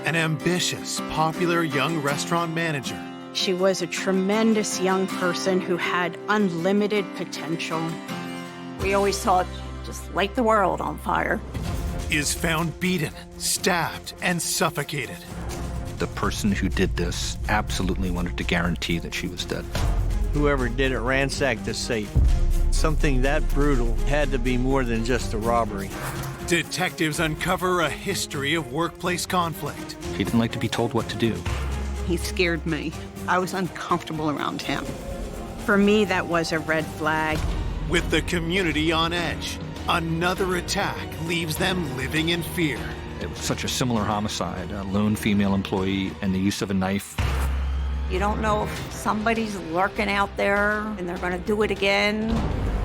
an ambitious, popular young restaurant manager. She was a tremendous young person who had unlimited potential. We always thought she'd just light the world on fire. Is found beaten, stabbed, and suffocated. The person who did this absolutely wanted to guarantee that she was dead. Whoever did it ransacked the safe. Something that brutal had to be more than just a robbery. Detectives uncover a history of workplace conflict. He didn't like to be told what to do. He scared me. I was uncomfortable around him. For me, that was a red flag. With the community on edge, another attack leaves them living in fear. It was such a similar homicide, a lone female employee and the use of a knife. You don't know if somebody's lurking out there and they're going to do it again.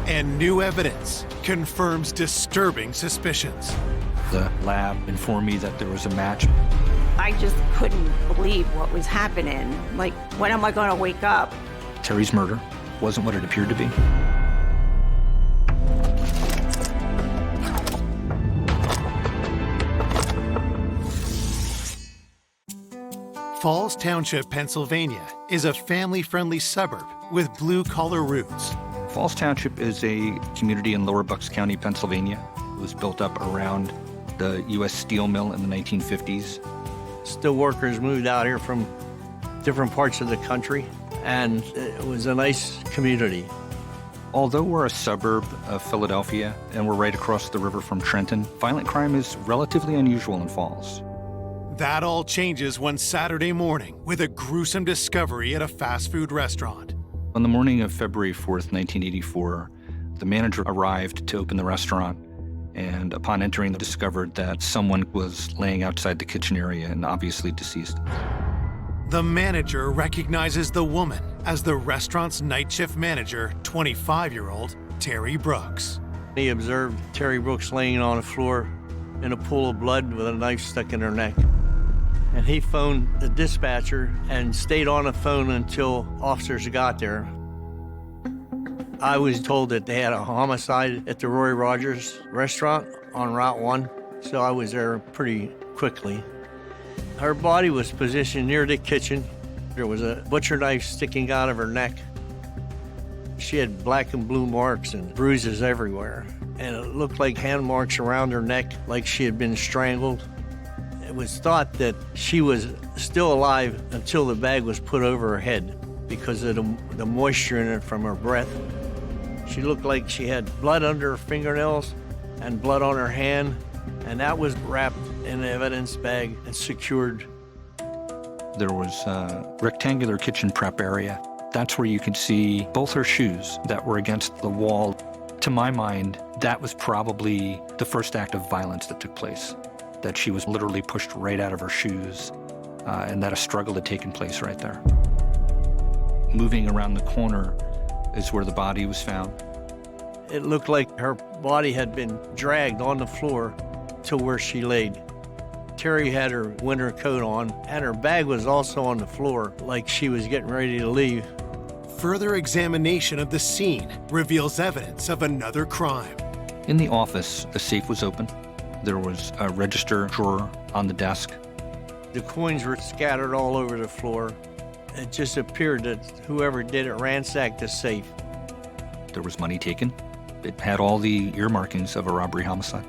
And new evidence confirms disturbing suspicions. The lab informed me that there was a match. I just couldn't believe what was happening. Like, when am I going to wake up? Terry's murder wasn't what it appeared to be. Falls Township, Pennsylvania is a family-friendly suburb with blue-collar roots. Falls Township is a community in Lower Bucks County, Pennsylvania. It was built up around the U.S. steel mill in the 1950s. Steel workers moved out here from different parts of the country, and it was a nice community. Although we're a suburb of Philadelphia and we're right across the river from Trenton, violent crime is relatively unusual in Falls. That all changes one Saturday morning with a gruesome discovery at a fast food restaurant. On the morning of February 4th, 1984, the manager arrived to open the restaurant, and upon entering, discovered that someone was laying outside the kitchen area and obviously deceased. The manager recognizes the woman as the restaurant's night shift manager, 25-year-old Terry Brooks. He observed Terry Brooks laying on the floor in a pool of blood with a knife stuck in her neck. And he phoned the dispatcher and stayed on the phone until officers got there. I was told that they had a homicide at the Roy Rogers restaurant on Route 1, so I was there pretty quickly. Her body was positioned near the kitchen. There was a butcher knife sticking out of her neck. She had black and blue marks and bruises everywhere, and it looked like hand marks around her neck, like she had been strangled. It was thought that she was still alive until the bag was put over her head because of the moisture in it from her breath. She looked like she had blood under her fingernails and blood on her hand, and that was wrapped in an evidence bag and secured. There was a rectangular kitchen prep area. That's where you could see both her shoes that were against the wall. To my mind, that was probably the first act of violence that took place, that she was literally pushed right out of her shoes, and that a struggle had taken place right there. Moving around the corner is where the body was found. It looked like her body had been dragged on the floor to where she laid. Terry had her winter coat on, and her bag was also on the floor, like she was getting ready to leave. Further examination of the scene reveals evidence of another crime. In the office, the safe was open. There was a register drawer on the desk. The coins were scattered all over the floor. It just appeared that whoever did it ransacked the safe. There was money taken. It had all the earmarkings of a robbery homicide.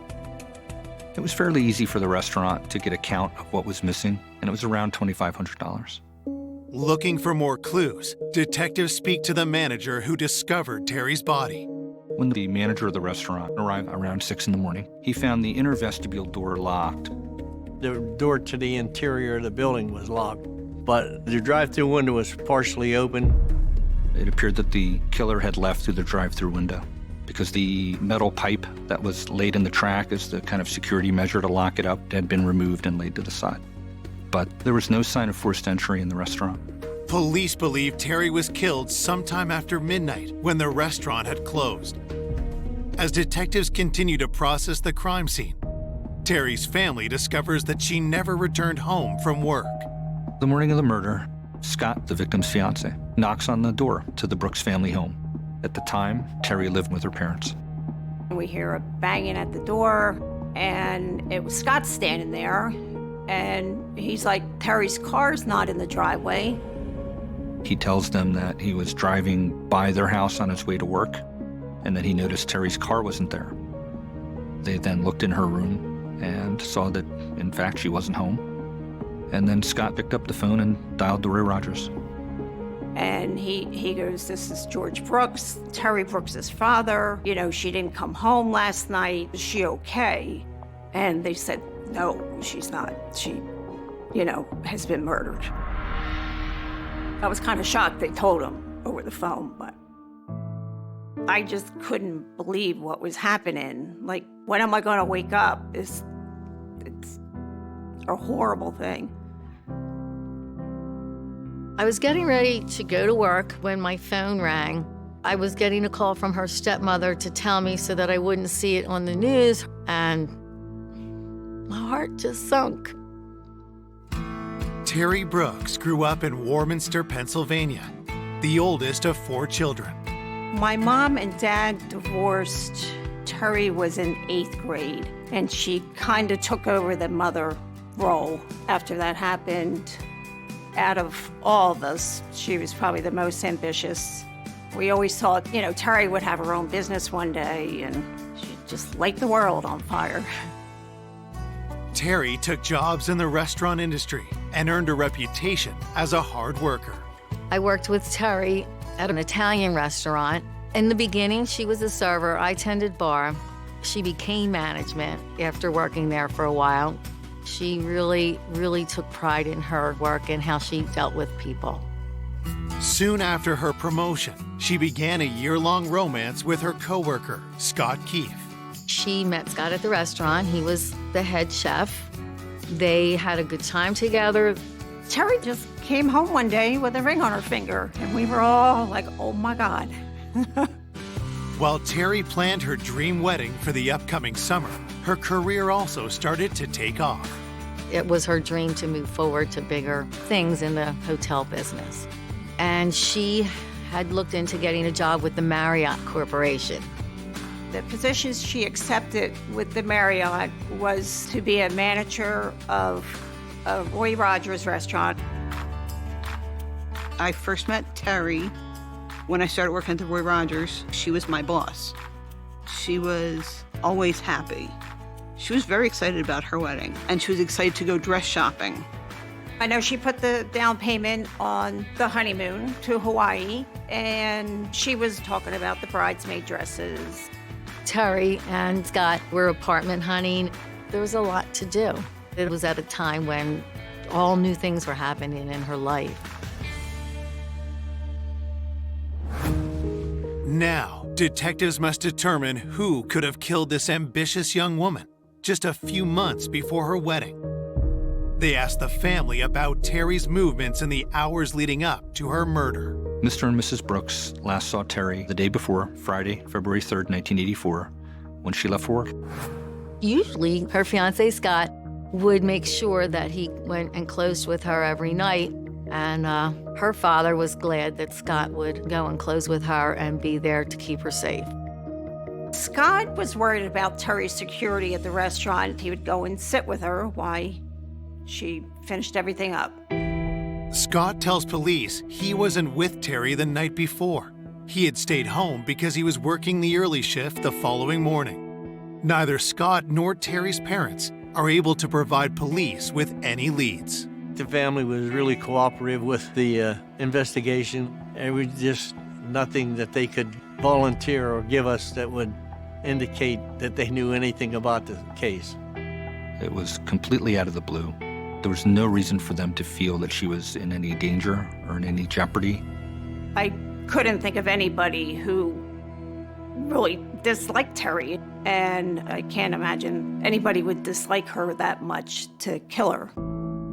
It was fairly easy for the restaurant to get a count of what was missing, and it was around $2,500. Looking for more clues, detectives speak to the manager who discovered Terry's body. When the manager of the restaurant arrived around 6 in the morning, he found the inner vestibule door locked. The door to the interior of the building was locked, but the drive-through window was partially open. It appeared that the killer had left through the drive-through window because the metal pipe that was laid in the track as the kind of security measure to lock it up had been removed and laid to the side. But there was no sign of forced entry in the restaurant. Police believe Terry was killed sometime after midnight when the restaurant had closed. As detectives continue to process the crime scene, Terry's family discovers that she never returned home from work. The morning of the murder, Scott, the victim's fiance, knocks on the door to the Brooks family home. At the time, Terry lived with her parents. We hear a banging at the door, and it was Scott standing there. And he's like, Terry's car's not in the driveway. He tells them that he was driving by their house on his way to work and that he noticed Terry's car wasn't there. They then looked in her room and saw that, in fact, she wasn't home. And then Scott picked up the phone and dialed to Roy Rogers. And he goes, this is George Brooks, Terry Brooks's father. You know, she didn't come home last night. Is she okay? And they said, no, she's not. She, you know, has been murdered. I was kind of shocked they told him over the phone, but I just couldn't believe what was happening. Like, when am I going to wake up? It's a horrible thing. I was getting ready to go to work when my phone rang. I was getting a call from her stepmother to tell me so that I wouldn't see it on the news, and my heart just sunk. Terry Brooks grew up in Warminster, Pennsylvania, the oldest of 4 children. My mom and dad divorced. Terry was in 8th grade, and she kind of took over the mother role after that happened. Out of all of us, she was probably the most ambitious. We always thought, you know, Terry would have her own business one day, and she'd just light the world on fire. Terry took jobs in the restaurant industry and earned a reputation as a hard worker. I worked with Terry at an Italian restaurant. In the beginning, she was a server. I tended bar. She became management after working there for a while. She really, really took pride in her work and how she dealt with people. Soon after her promotion, she began a year-long romance with her coworker, Scott Keefe. She met Scott at the restaurant. He was the head chef. They had a good time together. Terry just came home one day with a ring on her finger, and we were all like, oh my God. While Terry planned her dream wedding for the upcoming summer, her career also started to take off. It was her dream to move forward to bigger things in the hotel business. And she had looked into getting a job with the Marriott Corporation. The positions she accepted with the Marriott was to be a manager of a Roy Rogers restaurant. I first met Terry when I started working at the Roy Rogers. She was my boss. She was always happy. She was very excited about her wedding, and she was excited to go dress shopping. I know she put the down payment on the honeymoon to Hawaii, and she was talking about the bridesmaid dresses. Terry and Scott were apartment hunting. There was a lot to do. It was at a time when all new things were happening in her life. Now, detectives must determine who could have killed this ambitious young woman just a few months before her wedding. They asked the family about Terry's movements in the hours leading up to her murder. Mr. and Mrs. Brooks last saw Terry the day before, Friday, February 3rd, 1984, when she left for work. Usually, her fiancé, Scott, would make sure that he went and closed with her every night. And her father was glad that Scott would go and close with her and be there to keep her safe. Scott was worried about Terry's security at the restaurant. He would go and sit with her while she finished everything up. Scott tells police he wasn't with Terry the night before. He had stayed home because he was working the early shift the following morning. Neither Scott nor Terry's parents are able to provide police with any leads. The family was really cooperative with the investigation. There was just nothing that they could volunteer or give us that would indicate that they knew anything about the case. It was completely out of the blue. There was no reason for them to feel that she was in any danger or in any jeopardy. I couldn't think of anybody who really disliked Terry, and I can't imagine anybody would dislike her that much to kill her.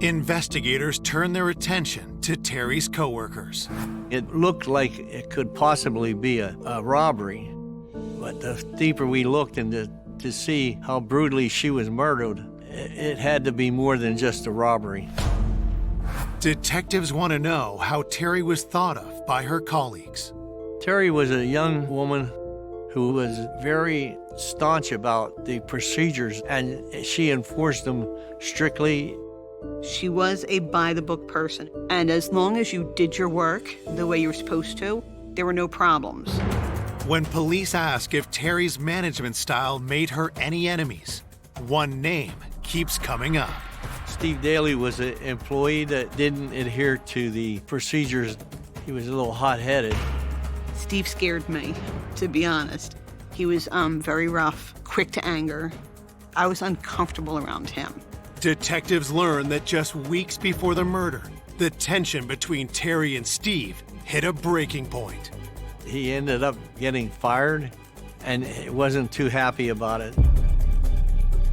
Investigators turned their attention to Terry's coworkers. It looked like it could possibly be a robbery, but the deeper we looked into to see how brutally she was murdered, it had to be more than just a robbery. Detectives want to know how Terry was thought of by her colleagues. Terry was a young woman who was very staunch about the procedures, and she enforced them strictly. She was a by-the-book person, and as long as you did your work the way you were supposed to, there were no problems. When police ask if Terry's management style made her any enemies, one name keeps coming up. Steve Daly was an employee that didn't adhere to the procedures. He was a little hot-headed. Steve scared me, to be honest. He was very rough, quick to anger. I was uncomfortable around him. Detectives learn that just weeks before the murder, the tension between Terry and Steve hit a breaking point. He ended up getting fired, and he wasn't too happy about it.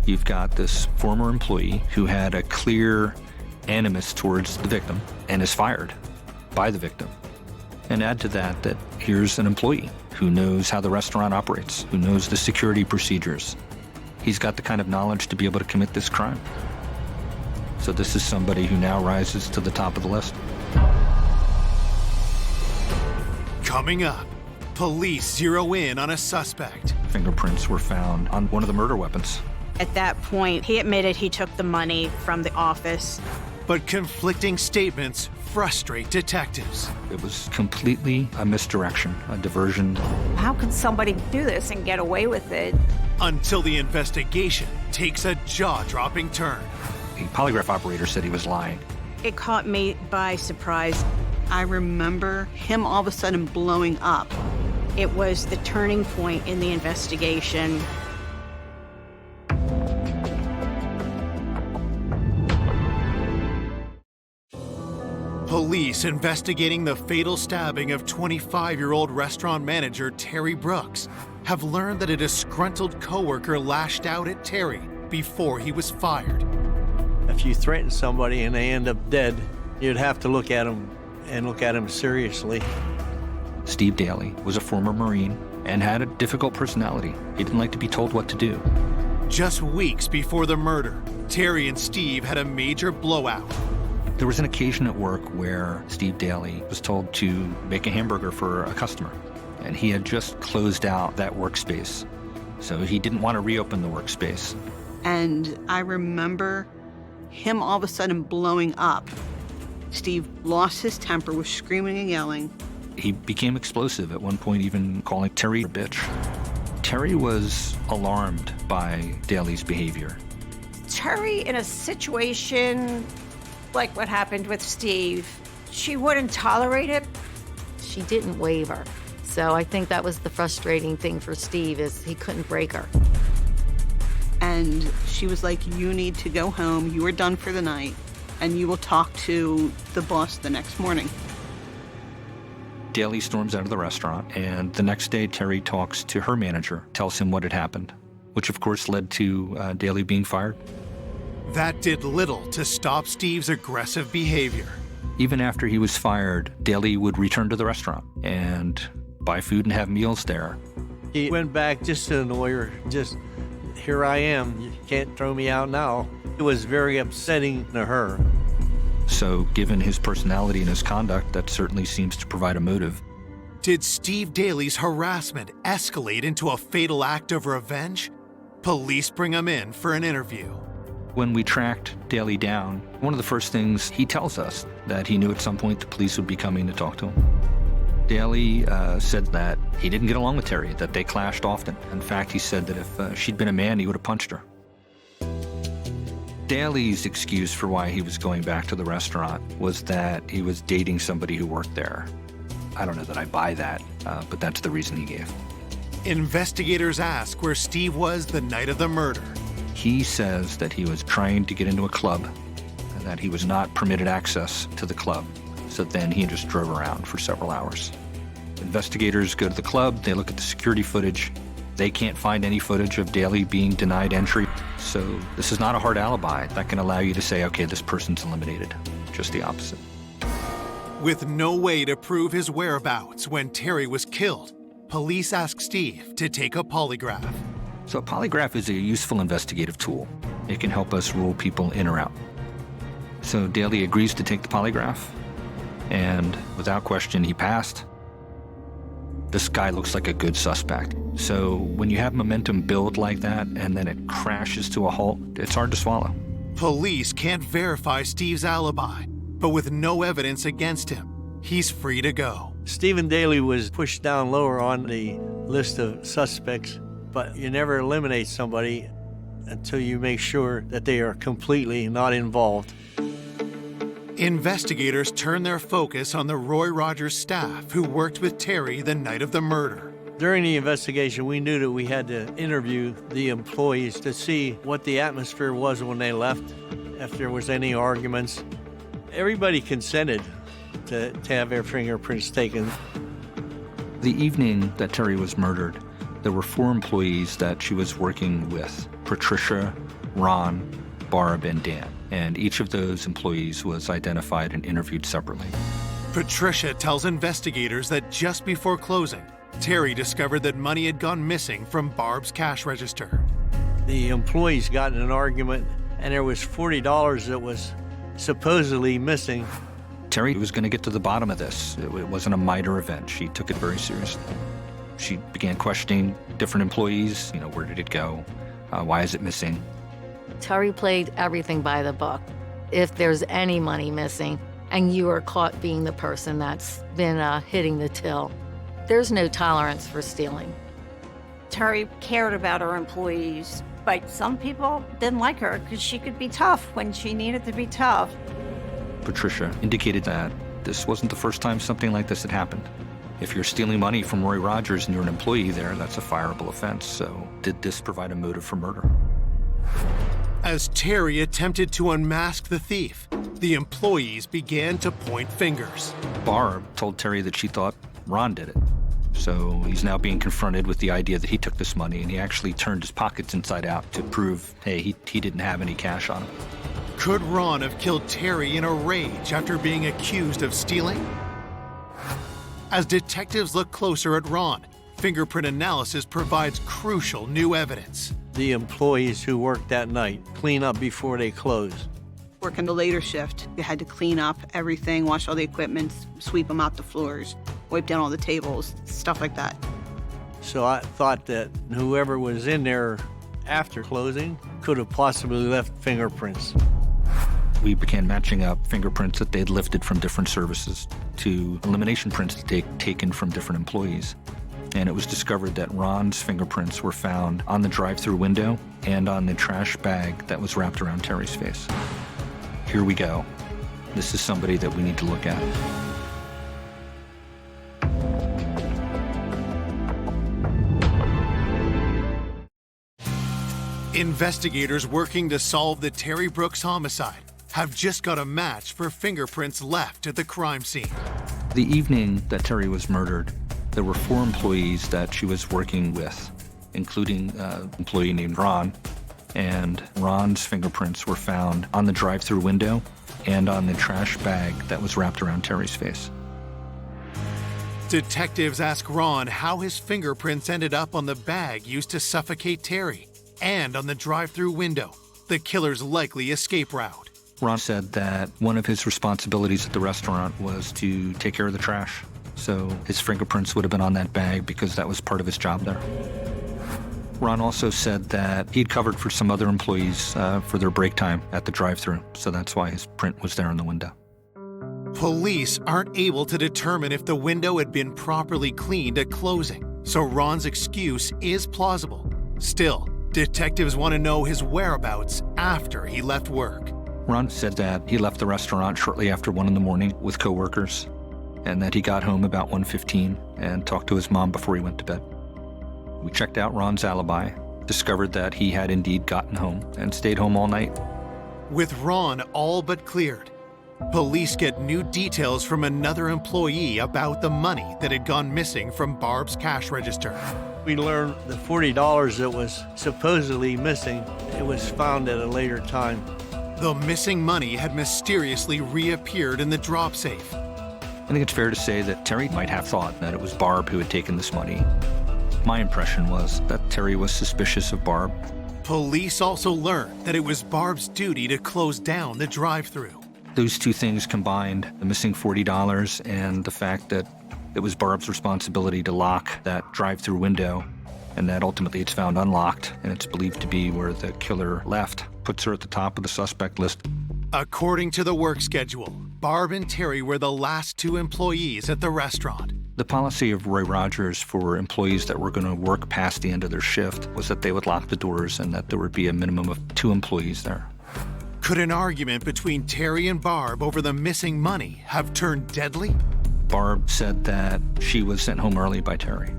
You've got this former employee who had a clear animus towards the victim and is fired by the victim. And add to that that here's an employee who knows how the restaurant operates, who knows the security procedures. He's got the kind of knowledge to be able to commit this crime. So this is somebody who now rises to the top of the list. Coming up, police zero in on a suspect. Fingerprints were found on one of the murder weapons. At that point, he admitted he took the money from the office. But conflicting statements frustrate detectives. It was completely a misdirection, a diversion. How could somebody do this and get away with it? Until the investigation takes a jaw-dropping turn. The polygraph operator said he was lying. It caught me by surprise. I remember him all of a sudden blowing up. It was the turning point in the investigation. Police investigating the fatal stabbing of 25-year-old restaurant manager Terry Brooks have learned that a disgruntled coworker lashed out at Terry before he was fired. If you threaten somebody and they end up dead, you'd have to look at them and look at them seriously. Steve Daly was a former Marine and had a difficult personality. He didn't like to be told what to do. Just weeks before the murder, Terry and Steve had a major blowout. There was an occasion at work where Steve Daly was told to make a hamburger for a customer, and he had just closed out that workspace, so he didn't want to reopen the workspace. And I remember him all of a sudden blowing up. Steve lost his temper, was screaming and yelling. He became explosive, at one point even calling Terry a bitch. Terry was alarmed by Daly's behavior. Terry, in a situation like what happened with Steve, she wouldn't tolerate it. She didn't waver. So I think that was the frustrating thing for Steve, is he couldn't break her. And she was like, you need to go home, you are done for the night, and you will talk to the boss the next morning. Daly storms out of the restaurant, and the next day Terry talks to her manager, tells him what had happened, which of course led to Daly being fired. That did little to stop Steve's aggressive behavior. Even after he was fired, Daly would return to the restaurant and buy food and have meals there. He went back just to annoy her, just, here I am, you can't throw me out now. It was very upsetting to her. So given his personality and his conduct, that certainly seems to provide a motive. Did Steve Daly's harassment escalate into a fatal act of revenge? Police bring him in for an interview. When we tracked Daly down, one of the first things he tells us that he knew at some point the police would be coming to talk to him. Daly said that he didn't get along with Terry, that they clashed often. In fact, he said that if she'd been a man, he would have punched her. Daly's excuse for why he was going back to the restaurant was that he was dating somebody who worked there. I don't know that I buy that, but that's the reason he gave. Investigators ask where Steve was the night of the murder. He says that he was trying to get into a club and that he was not permitted access to the club. So then he just drove around for several hours. Investigators go to the club, they look at the security footage. They can't find any footage of Daly being denied entry. So this is not a hard alibi that can allow you to say, okay, this person's eliminated. Just the opposite. With no way to prove his whereabouts when Terry was killed, police ask Steve to take a polygraph. So a polygraph is a useful investigative tool. It can help us rule people in or out. So Daly agrees to take the polygraph, and without question, he passed. This guy looks like a good suspect. So when you have momentum build like that and then it crashes to a halt, it's hard to swallow. Police can't verify Steve's alibi, but with no evidence against him, he's free to go. Stephen Daly was pushed down lower on the list of suspects, but you never eliminate somebody until you make sure that they are completely not involved. Investigators turn their focus on the Roy Rogers staff who worked with Terry the night of the murder. During the investigation, we knew that we had to interview the employees to see what the atmosphere was when they left, if there was any arguments. Everybody consented to have their fingerprints taken. The evening that Terry was murdered, there were 4 employees that she was working with: Patricia, Ron, Barb, and Dan. And each of those employees was identified and interviewed separately. Patricia tells investigators that just before closing, Terry discovered that money had gone missing from Barb's cash register. The employees got in an argument, and there was $40 that was supposedly missing. Terry was going to get to the bottom of this. It wasn't a minor event. She took it very seriously. She began questioning different employees. Where did it go? Why is it missing? Terry played everything by the book. If there's any money missing and you are caught being the person that's been hitting the till, there's no tolerance for stealing. Terry cared about her employees, but some people didn't like her because she could be tough when she needed to be tough. Patricia indicated that this wasn't the first time something like this had happened. If you're stealing money from Roy Rogers and you're an employee there, that's a fireable offense. So did this provide a motive for murder? As Terry attempted to unmask the thief, the employees began to point fingers. Barb told Terry that she thought Ron did it. So he's now being confronted with the idea that he took this money, and he actually turned his pockets inside out to prove, hey, he didn't have any cash on him. Could Ron have killed Terry in a rage after being accused of stealing? As detectives look closer at Ron, fingerprint analysis provides crucial new evidence. The employees who worked that night clean up before they close. Working the later shift, you had to clean up everything, wash all the equipment, sweep them out the floors, wipe down all the tables, stuff like that. So I thought that whoever was in there after closing could have possibly left fingerprints. We began matching up fingerprints that they'd lifted from different services to elimination prints taken from different employees. And it was discovered that Ron's fingerprints were found on the drive-through window and on the trash bag that was wrapped around Terry's face. Here we go. This is somebody that we need to look at. Investigators working to solve the Terry Brooks homicide have just got a match for fingerprints left at the crime scene. The evening that Terry was murdered, there were 4 employees that she was working with, including an employee named Ron, and Ron's fingerprints were found on the drive-through window and on the trash bag that was wrapped around Terry's face. Detectives ask Ron how his fingerprints ended up on the bag used to suffocate Terry and on the drive-through window, the killer's likely escape route. Ron said that one of his responsibilities at the restaurant was to take care of the trash. So his fingerprints would have been on that bag because that was part of his job there. Ron also said that he'd covered for some other employees for their break time at the drive-thru, so that's why his print was there in the window. Police aren't able to determine if the window had been properly cleaned at closing, so Ron's excuse is plausible. Still, detectives want to know his whereabouts after he left work. Ron said that he left the restaurant shortly after 1 in the morning with coworkers, and that he got home about 1:15 and talked to his mom before he went to bed. We checked out Ron's alibi, discovered that he had indeed gotten home and stayed home all night. With Ron all but cleared, police get new details from another employee about the money that had gone missing from Barb's cash register. We learned the $40 that was supposedly missing, it was found at a later time. The missing money had mysteriously reappeared in the drop safe. I think it's fair to say that Terry might have thought that it was Barb who had taken this money. My impression was that Terry was suspicious of Barb. Police also learned that it was Barb's duty to close down the drive-thru. Those two things combined, the missing $40 and the fact that it was Barb's responsibility to lock that drive-thru window, and that ultimately it's found unlocked and it's believed to be where the killer left. puts her at the top of the suspect list. According to the work schedule, Barb and Terry were the last two employees at the restaurant. The policy of Roy Rogers for employees that were going to work past the end of their shift was that they would lock the doors and that there would be a minimum of 2 employees there. Could an argument between Terry and Barb over the missing money have turned deadly? Barb said that she was sent home early by Terry,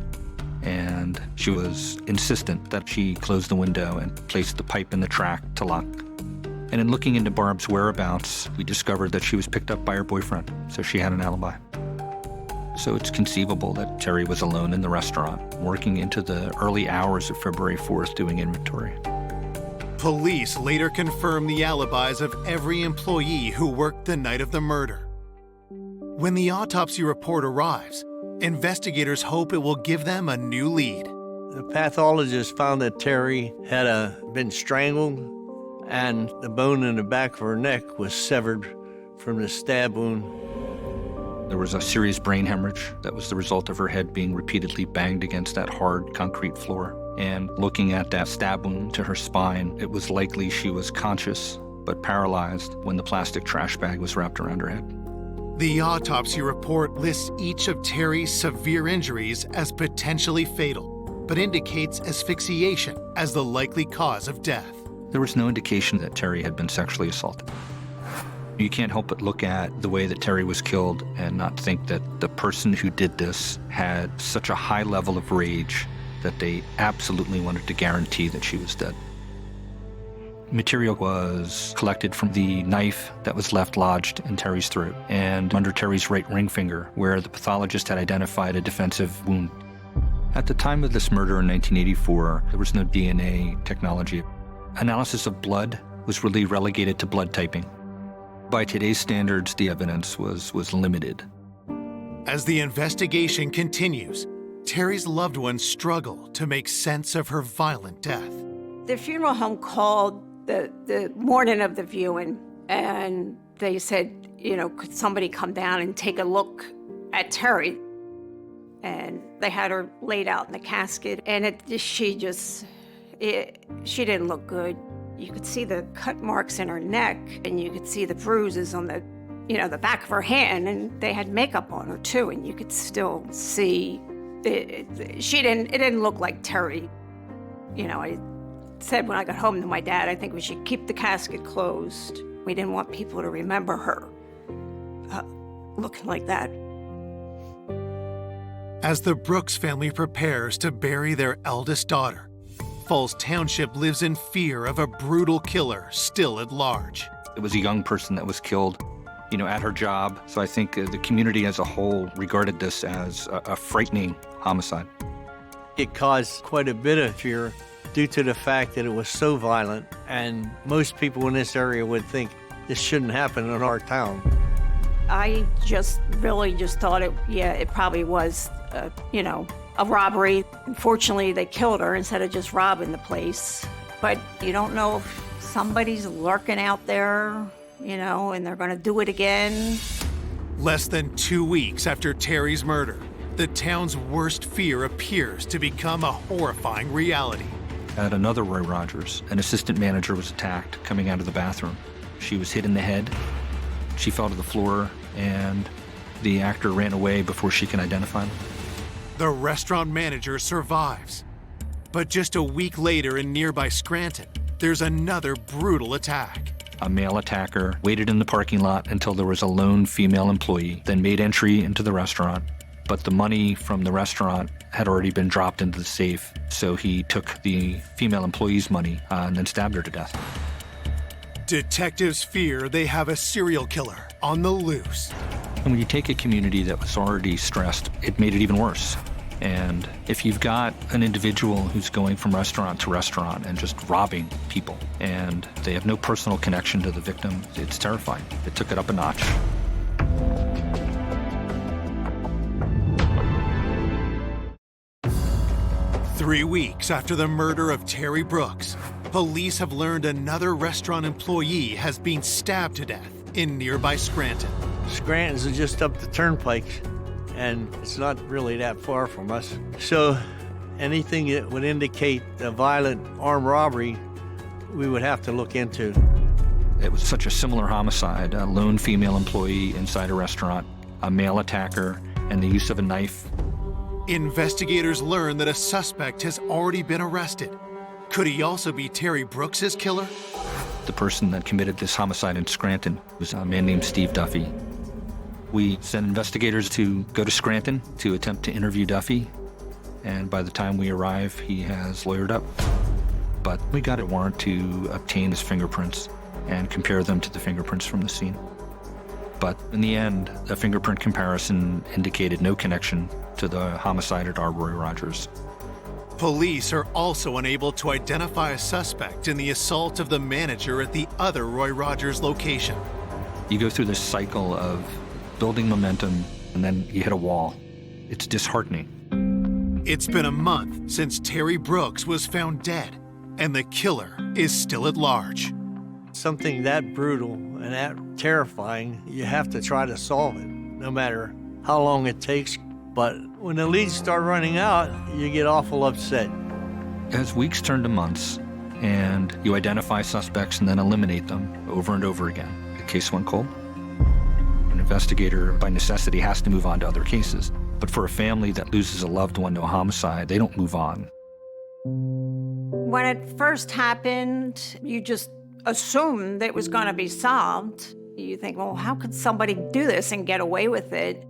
and she was insistent that she close the window and place the pipe in the track to lock. And in looking into Barb's whereabouts, we discovered that she was picked up by her boyfriend, so she had an alibi. So it's conceivable that Terry was alone in the restaurant, working into the early hours of February 4th doing inventory. Police later confirmed the alibis of every employee who worked the night of the murder. When the autopsy report arrives, investigators hope it will give them a new lead. The pathologist found that Terry had been strangled, and the bone in the back of her neck was severed from the stab wound. There was a serious brain hemorrhage that was the result of her head being repeatedly banged against that hard concrete floor. And looking at that stab wound to her spine, it was likely she was conscious but paralyzed when the plastic trash bag was wrapped around her head. The autopsy report lists each of Terry's severe injuries as potentially fatal, but indicates asphyxiation as the likely cause of death. There was no indication that Terry had been sexually assaulted. You can't help but look at the way that Terry was killed and not think that the person who did this had such a high level of rage that they absolutely wanted to guarantee that she was dead. Material was collected from the knife that was left lodged in Terry's throat and under Terry's right ring finger, where the pathologist had identified a defensive wound. At the time of this murder in 1984, there was no DNA technology. Analysis of blood was really relegated to blood typing. By today's standards, the evidence was limited. As the investigation continues, Terry's loved ones struggle to make sense of her violent death. The funeral home called the morning of the viewing, and they said, could somebody come down and take a look at Terry? And they had her laid out in the casket, and she didn't look good. You could see the cut marks in her neck, and you could see the bruises on the back of her hand, and they had makeup on her too, and you could still see it didn't look like Terry. I said when I got home to my dad, I think we should keep the casket closed. We didn't want people to remember her looking like that. As the Brooks family prepares to bury their eldest daughter, Falls Township lives in fear of a brutal killer still at large. It was a young person that was killed, at her job. So I think the community as a whole regarded this as a frightening homicide. It caused quite a bit of fear due to the fact that it was so violent, and most people in this area would think this shouldn't happen in our town. I really thought it probably was, a robbery. Unfortunately, they killed her instead of just robbing the place. But you don't know if somebody's lurking out there, and they're going to do it again. Less than 2 weeks after Terry's murder, the town's worst fear appears to become a horrifying reality. At another Roy Rogers, an assistant manager was attacked coming out of the bathroom. She was hit in the head. She fell to the floor, and the actor ran away before she can identify him. The restaurant manager survives. But just a week later in nearby Scranton, there's another brutal attack. A male attacker waited in the parking lot until there was a lone female employee, then made entry into the restaurant. But the money from the restaurant had already been dropped into the safe, so he took the female employee's money and then stabbed her to death. Detectives fear they have a serial killer on the loose. And when you take a community that was already stressed, it made it even worse. And if you've got an individual who's going from restaurant to restaurant and just robbing people, and they have no personal connection to the victim, it's terrifying. It took it up a notch. Three weeks after the murder of Terry Brooks, police have learned another restaurant employee has been stabbed to death in nearby Scranton. Scranton's just up the turnpike, and it's not really that far from us. So anything that would indicate a violent armed robbery we would have to look into. It was such a similar homicide, a lone female employee inside a restaurant, a male attacker, and the use of a knife. Investigators learn that a suspect has already been arrested. Could he also be Terry Brooks's killer? The person that committed this homicide in Scranton was a man named Steve Duffy. We sent investigators to go to Scranton to attempt to interview Duffy, and by the time we arrive, he has lawyered up. But we got a warrant to obtain his fingerprints and compare them to the fingerprints from the scene. But in the end, a fingerprint comparison indicated no connection to the homicide at our Roy Rogers. Police are also unable to identify a suspect in the assault of the manager at the other Roy Rogers location. You go through this cycle of building momentum, and then you hit a wall. It's disheartening. It's been a month since Terry Brooks was found dead, and the killer is still at large. Something that brutal and that terrifying, you have to try to solve it, no matter how long it takes. But when the leads start running out, you get awful upset. As weeks turn to months, and you identify suspects and then eliminate them over and over again, the case went cold. An investigator, by necessity, has to move on to other cases. But for a family that loses a loved one to a homicide, they don't move on. When it first happened, you just assumed it was going to be solved. You think, well, how could somebody do this and get away with it?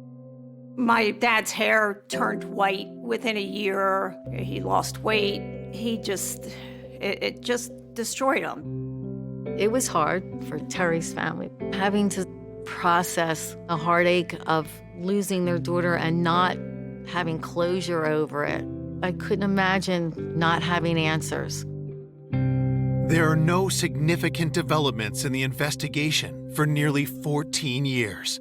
My dad's hair turned white within a year. He lost weight. It just destroyed him. It was hard for Terry's family, having to process the heartache of losing their daughter and not having closure over it. I couldn't imagine not having answers. There are no significant developments in the investigation for nearly 14 years.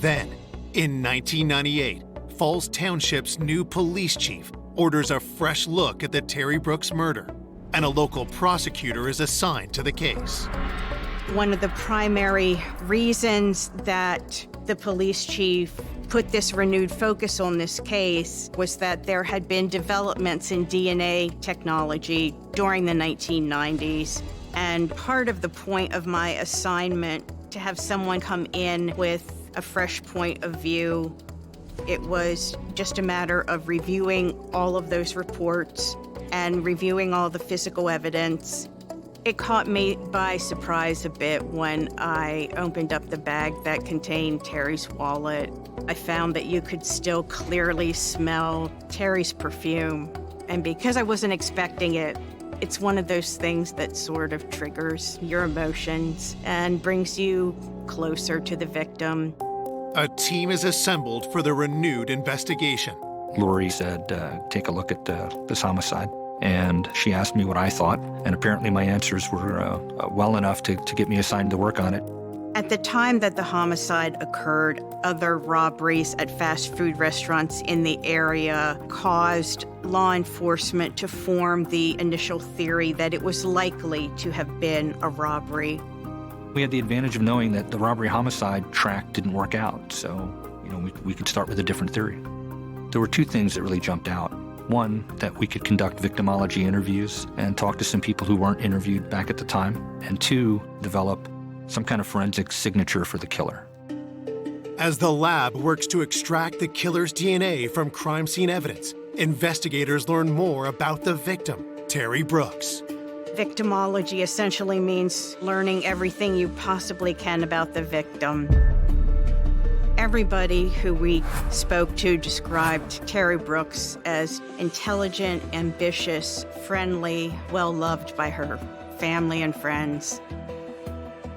Then, in 1998, Falls Township's new police chief orders a fresh look at the Terry Brooks murder, and a local prosecutor is assigned to the case. One of the primary reasons that the police chief put this renewed focus on this case was that there had been developments in DNA technology during the 1990s. And part of the point of my assignment to have someone come in with a fresh point of view, it was just a matter of reviewing all of those reports and reviewing all the physical evidence. It caught me by surprise a bit when I opened up the bag that contained Terry's wallet. I found that you could still clearly smell Terry's perfume. And because I wasn't expecting it, it's one of those things that sort of triggers your emotions and brings you closer to the victim. A team is assembled for the renewed investigation. Lori said, take a look at this homicide. And she asked me what I thought, and apparently my answers were well enough to get me assigned to work on it. At the time that the homicide occurred, other robberies at fast food restaurants in the area caused law enforcement to form the initial theory that it was likely to have been a robbery. We had the advantage of knowing that the robbery-homicide track didn't work out, so we could start with a different theory. There were two things that really jumped out. One, that we could conduct victimology interviews and talk to some people who weren't interviewed back at the time. And two, develop some kind of forensic signature for the killer. As the lab works to extract the killer's DNA from crime scene evidence, investigators learn more about the victim, Terry Brooks. Victimology essentially means learning everything you possibly can about the victim. Everybody who we spoke to described Terry Brooks as intelligent, ambitious, friendly, well-loved by her family and friends.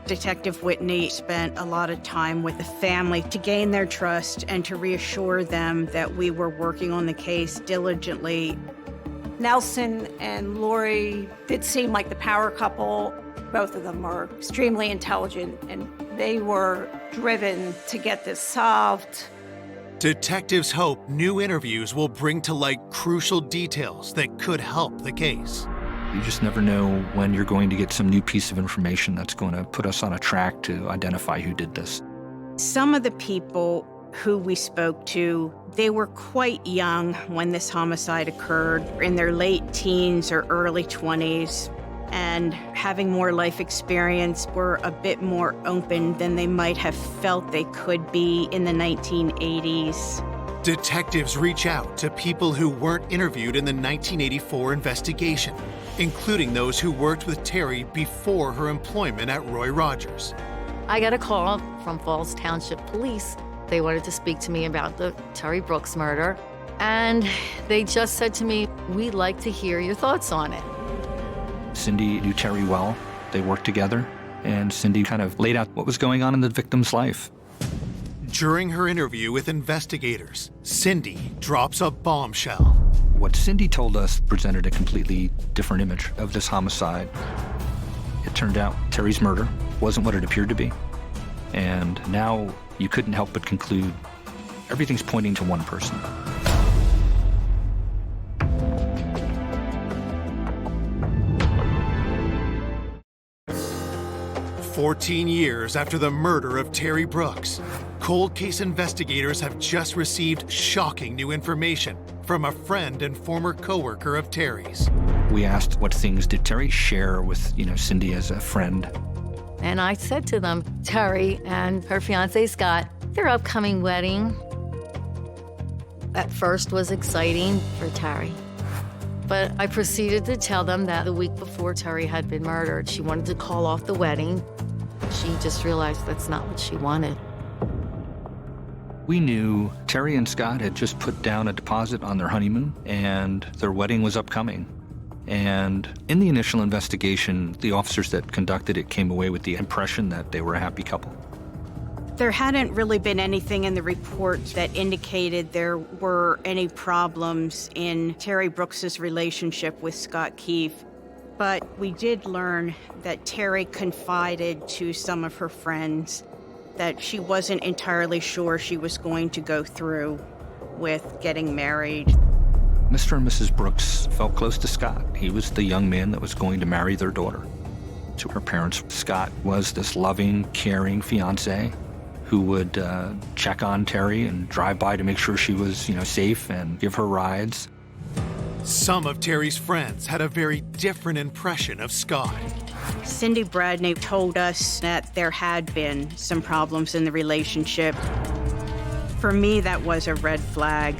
Detective Whitney spent a lot of time with the family to gain their trust and to reassure them that we were working on the case diligently. Nelson and Lori did seem like the power couple. Both of them were extremely intelligent, and they were driven to get this solved. Detectives hope new interviews will bring to light crucial details that could help the case. You just never know when you're going to get some new piece of information that's going to put us on a track to identify who did this. Some of the people who we spoke to, they were quite young when this homicide occurred, in their late teens or early 20s, and having more life experience, were a bit more open than they might have felt they could be in the 1980s. Detectives reach out to people who weren't interviewed in the 1984 investigation, including those who worked with Terry before her employment at Roy Rogers. I got a call from Falls Township Police. They wanted to speak to me about the Terry Brooks murder, and they just said to me, "We'd like to hear your thoughts on it." Cindy knew Terry well. They worked together, and Cindy kind of laid out what was going on in the victim's life. During her interview with investigators, Cindy drops a bombshell. What Cindy told us presented a completely different image of this homicide. It turned out Terry's murder wasn't what it appeared to be. And now you couldn't help but conclude everything's pointing to one person. "14 years after the murder of Terry Brooks, cold case investigators have just received shocking new information from a friend and former coworker of Terry's. We asked what things did Terry share with, Cindy as a friend. And I said to them, Terry and her fiance Scott, their upcoming wedding at first was exciting for Terry. But I proceeded to tell them that the week before Terry had been murdered, she wanted to call off the wedding. She just realized that's not what she wanted. We knew Terry and Scott had just put down a deposit on their honeymoon, and their wedding was upcoming. And in the initial investigation, the officers that conducted it came away with the impression that they were a happy couple. There hadn't really been anything in the report that indicated there were any problems in Terry Brooks's relationship with Scott Keefe. But we did learn that Terry confided to some of her friends that she wasn't entirely sure she was going to go through with getting married. Mr. and Mrs. Brooks felt close to Scott. He was the young man that was going to marry their daughter. To her parents, Scott was this loving, caring fiancé who would check on Terry and drive by to make sure she was, safe and give her rides. Some of Terry's friends had a very different impression of Scott. Cindy Bradney told us that there had been some problems in the relationship. For me, that was a red flag.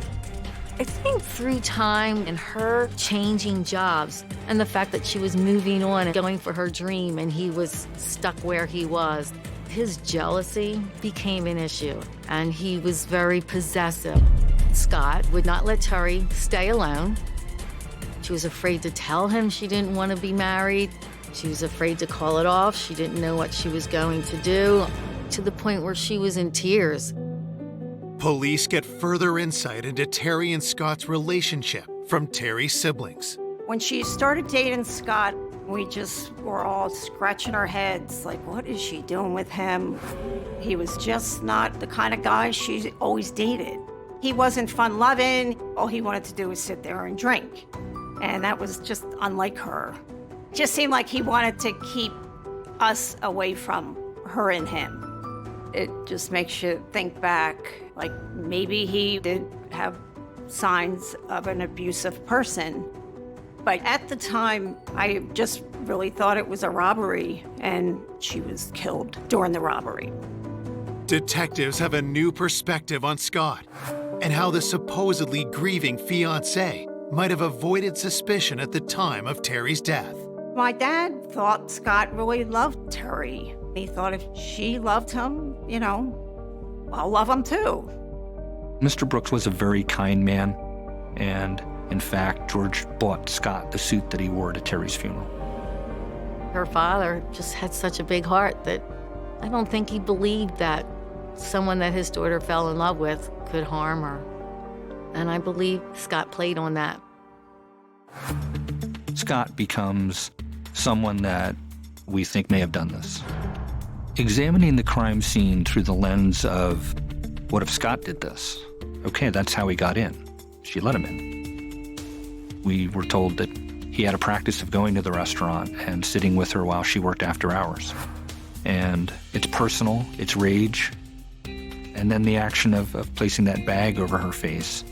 I think through time and her changing jobs and the fact that she was moving on and going for her dream and he was stuck where he was, his jealousy became an issue and he was very possessive. Scott would not let Terry stay alone. She was afraid to tell him she didn't want to be married. She was afraid to call it off. She didn't know what she was going to do, to the point where she was in tears. Police get further insight into Terry and Scott's relationship from Terry's siblings. When she started dating Scott, we just were all scratching our heads, like, what is she doing with him? He was just not the kind of guy she always dated. He wasn't fun-loving. All he wanted to do was sit there and drink. And that was just unlike her. Just seemed like he wanted to keep us away from her and him. It just makes you think back, like maybe he did have signs of an abusive person. But at the time, I just really thought it was a robbery, and she was killed during the robbery. Detectives have a new perspective on Scott and how the supposedly grieving fiancé might have avoided suspicion at the time of Terry's death. My dad thought Scott really loved Terry. He thought if she loved him, I'll love him too. Mr. Brooks was a very kind man, and in fact, George bought Scott the suit that he wore to Terry's funeral. Her father just had such a big heart that I don't think he believed that someone that his daughter fell in love with could harm her. And I believe Scott played on that. Scott becomes someone that we think may have done this. Examining the crime scene through the lens of, what if Scott did this? Okay, that's how he got in. She let him in. We were told that he had a practice of going to the restaurant and sitting with her while she worked after hours. And it's personal, it's rage, And then the action of placing that bag over her face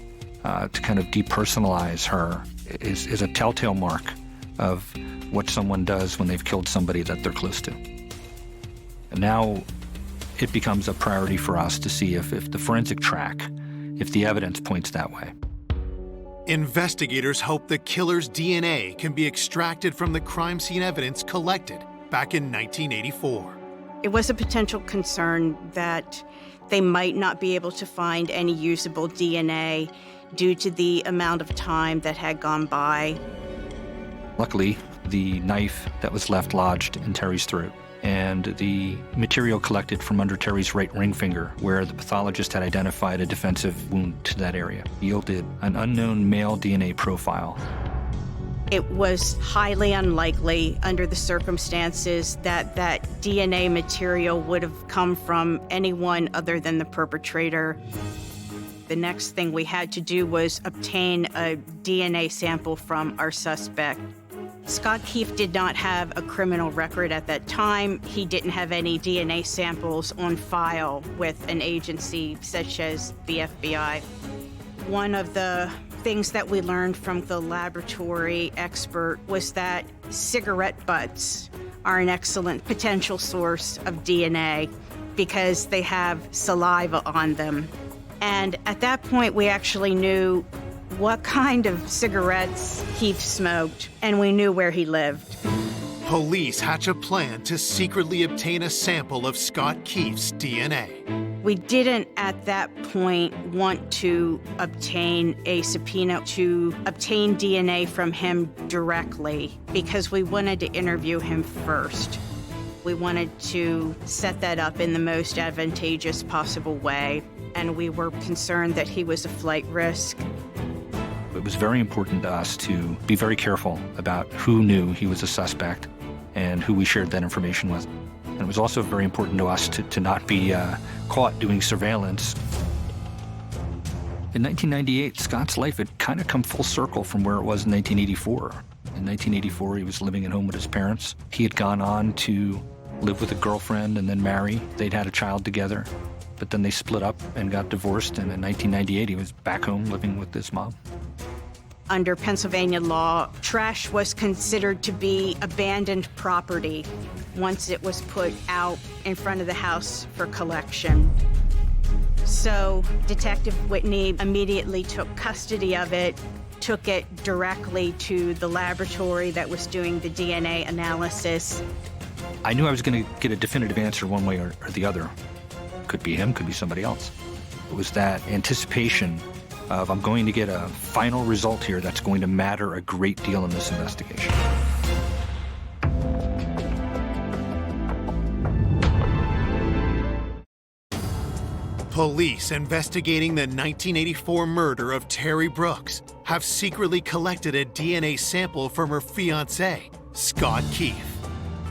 to kind of depersonalize her is a telltale mark of what someone does when they've killed somebody that they're close to. And now it becomes a priority for us to see if the forensic track, if the evidence points that way. Investigators hope the killer's DNA can be extracted from the crime scene evidence collected back in 1984. It was a potential concern that they might not be able to find any usable DNA due to the amount of time that had gone by. Luckily, the knife that was left lodged in Terry's throat and the material collected from under Terry's right ring finger, where the pathologist had identified a defensive wound to that area, yielded an unknown male DNA profile. It was highly unlikely under the circumstances that that DNA material would have come from anyone other than the perpetrator. The next thing we had to do was obtain a DNA sample from our suspect. Scott Keefe did not have a criminal record at that time. He didn't have any DNA samples on file with an agency such as the FBI. One of the things that we learned from the laboratory expert was that cigarette butts are an excellent potential source of DNA because they have saliva on them. And at that point, we actually knew what kind of cigarettes Keefe smoked, and we knew where he lived. Police hatch a plan to secretly obtain a sample of Scott Keefe's DNA. We didn't at that point want to obtain a subpoena to obtain DNA from him directly because we wanted to interview him first. We wanted to set that up in the most advantageous possible way, and we were concerned that he was a flight risk. It was very important to us to be very careful about who knew he was a suspect and who we shared that information with. And it was also very important to us to not be caught doing surveillance. In 1998, Scott's life had kind of come full circle from where it was in 1984. In 1984, he was living at home with his parents. He had gone on to live with a girlfriend and then marry. They'd had a child together, but then they split up and got divorced. And in 1998, he was back home living with his mom. Under Pennsylvania law, trash was considered to be abandoned property once it was put out in front of the house for collection. So Detective Whitney immediately took custody of it, took it directly to the laboratory that was doing the DNA analysis. I knew I was going to get a definitive answer one way or the other. Could be him, could be somebody else. It was that anticipation of I'm going to get a final result here that's going to matter a great deal in this investigation. Police investigating the 1984 murder of Terry Brooks have secretly collected a DNA sample from her fiancé, Scott Keefe.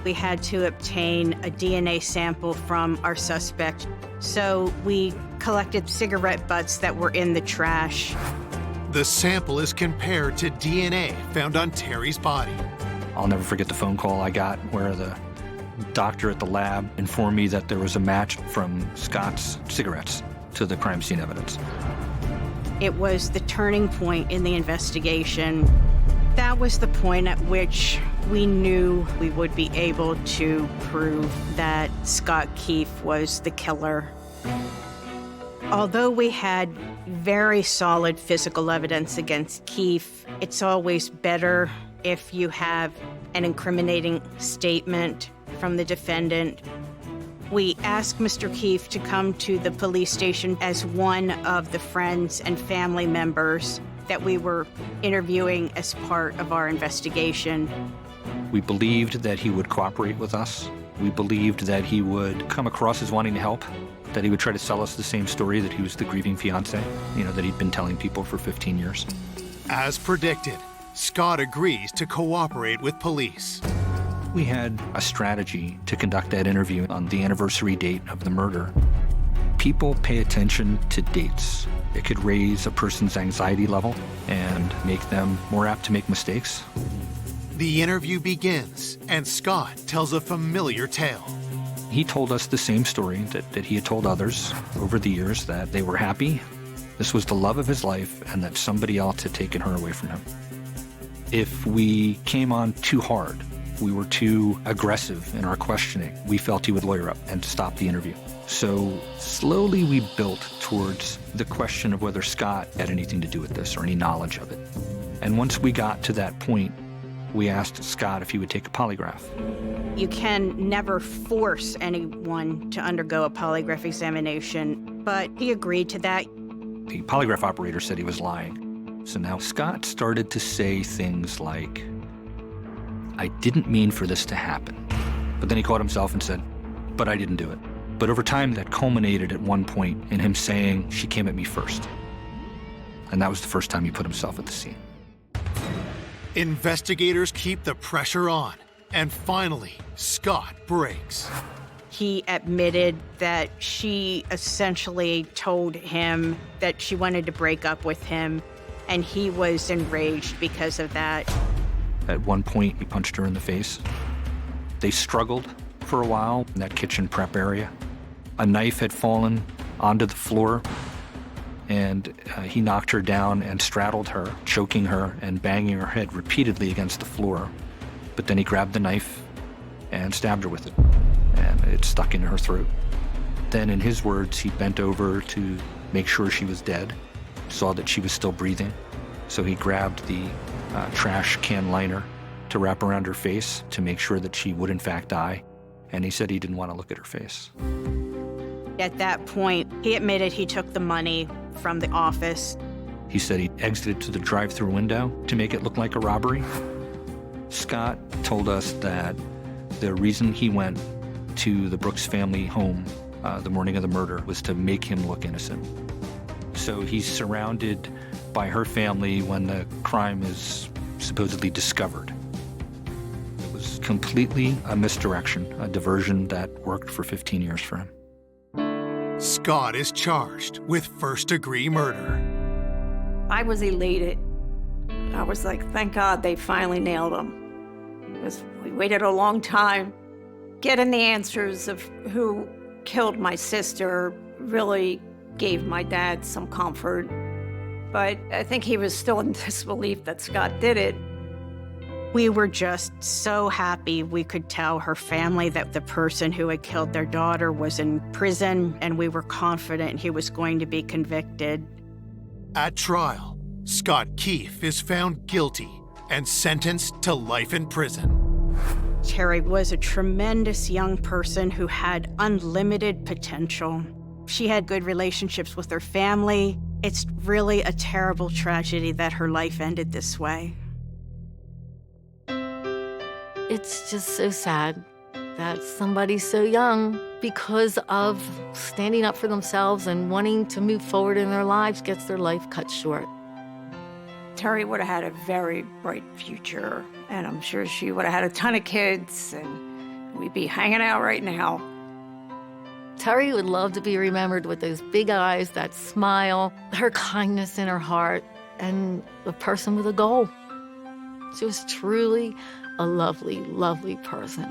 We had to obtain a DNA sample from our suspect, so we collected cigarette butts that were in the trash. The sample is compared to DNA found on Terry's body. I'll never forget the phone call I got where the doctor at the lab informed me that there was a match from Scott's cigarettes to the crime scene evidence. It was the turning point in the investigation. That was the point at which we knew we would be able to prove that Scott Keefe was the killer. Although we had very solid physical evidence against Keefe, it's always better if you have an incriminating statement from the defendant. We asked Mr. Keefe to come to the police station as one of the friends and family members that we were interviewing as part of our investigation. We believed that he would cooperate with us. We believed that he would come across as wanting to help, that he would try to sell us the same story that he was the grieving fiancé, that he'd been telling people for 15 years. As predicted, Scott agrees to cooperate with police. We had a strategy to conduct that interview on the anniversary date of the murder. People pay attention to dates. It could raise a person's anxiety level and make them more apt to make mistakes. The interview begins, and Scott tells a familiar tale. He told us the same story that he had told others over the years, that they were happy, this was the love of his life, and that somebody else had taken her away from him. If we came on too hard, we were too aggressive in our questioning, we felt he would lawyer up and stop the interview. So slowly we built towards the question of whether Scott had anything to do with this or any knowledge of it. And once we got to that point, we asked Scott if he would take a polygraph. You can never force anyone to undergo a polygraph examination, but he agreed to that. The polygraph operator said he was lying. So now Scott started to say things like, I didn't mean for this to happen. But then he caught himself and said, but I didn't do it. But over time, that culminated at one point in him saying, she came at me first. And that was the first time he put himself at the scene. Investigators keep the pressure on, and finally, Scott breaks. He admitted that she essentially told him that she wanted to break up with him, and he was enraged because of that. At one point, he punched her in the face. They struggled for a while in that kitchen prep area. A knife had fallen onto the floor, and he knocked her down and straddled her, choking her and banging her head repeatedly against the floor. But then he grabbed the knife and stabbed her with it, and it stuck in her throat. Then, in his words, he bent over to make sure she was dead, saw that she was still breathing, so he grabbed the trash can liner to wrap around her face to make sure that she would in fact die, and he said he didn't want to look at her face. At that point, he admitted he took the money from the office. He said he exited to the drive-through window to make it look like a robbery. Scott told us that the reason he went to the Brooks family home the morning of the murder was to make him look innocent. So he's surrounded by her family when the crime is supposedly discovered. It was completely a misdirection, a diversion that worked for 15 years for him. Scott is charged with first-degree murder. I was elated. I was like, thank God they finally nailed him. Because we waited a long time. Getting the answers of who killed my sister really gave my dad some comfort. But I think he was still in disbelief that Scott did it. We were just so happy we could tell her family that the person who had killed their daughter was in prison, and we were confident he was going to be convicted. At trial, Scott Keefe is found guilty and sentenced to life in prison. Terry was a tremendous young person who had unlimited potential. She had good relationships with her family. It's really a terrible tragedy that her life ended this way. It's just so sad that somebody so young, because of standing up for themselves and wanting to move forward in their lives, gets their life cut short. Terry would have had a very bright future, and I'm sure she would have had a ton of kids, and we'd be hanging out right now. Terry would love to be remembered with those big eyes, that smile, her kindness in her heart, and a person with a goal. She was truly a lovely, lovely person.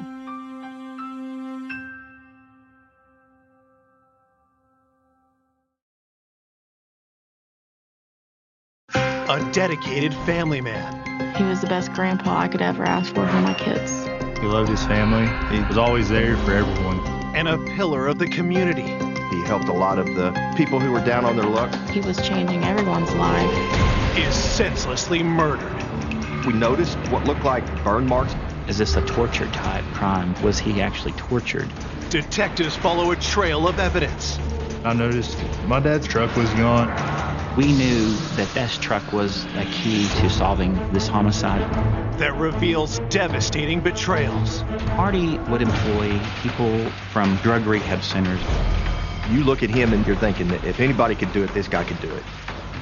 A dedicated family man. He was the best grandpa I could ever ask for my kids. He loved his family. He was always there for everyone. And a pillar of the community. He helped a lot of the people who were down on their luck. He was changing everyone's life. Is senselessly murdered. We noticed what looked like burn marks. Is this a torture type crime? Was he actually tortured? Detectives follow a trail of evidence. I noticed my dad's truck was gone. We knew that this truck was a key to solving this homicide. That reveals devastating betrayals. Marty would employ people from drug rehab centers. You look at him and you're thinking that if anybody could do it, this guy could do it.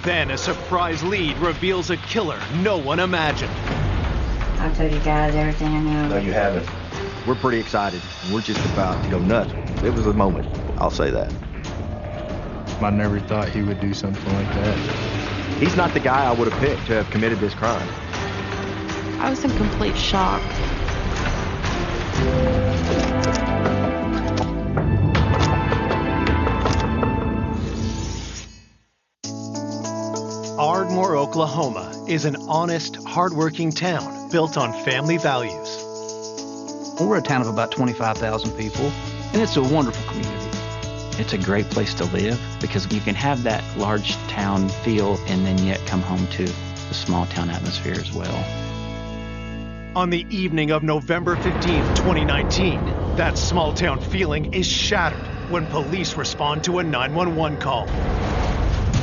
Then a surprise lead reveals a killer no one imagined. I've told you guys everything I know. No, you haven't. We're pretty excited. We're just about to go nuts. It was a moment, I'll say that. I never thought he would do something like that. He's not the guy I would have picked to have committed this crime. I was in complete shock. Oklahoma is an honest, hardworking town built on family values. We're a town of about 25,000 people, and it's a wonderful community. It's a great place to live because you can have that large town feel and then yet come home to the small town atmosphere as well. On the evening of November 15th, 2019, that small town feeling is shattered when police respond to a 911 call.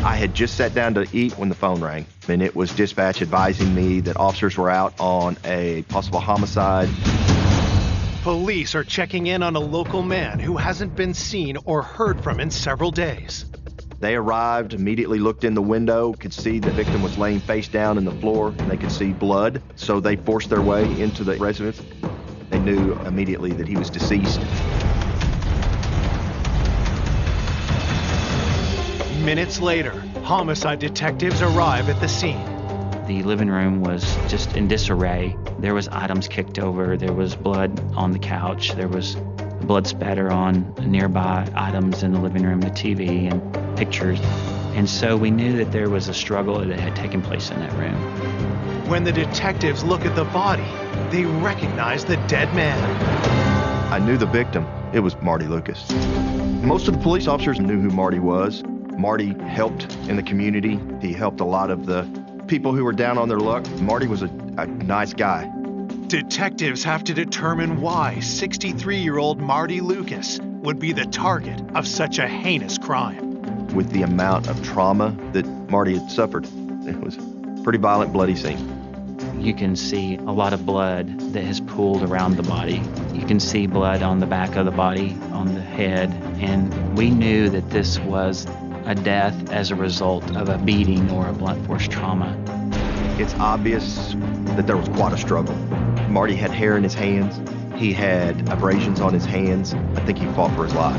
I had just sat down to eat when the phone rang, and it was dispatch advising me that officers were out on a possible homicide. Police are checking in on a local man who hasn't been seen or heard from in several days. They arrived, immediately looked in the window, could see the victim was laying face down in the floor, and they could see blood, so they forced their way into the residence. They knew immediately that he was deceased. Minutes later, homicide detectives arrive at the scene. The living room was just in disarray. There was items kicked over. There was blood on the couch. There was blood spatter on nearby items in the living room, the TV and pictures. And so we knew that there was a struggle that had taken place in that room. When the detectives look at the body, they recognize the dead man. I knew the victim. It was Marty Lucas. Most of the police officers knew who Marty was. Marty helped in the community. He helped a lot of the people who were down on their luck. Marty was a nice guy. Detectives have to determine why 63-year-old Marty Lucas would be the target of such a heinous crime. With the amount of trauma that Marty had suffered, it was a pretty violent, bloody scene. You can see a lot of blood that has pooled around the body. You can see blood on the back of the body, on the head, and we knew that this was a death as a result of a beating or a blunt force trauma. It's obvious that there was quite a struggle. Marty had hair in his hands. He had abrasions on his hands. I think he fought for his life.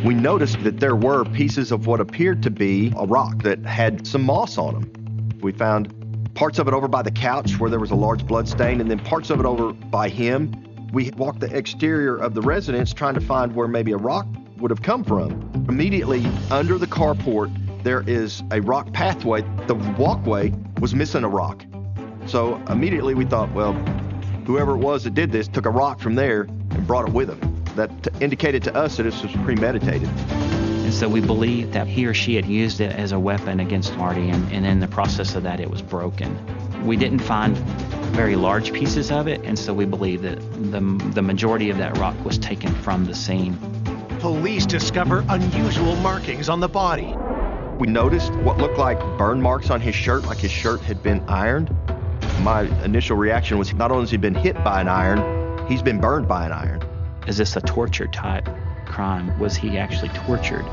We noticed that there were pieces of what appeared to be a rock that had some moss on them. We found parts of it over by the couch where there was a large blood stain, and then parts of it over by him. We walked the exterior of the residence trying to find where maybe a rock would have come from. Immediately under the carport, there is a rock pathway. The walkway was missing a rock. So immediately we thought, well, whoever it was that did this took a rock from there and brought it with him. That indicated to us that this was premeditated. And so we believe that he or she had used it as a weapon against Marty, and in the process of that, it was broken. We didn't find very large pieces of it, and so we believe that the majority of that rock was taken from the scene. Police discover unusual markings on the body. We noticed what looked like burn marks on his shirt, like his shirt had been ironed. My initial reaction was not only has he been hit by an iron, he's been burned by an iron. Is this a torture type crime? Was he actually tortured?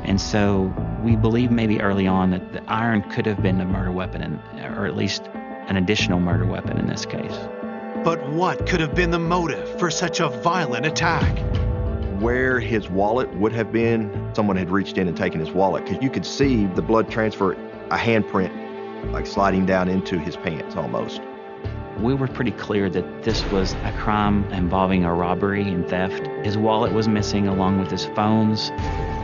And so we believe maybe early on that the iron could have been a murder weapon, or at least an additional murder weapon in this case. But what could have been the motive for such a violent attack? Where his wallet would have been, someone had reached in and taken his wallet, because you could see the blood transfer, a handprint, like sliding down into his pants almost. We were pretty clear that this was a crime involving a robbery and theft. His wallet was missing along with his phones.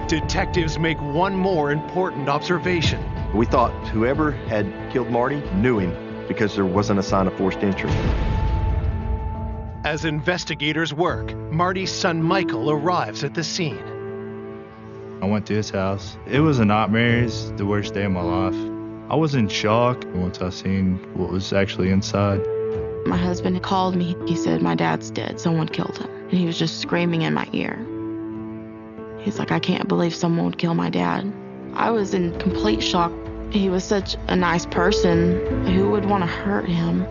Detectives make one more important observation. We thought whoever had killed Marty knew him because there wasn't a sign of forced entry. As investigators work, Marty's son Michael arrives at the scene. I went to his house. It was a nightmare. It's the worst day of my life. I was in shock once I seen what was actually inside. My husband called me. He said, my dad's dead. Someone killed him. And he was just screaming in my ear. He's like, I can't believe someone would kill my dad. I was in complete shock. He was such a nice person. Who would want to hurt him?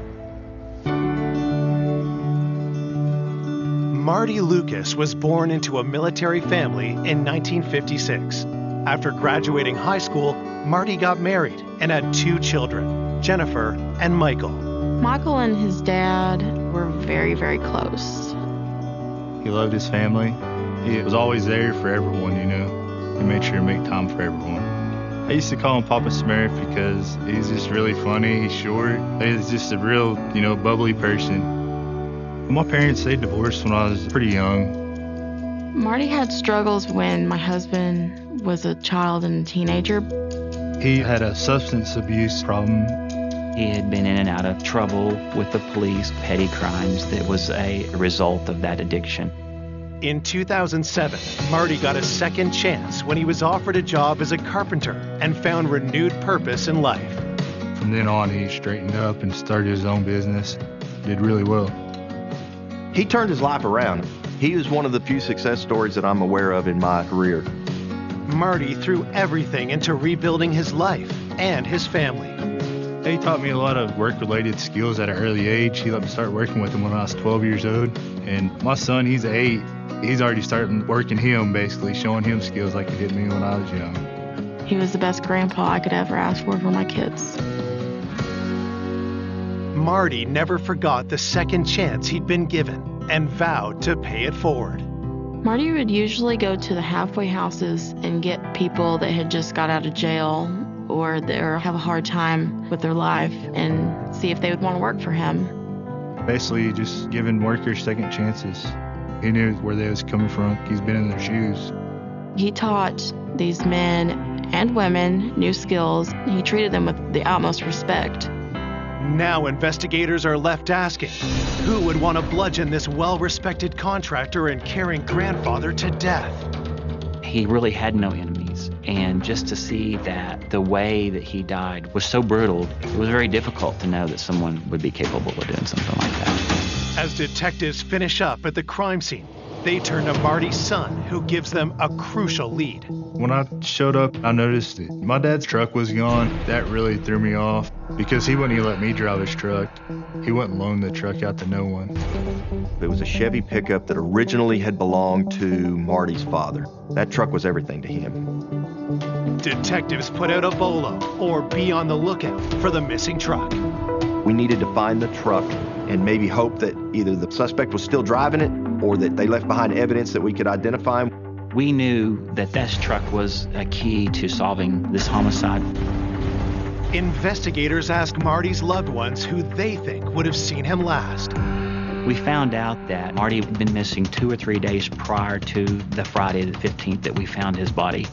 Marty Lucas was born into a military family in 1956. After graduating high school, Marty got married and had 2 children, Jennifer and Michael. Michael and his dad were very, very close. He loved his family. He was always there for everyone, you know. He made sure to make time for everyone. I used to call him Papa Smurf because he's just really funny. He's short. He's just a real, bubbly person. My parents, they divorced when I was pretty young. Marty had struggles when my husband was a child and a teenager. He had a substance abuse problem. He had been in and out of trouble with the police, petty crimes that was a result of that addiction. In 2007, Marty got a second chance when he was offered a job as a carpenter and found renewed purpose in life. From then on, he straightened up and started his own business. Did really well. He turned his life around. He is one of the few success stories that I'm aware of in my career. Marty threw everything into rebuilding his life and his family. He taught me a lot of work-related skills at an early age. He let me start working with him when I was 12 years old. And my son, he's 8. He's already starting working him, basically, showing him skills like he did me when I was young. He was the best grandpa I could ever ask for my kids. Marty never forgot the second chance he'd been given and vowed to pay it forward. Marty would usually go to the halfway houses and get people that had just got out of jail or that have a hard time with their life and see if they would want to work for him. Basically, just giving workers second chances. He knew where they was coming from. He's been in their shoes. He taught these men and women new skills. He treated them with the utmost respect. Now investigators are left asking, who would want to bludgeon this well-respected contractor and caring grandfather to death? He really had no enemies, and just to see that the way that he died was so brutal, it was very difficult to know that someone would be capable of doing something like that. As detectives finish up at the crime scene, they turn to Marty's son, who gives them a crucial lead. When I showed up, I noticed that my dad's truck was gone. That really threw me off because he wouldn't even let me drive his truck. He wouldn't loan the truck out to no one. It was a Chevy pickup that originally had belonged to Marty's father. That truck was everything to him. Detectives put out a bolo, or be on the lookout for the missing truck. We needed to find the truck and maybe hope that either the suspect was still driving it or that they left behind evidence that we could identify. We knew that this truck was a key to solving this homicide. Investigators ask Marty's loved ones who they think would have seen him last. We found out that Marty had been missing 2 or 3 days prior to the Friday the 15th that we found his body.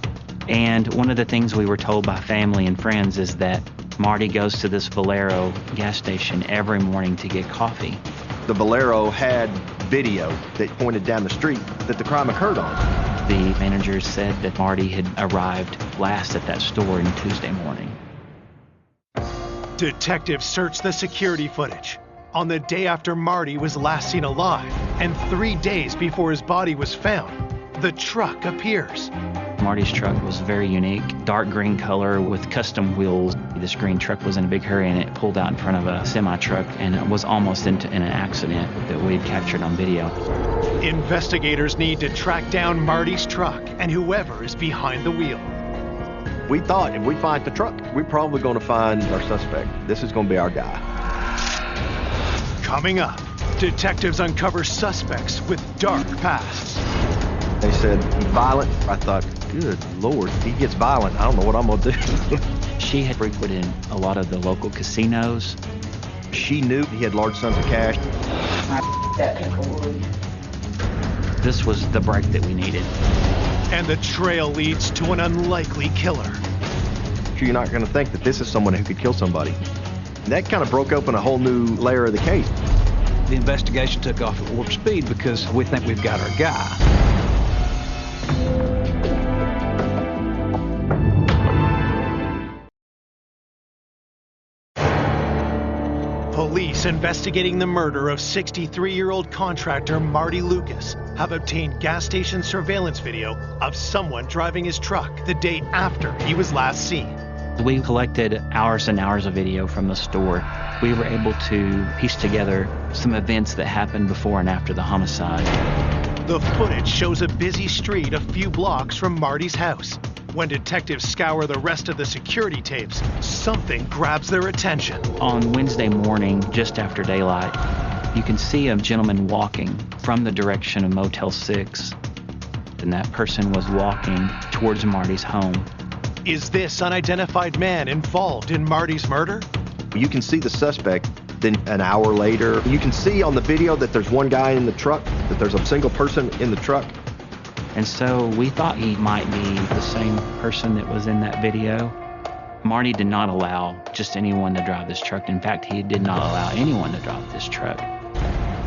And one of the things we were told by family and friends is that Marty goes to this Valero gas station every morning to get coffee. The Valero had video that pointed down the street that the crime occurred on. The manager said that Marty had arrived last at that store on Tuesday morning. Detectives searched the security footage. On the day after Marty was last seen alive, and 3 days before his body was found, the truck appears. Marty's truck was very unique, dark green color with custom wheels. This green truck was in a big hurry and it pulled out in front of a semi-truck and it was almost in an accident that we had captured on video. Investigators need to track down Marty's truck and whoever is behind the wheel. We thought if we find the truck, we're probably going to find our suspect. This is going to be our guy. Coming up, detectives uncover suspects with dark pasts. They said, violent. I thought, good Lord, if he gets violent, I don't know what I'm going to do. She had frequented a lot of the local casinos. She knew he had large sums of cash. This was the break that we needed. And the trail leads to an unlikely killer. You're not going to think that this is someone who could kill somebody. And that kind of broke open a whole new layer of the case. The investigation took off at warp speed because we think we've got our guy. Police investigating the murder of 63-year-old contractor Marty Lucas have obtained gas station surveillance video of someone driving his truck the day after he was last seen. We collected hours and hours of video from the store. We were able to piece together some events that happened before and after the homicide. The footage shows a busy street a few blocks from Marty's house. When detectives scour the rest of the security tapes, something grabs their attention. On Wednesday morning, just after daylight, you can see a gentleman walking from the direction of Motel 6, and that person was walking towards Marty's home. Is this unidentified man involved in Marty's murder? You can see the suspect. Then an hour later, you can see on the video that there's one guy in the truck, that there's a single person in the truck. And so we thought he might be the same person that was in that video. Marty did not allow just anyone to drive this truck. In fact, he did not allow anyone to drive this truck.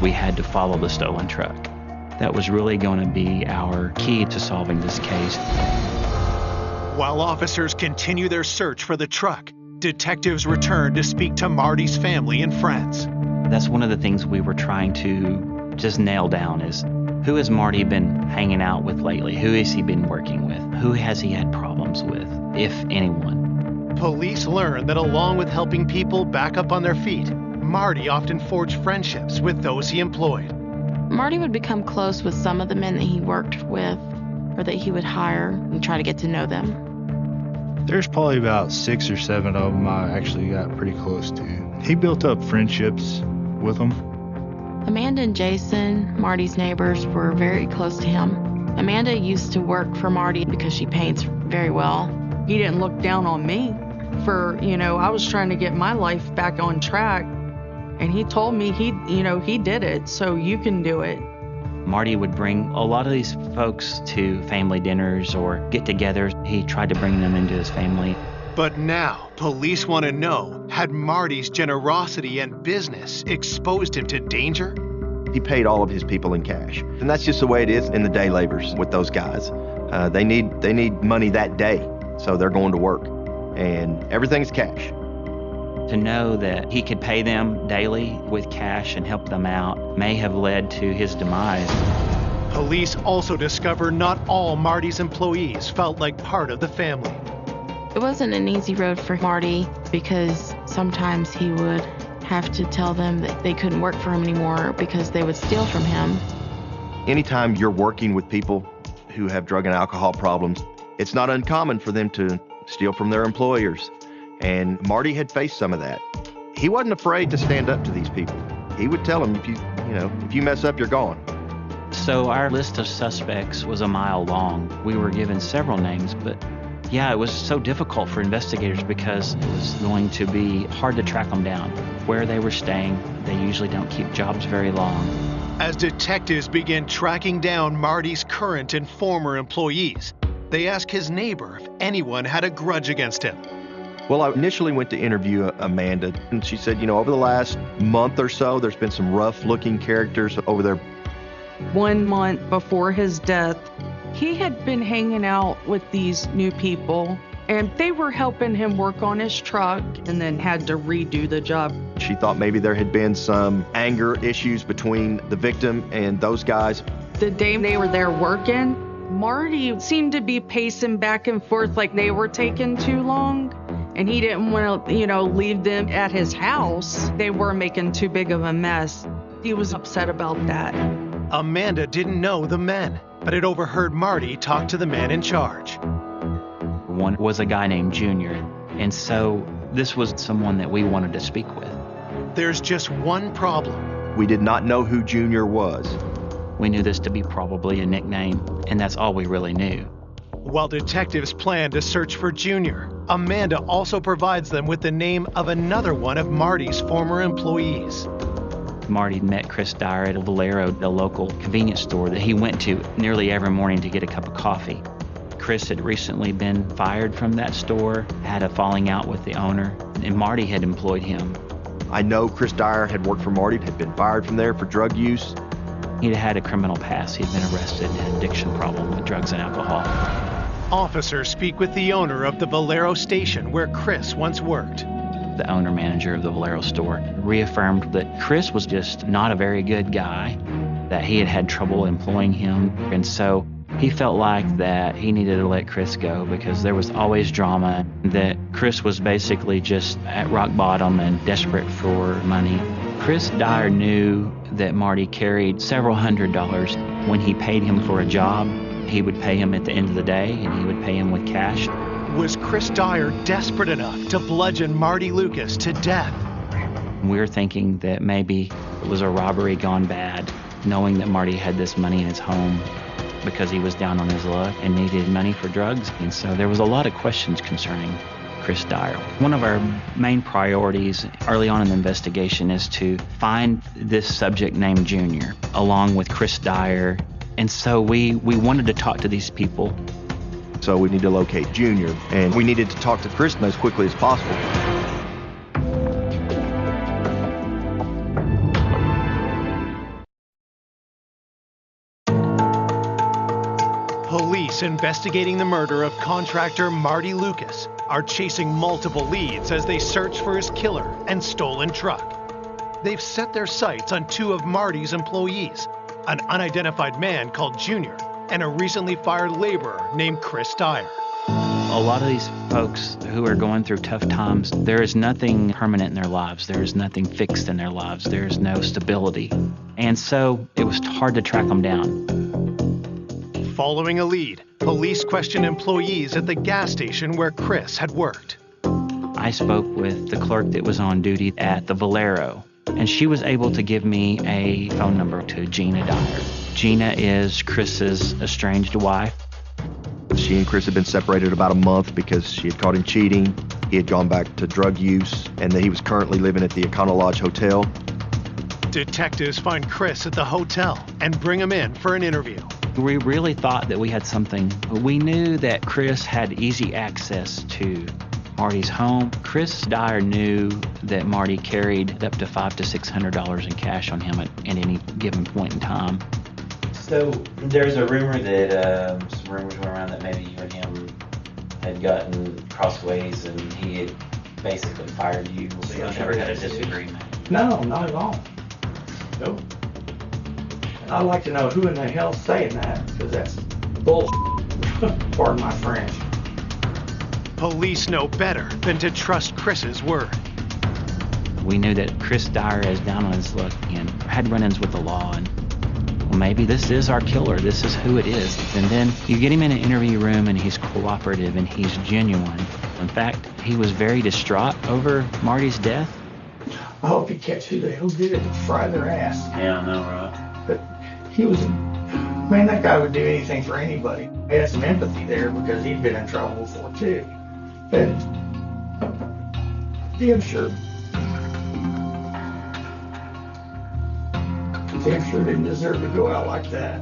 We had to follow the stolen truck. That was really going to be our key to solving this case. While officers continue their search for the truck, detectives return to speak to Marty's family and friends. That's one of the things we were trying to just nail down is, who has Marty been hanging out with lately? Who has he been working with? Who has he had problems with, if anyone? Police learn that along with helping people back up on their feet, Marty often forged friendships with those he employed. Marty would become close with some of the men that he worked with or that he would hire and try to get to know them. There's probably about 6 or 7 of them I actually got pretty close to. He built up friendships with them. Amanda and Jason, Marty's neighbors, were very close to him. Amanda used to work for Marty because she paints very well. He didn't look down on me for, I was trying to get my life back on track. And he told me he did it, so you can do it. Marty would bring a lot of these folks to family dinners or get-togethers. He tried to bring them into his family. But now, police want to know, had Marty's generosity and business exposed him to danger? He paid all of his people in cash. And that's just the way it is in the day laborers with those guys. They need money that day, so they're going to work. And everything's cash. To know that he could pay them daily with cash and help them out may have led to his demise. Police also discover not all Marty's employees felt like part of the family. It wasn't an easy road for Marty because sometimes he would have to tell them that they couldn't work for him anymore because they would steal from him. Anytime you're working with people who have drug and alcohol problems, it's not uncommon for them to steal from their employers. And Marty had faced some of that. He wasn't afraid to stand up to these people. He would tell them, if you mess up, you're gone. So our list of suspects was a mile long. We were given several names, but yeah, it was so difficult for investigators because it was going to be hard to track them down. Where they were staying, they usually don't keep jobs very long. As detectives begin tracking down Marty's current and former employees, they ask his neighbor if anyone had a grudge against him. Well, I initially went to interview Amanda, and she said, over the last month or so, there's been some rough-looking characters over there. 1 month before his death, he had been hanging out with these new people, and they were helping him work on his truck and then had to redo the job. She thought maybe there had been some anger issues between the victim and those guys. The day they were there working, Marty seemed to be pacing back and forth like they were taking too long. And he didn't want to, leave them at his house. They were making too big of a mess. He was upset about that. Amanda didn't know the men, but had overheard Marty talk to the man in charge. One was a guy named Junior, and so this was someone that we wanted to speak with. There's just one problem. We did not know who Junior was. We knew this to be probably a nickname, and that's all we really knew. While detectives plan to search for Junior, Amanda also provides them with the name of another one of Marty's former employees. Marty met Chris Dyer at a Valero, the local convenience store that he went to nearly every morning to get a cup of coffee. Chris had recently been fired from that store, had a falling out with the owner, and Marty had employed him. I know Chris Dyer had worked for Marty, had been fired from there for drug use. He'd had a criminal past. He'd been arrested and had an addiction problem with drugs and alcohol. Officers speak with the owner of the Valero station where Chris once worked. The owner-manager of the Valero store reaffirmed that Chris was just not a very good guy, that he had had trouble employing him, and so he felt like that he needed to let Chris go because there was always drama, that Chris was basically just at rock bottom and desperate for money. Chris Dyer knew that Marty carried several $100s. When he paid him for a job, he would pay him at the end of the day, and he would pay him with cash. Was Chris Dyer desperate enough to bludgeon Marty Lucas to death? We were thinking that maybe it was a robbery gone bad, knowing that Marty had this money in his home because he was down on his luck and needed money for drugs. And so there was a lot of questions concerning Chris Dyer. One of our main priorities early on in the investigation is to find this subject named Junior, along with Chris Dyer. And so we wanted to talk to these people. So we need to locate Junior, and we needed to talk to Kristen as quickly as possible. Police investigating the murder of contractor Marty Lucas are chasing multiple leads as they search for his killer and stolen truck. They've set their sights on two of Marty's employees, an unidentified man called Junior and a recently fired laborer named Chris Dyer. A lot of these folks who are going through tough times, there is nothing permanent in their lives. There is nothing fixed in their lives. There is no stability. And so it was hard to track them down. Following a lead, police questioned employees at the gas station where Chris had worked. I spoke with the clerk that was on duty at the Valero, and she was able to give me a phone number to Gina Dyer. Gina is Chris's estranged wife. She and Chris had been separated about a month because she had caught him cheating. He had gone back to drug use, and that he was currently living at the Econo Lodge Hotel. Detectives find Chris at the hotel and bring him in for an interview. We really thought that we had something. We knew that Chris had easy access to Marty's home. Chris Dyer knew that Marty carried up to $500 to $600 in cash on him at any given point in time. So there's a rumor that some rumors went around that maybe you and him had gotten crossways and he had basically fired you. So you never had a disagreement? No, not at all. Nope. I'd like to know who in the hell's saying that, because that's bullshit. Pardon my French. Police know better than to trust Chris's word. We knew that Chris Dyer is down on his luck and had run-ins with the law, and well, maybe this is our killer. This is who it is. And then you get him in an interview room and he's cooperative and he's genuine. In fact, he was very distraught over Marty's death. I hope you catch who the hell did it and fry their ass. Yeah, I know, right? But he was, man, that guy would do anything for anybody. I had some empathy there because he'd been in trouble before too. And damn sure didn't deserve to go out like that.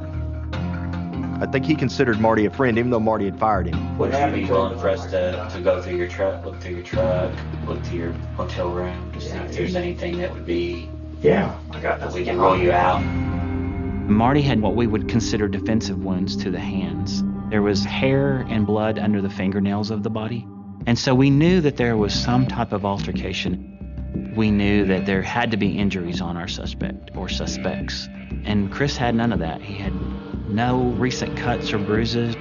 I think he considered Marty a friend, even though Marty had fired him. Would you be willing for us to go through your truck, look through your hotel room, to see if there's anything that would be... Yeah, I got that we can roll you out? Marty had what we would consider defensive wounds to the hands. There was hair and blood under the fingernails of the body. And so we knew that there was some type of altercation. We knew that there had to be injuries on our suspect or suspects. And Chris had none of that. He had no recent cuts or bruises.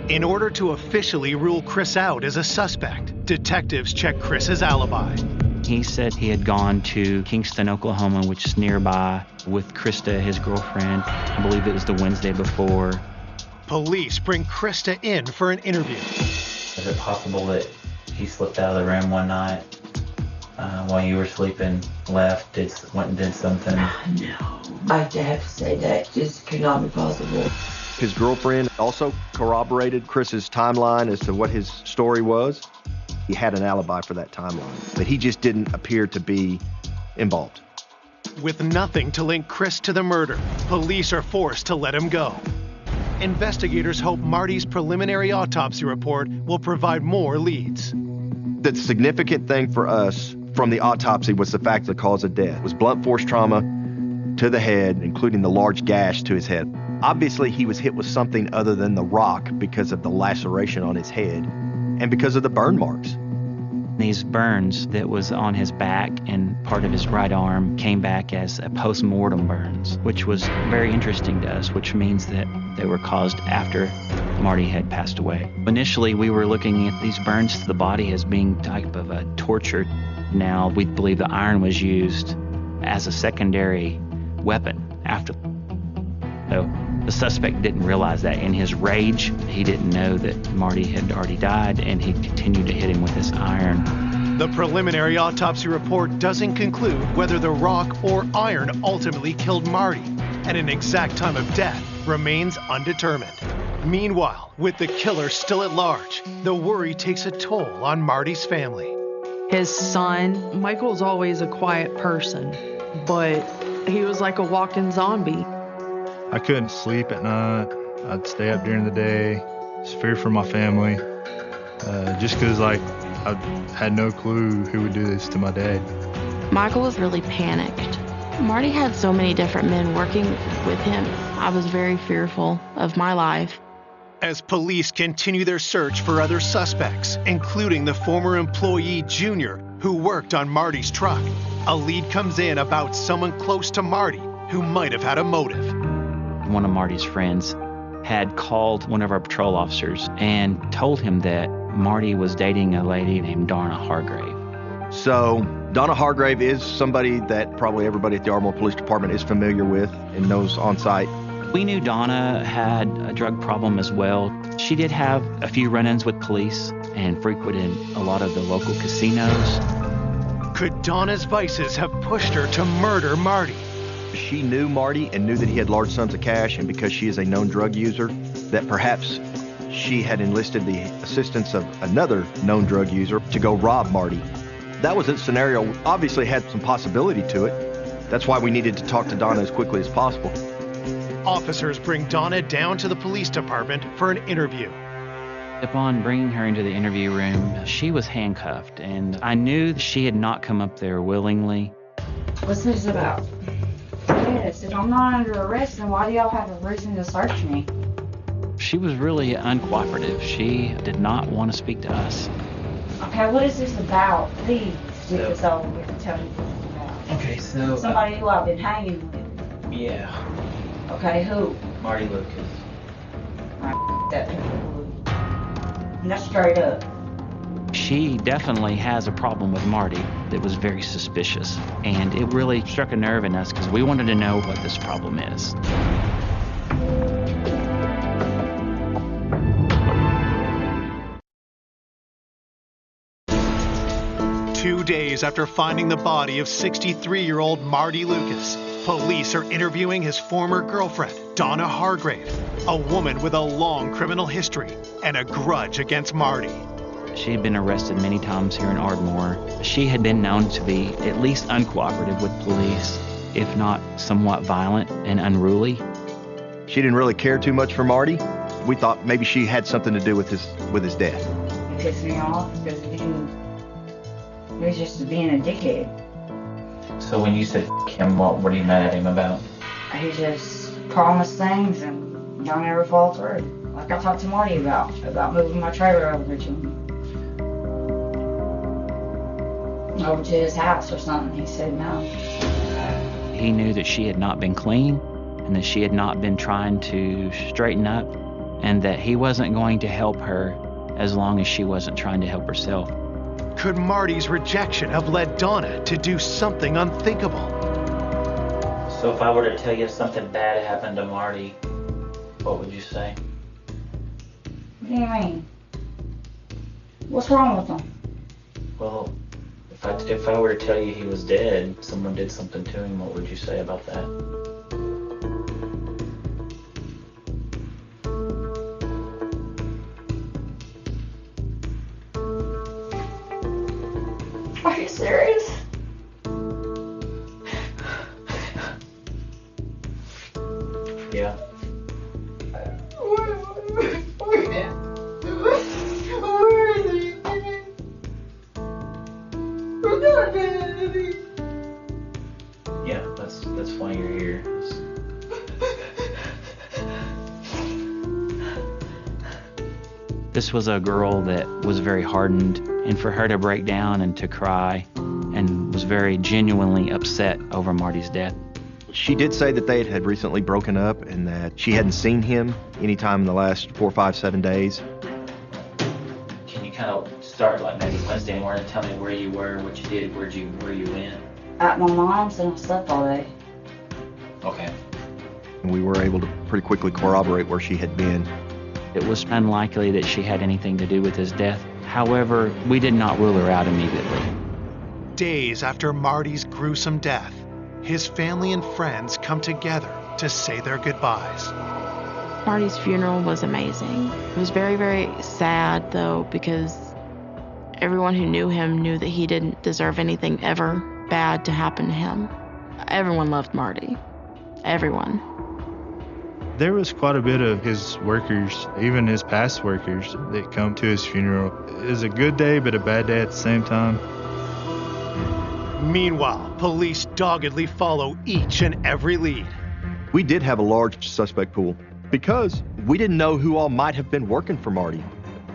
In order to officially rule Chris out as a suspect, detectives checked Chris's alibi. He said he had gone to Kingston, Oklahoma, which is nearby, with Krista, his girlfriend. I believe it was the Wednesday before. Police bring Krista in for an interview. Is it possible that he slipped out of the room one night while you were sleeping, left, went and did something? No. I have to say that just could not be possible. His girlfriend also corroborated Chris's timeline as to what his story was. He had an alibi for that timeline, but he just didn't appear to be involved. With nothing to link Chris to the murder, police are forced to let him go. Investigators hope Marty's preliminary autopsy report will provide more leads. The significant thing for us from the autopsy was the fact the cause of death was blunt force trauma to the head, including the large gash to his head. Obviously, he was hit with something other than the rock because of the laceration on his head and because of the burn marks. These burns that was on his back and part of his right arm came back as a post-mortem burns, which was very interesting to us, which means that they were caused after Marty had passed away. Initially, we were looking at these burns to the body as being type of a torture. Now, we believe the iron was used as a secondary weapon after. So the suspect didn't realize that. In his rage, he didn't know that Marty had already died, and he continued to hit him with this iron. The preliminary autopsy report doesn't conclude whether the rock or iron ultimately killed Marty, and an exact time of death remains undetermined. Meanwhile, with the killer still at large, the worry takes a toll on Marty's family. His son, Michael's always a quiet person, but he was like a walking zombie. I couldn't sleep at night. I'd stay up during the day, It's fear for my family. Just because, like, I had no clue who would do this to my dad. Michael was really panicked. Marty had so many different men working with him. I was very fearful of my life. As police continue their search for other suspects, including the former employee Junior who worked on Marty's truck, a lead comes in about someone close to Marty who might have had a motive. One of Marty's friends had called one of our patrol officers and told him that Marty was dating a lady named Donna Hargrave. So Donna Hargrave is somebody that probably everybody at the Ardmore Police Department is familiar with and knows on site. We knew Donna had a drug problem as well. She did have a few run-ins with police and frequented a lot of the local casinos. Could Donna's vices have pushed her to murder Marty? She knew Marty and knew that he had large sums of cash, and because she is a known drug user, that perhaps she had enlisted the assistance of another known drug user to go rob Marty. That was a scenario, obviously had some possibility to it. That's why we needed to talk to Donna as quickly as possible. Officers bring Donna down to the police department for an interview. Upon bringing her into the interview room, she was handcuffed, and I knew she had not come up there willingly. What's this about? Yes, if I'm not under arrest, then why do y'all have a reason to search me? She was really uncooperative. She did not want to speak to us. Okay, what is this about? Please get this over with and tell me what it's about. Okay, so... Somebody who I've been hanging with. Yeah. Okay, who? Marty Lucas. Alright, that people. And that's straight up. She definitely has a problem with Marty that was very suspicious, and it really struck a nerve in us because we wanted to know what this problem is. Two days after finding the body of 63-year-old Marty Lucas, police are interviewing his former girlfriend, Donna Hargrave, a woman with a long criminal history and a grudge against Marty. She had been arrested many times here in Ardmore. She had been known to be at least uncooperative with police, if not somewhat violent and unruly. She didn't really care too much for Marty. We thought maybe she had something to do with his death. It pissed me off because he was just being a dickhead. So when you said him, what are you mad at him about? He just promised things and don't ever fall through. Like I talked to Marty about moving my trailer over to him. Over to his house or something. He said no. He knew that she had not been clean and that she had not been trying to straighten up, and that he wasn't going to help her as long as she wasn't trying to help herself. Could Marty's rejection have led Donna to do something unthinkable? So if I were to tell you something bad happened to Marty, what would you say? What do you mean? What's wrong with him? Well, if I were to tell you he was dead, someone did something to him, what would you say about that? Are you serious? Yeah. Yeah, that's why you're here. This was a girl that was very hardened, and for her to break down and to cry and was very genuinely upset over Marty's death. She did say that they had recently broken up and that she hadn't seen him anytime in the last 4, 5, 7 days. Can you kind of start like maybe Wednesday morning and tell me where you were, what you did, where you went? At my mom's and I slept all day. Okay. And we were able to pretty quickly corroborate where she had been. It was unlikely that she had anything to do with his death. However, we did not rule her out immediately. Days after Marty's gruesome death, his family and friends come together to say their goodbyes. Marty's funeral was amazing. It was very, very sad, though, because everyone who knew him knew that he didn't deserve anything ever bad to happen to him. Everyone loved Marty. Everyone. There was quite a bit of his workers, even his past workers, that come to his funeral. It was a good day, but a bad day at the same time. Meanwhile, police doggedly follow each and every lead. We did have a large suspect pool because we didn't know who all might have been working for Marty.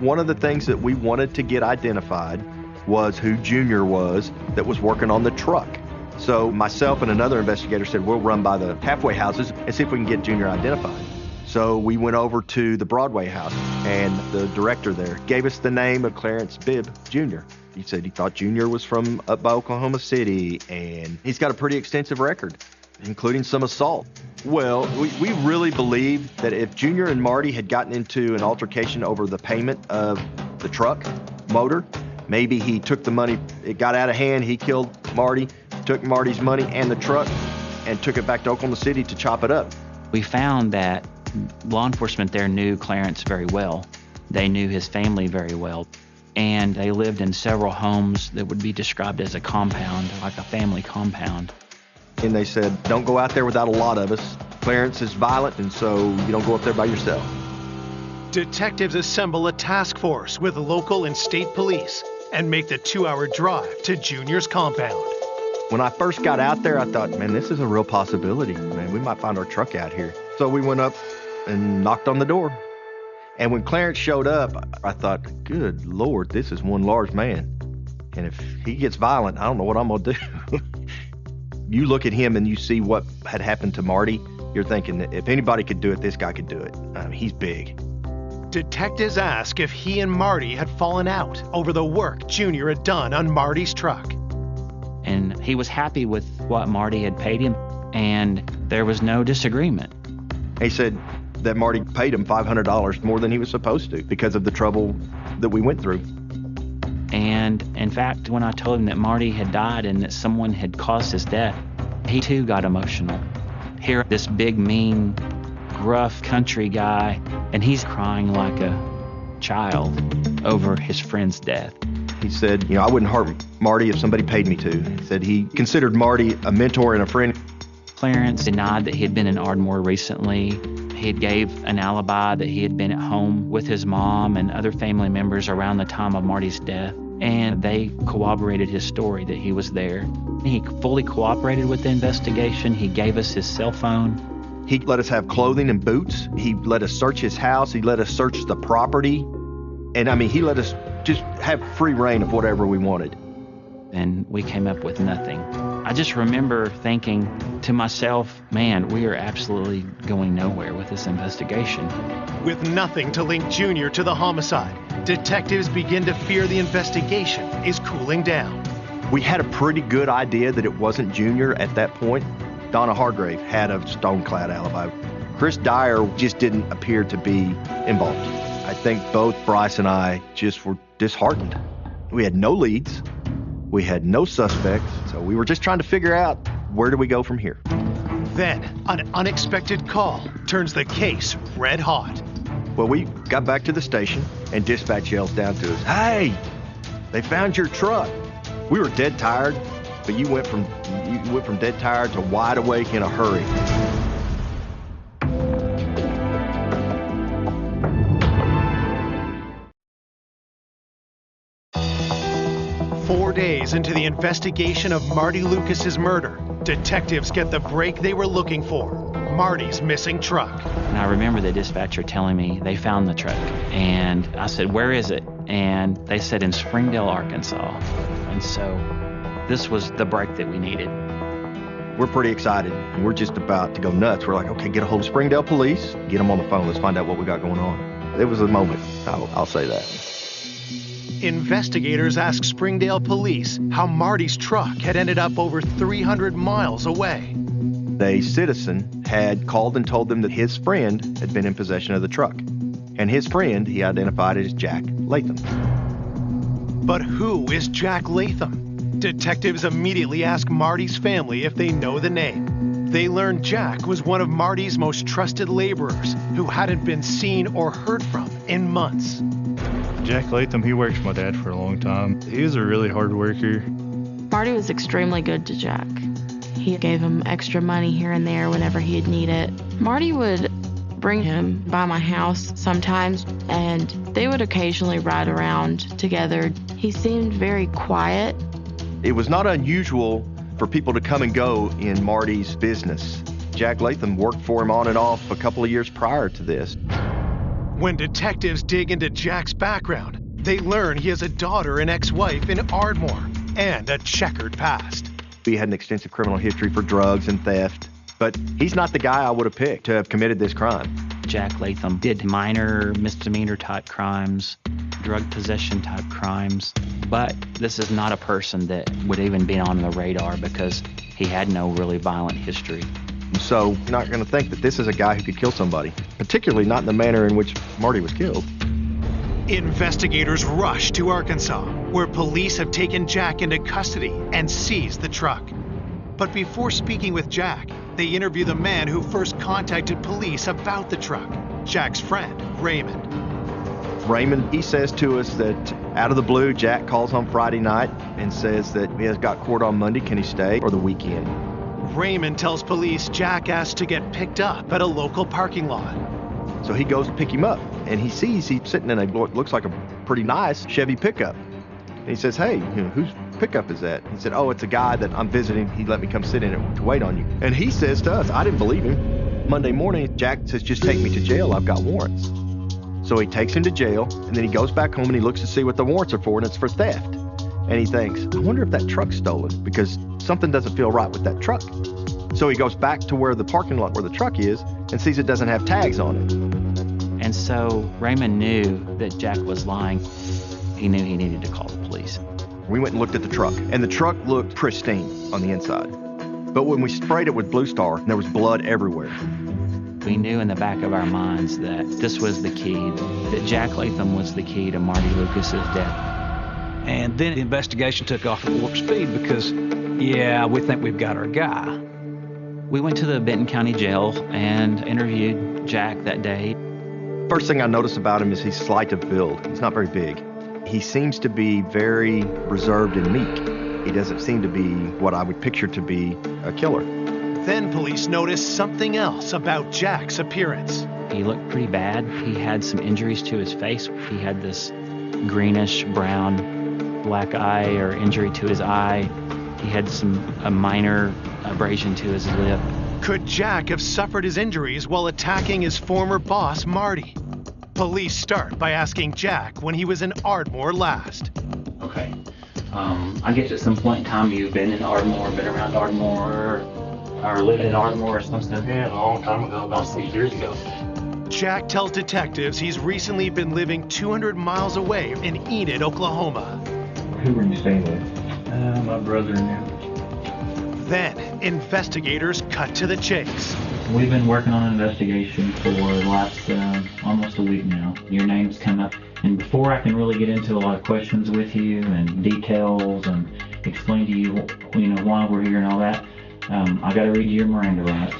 One of the things that we wanted to get identified was who Junior was that was working on the truck. So myself and another investigator said, we'll run by the halfway houses and see if we can get Junior identified. So we went over to the Broadway house, and the director there gave us the name of Clarence Bibb Jr. He said he thought Junior was from up by Oklahoma City, and he's got a pretty extensive record, including some assault. Well, we really believe that if Junior and Marty had gotten into an altercation over the payment of the truck motor, maybe he took the money, it got out of hand, he killed Marty, took Marty's money and the truck, and took it back to Oklahoma City to chop it up. We found that law enforcement there knew Clarence very well. They knew his family very well. And they lived in several homes that would be described as a compound, like a family compound. And they said, don't go out there without a lot of us. Clarence is violent, and so you don't go up there by yourself. Detectives assemble a task force with local and state police and make the 2-hour drive to Junior's compound. When I first got out there, I thought, man, this is a real possibility. Man, we might find our truck out here. So we went up and knocked on the door. And when Clarence showed up, I thought, good Lord, this is one large man. And if he gets violent, I don't know what I'm going to do. You look at him and you see what had happened to Marty. You're thinking that if anybody could do it, this guy could do it. He's big. Detectives ask if he and Marty had fallen out over the work Junior had done on Marty's truck. And he was happy with what Marty had paid him, and there was no disagreement. He said that Marty paid him $500 more than he was supposed to because of the trouble that we went through. And in fact, when I told him that Marty had died and that someone had caused his death, he too got emotional. Here, this big, mean, gruff country guy, and he's crying like a child over his friend's death. He said, I wouldn't hurt Marty if somebody paid me to. He said he considered Marty a mentor and a friend. Clarence denied that he had been in Ardmore recently. He had gave an alibi that he had been at home with his mom and other family members around the time of Marty's death, and they corroborated his story that he was there. He fully cooperated with the investigation. He gave us his cell phone. He let us have clothing and boots. He let us search his house. He let us search the property. And he let us just have free reign of whatever we wanted. And we came up with nothing. I just remember thinking to myself, man, we are absolutely going nowhere with this investigation. With nothing to link Junior to the homicide, detectives begin to fear the investigation is cooling down. We had a pretty good idea that it wasn't Junior at that point. Donna Hargrave had a stone-clad alibi. Chris Dyer just didn't appear to be involved. I think both Bryce and I just were disheartened. We had no leads. We had no suspects. So we were just trying to figure out, where do we go from here? Then, an unexpected call turns the case red hot. Well, we got back to the station, and dispatch yells down to us, hey, they found your truck. We were dead tired, but you went from dead tired to wide awake in a hurry. Four days into the investigation of Marty Lucas's murder, detectives get the break they were looking for: Marty's missing truck. And I remember the dispatcher telling me they found the truck. And I said, where is it? And they said in Springdale, Arkansas. And so this was the break that we needed. We're pretty excited. We're just about to go nuts. We're like, okay, get a hold of Springdale police, get them on the phone. Let's find out what we got going on. It was a moment. I'll say that. Investigators asked Springdale police how Marty's truck had ended up over 300 miles away. A citizen had called and told them that his friend had been in possession of the truck. And his friend, he identified as Jack Latham. But who is Jack Latham? Detectives immediately ask Marty's family if they know the name. They learned Jack was one of Marty's most trusted laborers who hadn't been seen or heard from in months. Jack Latham, he worked for my dad for a long time. He was a really hard worker. Marty was extremely good to Jack. He gave him extra money here and there whenever he'd need it. Marty would bring him by my house sometimes, and they would occasionally ride around together. He seemed very quiet. It was not unusual for people to come and go in Marty's business. Jack Latham worked for him on and off a couple of years prior to this. When detectives dig into Jack's background, they learn he has a daughter and ex-wife in Ardmore and a checkered past. He had an extensive criminal history for drugs and theft, but he's not the guy I would have picked to have committed this crime. Jack Latham did minor misdemeanor type crimes, drug possession type crimes, but this is not a person that would even be on the radar because he had no really violent history. So you're not going to think that this is a guy who could kill somebody, particularly not in the manner in which Marty was killed. Investigators rush to Arkansas, where police have taken Jack into custody and seized the truck. But before speaking with Jack, they interview the man who first contacted police about the truck, Jack's friend, Raymond. Raymond, he says to us that out of the blue, Jack calls on Friday night and says that he has got court on Monday, can he stay, or the weekend. Raymond tells police Jack asked to get picked up at a local parking lot. So he goes to pick him up, and he sees he's sitting in what looks like a pretty nice Chevy pickup. And he says, hey, whose pickup is that? He said, oh, it's a guy that I'm visiting. He let me come sit in it to wait on you. And he says to us, I didn't believe him. Monday morning, Jack says, just take me to jail. I've got warrants. So he takes him to jail, and then he goes back home and he looks to see what the warrants are for, and it's for theft. And he thinks, I wonder if that truck's stolen, because something doesn't feel right with that truck. So he goes back to where the parking lot where the truck is and sees it doesn't have tags on it. And so Raymond knew that Jack was lying. He knew he needed to call the police. We went and looked at the truck, and the truck looked pristine on the inside. But when we sprayed it with Blue Star, there was blood everywhere. We knew in the back of our minds that this was the key, that Jack Latham was the key to Marty Lucas's death. And then the investigation took off at warp speed because, yeah, we think we've got our guy. We went to the Benton County Jail and interviewed Jack that day. First thing I noticed about him is he's slight of build. He's not very big. He seems to be very reserved and meek. He doesn't seem to be what I would picture to be a killer. Then police noticed something else about Jack's appearance. He looked pretty bad. He had some injuries to his face. He had this greenish brown black eye or injury to his eye. He had a minor abrasion to his lip. Could Jack have suffered his injuries while attacking his former boss, Marty? Police start by asking Jack when he was in Ardmore last. Okay. I guess at some point in time you've been in Ardmore, been around Ardmore, or living in Ardmore or something? Yeah, a long time ago, about 6 years ago. Jack tells detectives he's recently been living 200 miles away in Enid, Oklahoma. Who were you staying with? My brother and him. Then, investigators cut to the chase. We've been working on an investigation for the last almost a week now. Your name's come up, and before I can really get into a lot of questions with you and details and explain to you, why we're here and all that, I got to read you your Miranda rights.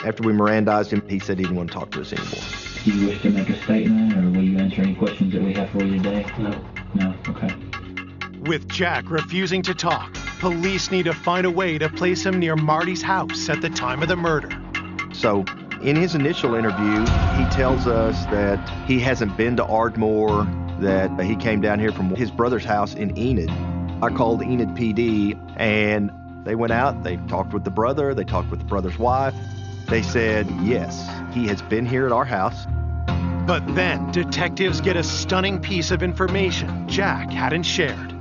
After we Mirandized him, he said he didn't want to talk to us anymore. Do you wish to make a statement, or will you answer any questions that we have for you today? No. No? Okay. With Jack refusing to talk, police need to find a way to place him near Marty's house at the time of the murder. So, in his initial interview, he tells us that he hasn't been to Ardmore, that he came down here from his brother's house in Enid. I called Enid PD, and they went out, they talked with the brother, they talked with the brother's wife. They said, yes, he has been here at our house. But then detectives get a stunning piece of information Jack hadn't shared.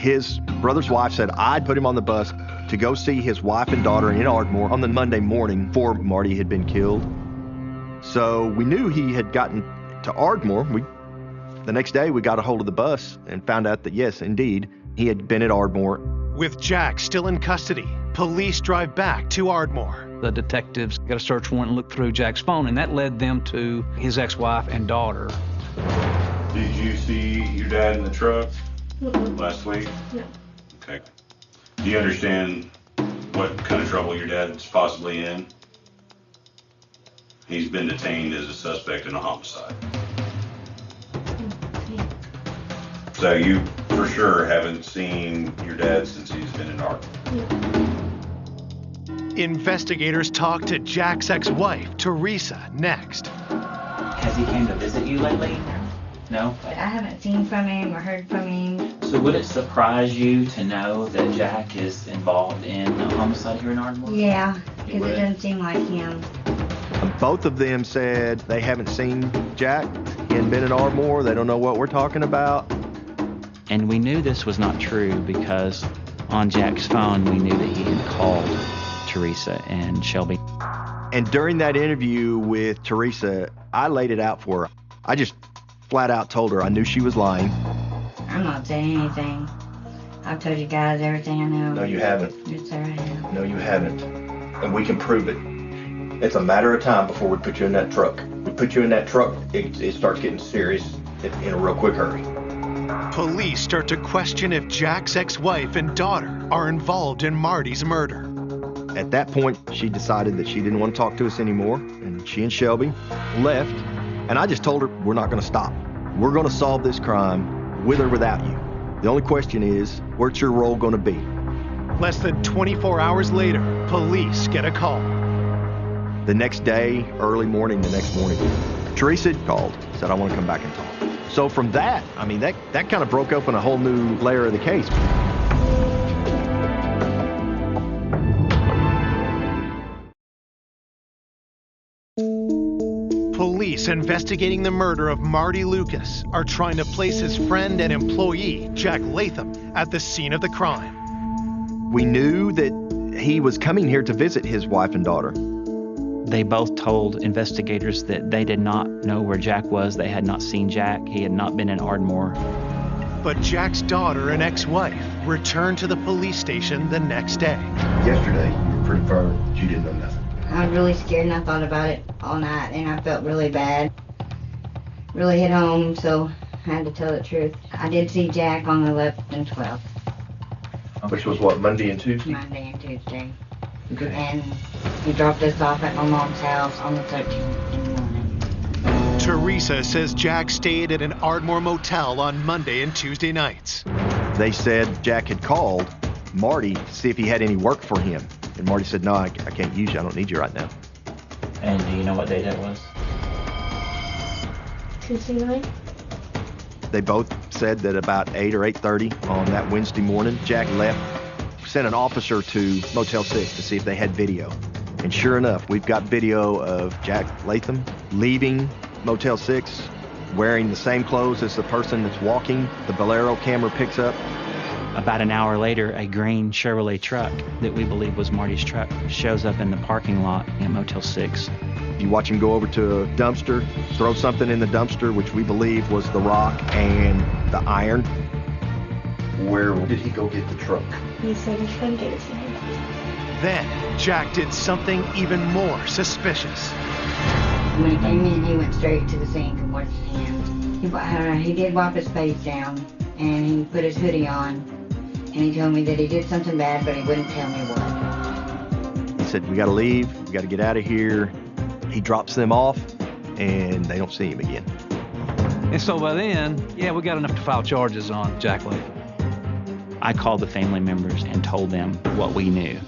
His brother's wife said I'd put him on the bus to go see his wife and daughter in Ardmore on the Monday morning before Marty had been killed. So we knew he had gotten to Ardmore. The next day we got a hold of the bus and found out that yes, indeed, he had been at Ardmore. With Jack still in custody, police drive back to Ardmore. The detectives got a search warrant and looked through Jack's phone, and that led them to his ex-wife and daughter. Did you see your dad in the truck last week? Yeah. Okay. Do you understand what kind of trouble your dad's possibly in? He's been detained as a suspect in a homicide. So you for sure haven't seen your dad since he's been in Ardmore. Investigators talk to Jack's ex-wife, Teresa, next. Has he came to visit you lately? No? But I haven't seen from him or heard from him. So would it surprise you to know that Jack is involved in a homicide here in Ardmore? Yeah, because it doesn't seem like him. Both of them said they haven't seen Jack. He hadn't been in Ardmore. They don't know what we're talking about. And we knew this was not true because on Jack's phone, we knew that he had called Teresa and Shelby. And during that interview with Teresa, I laid it out for her. I just flat out told her I knew she was lying. I'm not saying anything. I've told you guys everything I know. No, you haven't. Yes, sir, I have. No, you haven't. And we can prove it. It's a matter of time before we put you in that truck. We put you in that truck, it starts getting serious in a real quick hurry. Police start to question if Jack's ex-wife and daughter are involved in Marty's murder. At that point, she decided that she didn't want to talk to us anymore, and she and Shelby left. And I just told her, we're not going to stop. We're going to solve this crime with or without you. The only question is, what's your role going to be? Less than 24 hours later, police get a call. The next day, early morning, the next morning, Teresa called, said, I want to come back and talk. So from that, I mean, that kind of broke open a whole new layer of the case. Police investigating the murder of Marty Lucas are trying to place his friend and employee, Jack Latham, at the scene of the crime. We knew that he was coming here to visit his wife and daughter. They both told investigators that they did not know where Jack was. They had not seen Jack. He had not been in Ardmore. But Jack's daughter and ex-wife returned to the police station the next day. Yesterday, you were pretty firm that you didn't know nothing. I was really scared and I thought about it all night and I felt really bad. Really hit home, so I had to tell the truth. I did see Jack on the 11th and 12th. Which was what, Monday and Tuesday? Monday and Tuesday. Okay. And he dropped us off at my mom's house on the 13th in the morning. Teresa says Jack stayed at an Ardmore motel on Monday and Tuesday nights. They said Jack had called Marty to see if he had any work for him. And Marty said, no, I can't use you. I don't need you right now. And do you know what day that was? Tuesday night? They both said that about 8 or 8:30 on that Wednesday morning, Jack left, sent an officer to Motel 6 to see if they had video. And sure enough, we've got video of Jack Latham leaving Motel 6, wearing the same clothes as the person that's walking. The Bolero camera picks up. About an hour later, a green Chevrolet truck that we believe was Marty's truck shows up in the parking lot in Motel 6. You watch him go over to a dumpster, throw something in the dumpster, which we believe was the rock and the iron. Where did he go get the truck? He said his friend gave it to him. Then, Jack did something even more suspicious. When he came in, he went straight to the sink and washed his hands. He did wipe his face down, and he put his hoodie on, and he told me that he did something bad, but he wouldn't tell me what. He said, we gotta leave, we gotta get out of here. He drops them off, and they don't see him again. And so by then, yeah, we got enough to file charges on Jack Latham. I called the family members and told them what we knew.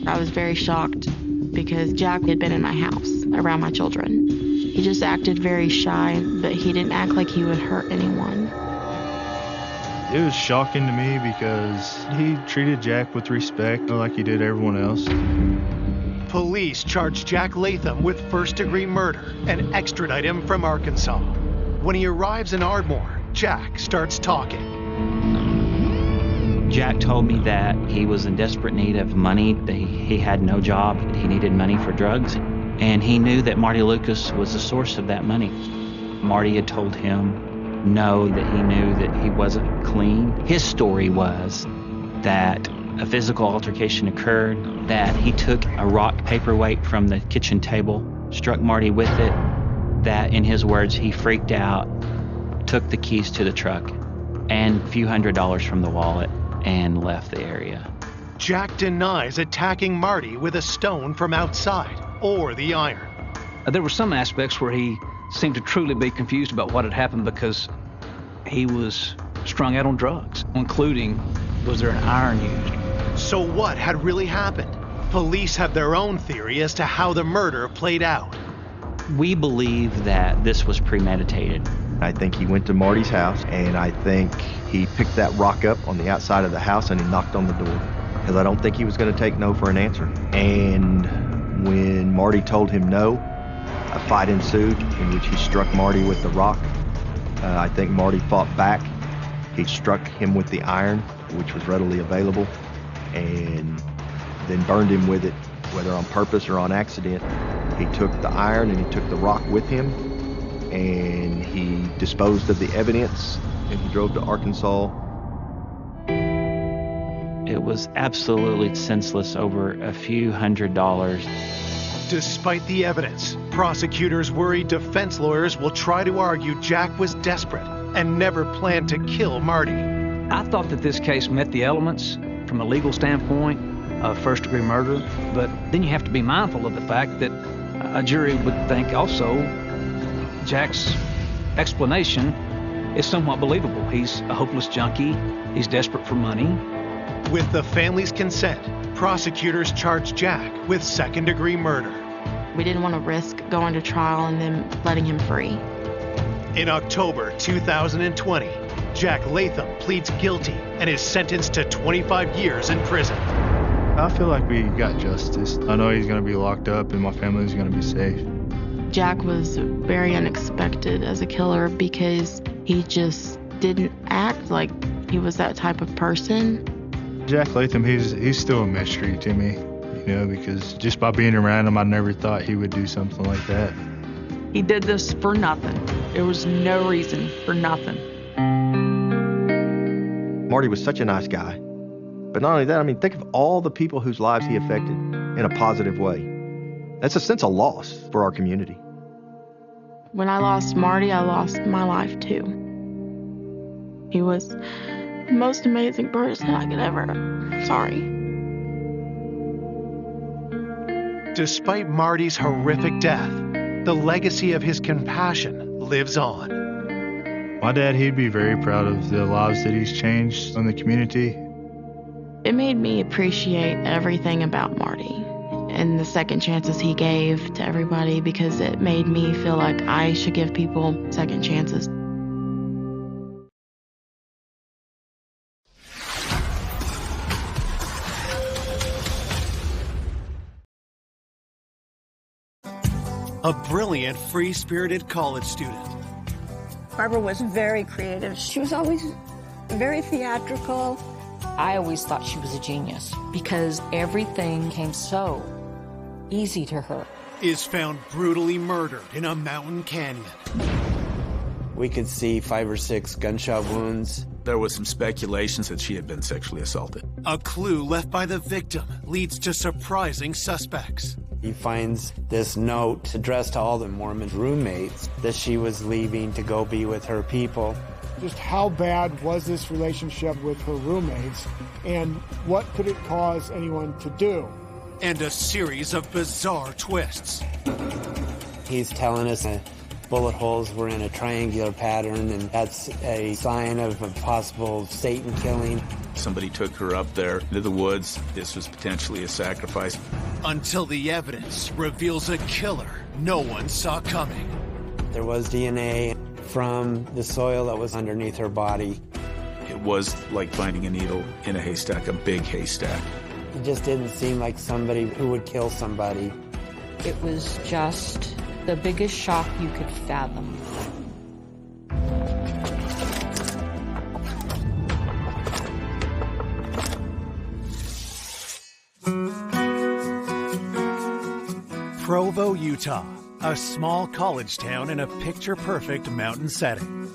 I was very shocked because Jack had been in my house around my children. He just acted very shy, but he didn't act like he would hurt anyone. It was shocking to me because he treated Jack with respect like he did everyone else. Police charge Jack Latham with first-degree murder and extradite him from Arkansas. When he arrives in Ardmore, Jack starts talking. Jack told me that he was in desperate need of money. He had no job. He needed money for drugs. And he knew that Marty Lucas was the source of that money. Marty had told him no, that he knew that he wasn't clean. His story was that a physical altercation occurred, that he took a rock paperweight from the kitchen table, struck Marty with it, that in his words, he freaked out, took the keys to the truck and a few $100s from the wallet and left the area. Jack denies attacking Marty with a stone from outside or the iron. There were some aspects where he seemed to truly be confused about what had happened because he was strung out on drugs, including was there an iron used. So what had really happened? Police have their own theory as to how the murder played out. We believe that this was premeditated. I think he went to Marty's house, and I think he picked that rock up on the outside of the house and he knocked on the door, because I don't think he was going to take no for an answer. And when Marty told him no, a fight ensued in which he struck Marty with the rock. I think Marty fought back. He struck him with the iron, which was readily available, and then burned him with it, whether on purpose or on accident. He took the iron and he took the rock with him, and he disposed of the evidence, and he drove to Arkansas. It was absolutely senseless over a few $100s. Despite the evidence, prosecutors worry defense lawyers will try to argue Jack was desperate and never planned to kill Marty. I thought that this case met the elements from a legal standpoint of first-degree murder, but then you have to be mindful of the fact that a jury would think also Jack's explanation is somewhat believable. He's a hopeless junkie. He's desperate for money. With the family's consent, prosecutors charged Jack with second-degree murder. We didn't want to risk going to trial and then letting him free. In October 2020, Jack Latham pleads guilty and is sentenced to 25 years in prison. I feel like we got justice. I know he's going to be locked up and my family's going to be safe. Jack was very unexpected as a killer because he just didn't act like he was that type of person. Jack Latham, he's still a mystery to me, you know, because just by being around him, I never thought he would do something like that. He did this for nothing. There was no reason for nothing. Marty was such a nice guy. But not only that, I mean, think of all the people whose lives he affected in a positive way. That's a sense of loss for our community. When I lost Marty, I lost my life too. He was the most amazing person I could ever. Sorry. Despite Marty's horrific death, the legacy of his compassion lives on. My dad, he'd be very proud of the lives that he's changed in the community. It made me appreciate everything about Marty and the second chances he gave to everybody, because it made me feel like I should give people second chances. A brilliant, free-spirited college student. Barbara was very creative. She was always very theatrical. I always thought she was a genius because everything came so easy to her. Is found brutally murdered in a mountain canyon. We could see 5 or 6 gunshot wounds. There was some speculations that she had been sexually assaulted. A clue left by the victim leads to surprising suspects. He finds this note addressed to all the Mormon roommates that she was leaving to go be with her people. Just how bad was this relationship with her roommates, and what could it cause anyone to do? And a series of bizarre twists. He's telling us that bullet holes were in a triangular pattern, and that's a sign of a possible Satan killing. Somebody took her up there into the woods. This was potentially a sacrifice. Until the evidence reveals a killer no one saw coming. There was DNA from the soil that was underneath her body. It was like finding a needle in a haystack, a big haystack. It just didn't seem like somebody who would kill somebody. It was just the biggest shock you could fathom. Provo, Utah, a small college town in a picture-perfect mountain setting.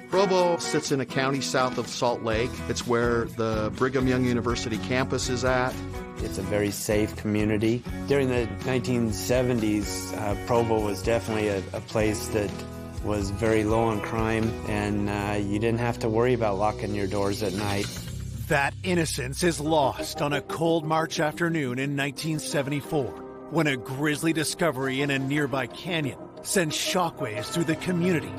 Provo sits in a county south of Salt Lake. It's where the Brigham Young University campus is at. It's a very safe community. During the 1970s, Provo was definitely a place that was very low on crime, and you didn't have to worry about locking your doors at night. That innocence is lost on a cold March afternoon in 1974, when a grisly discovery in a nearby canyon sends shockwaves through the community.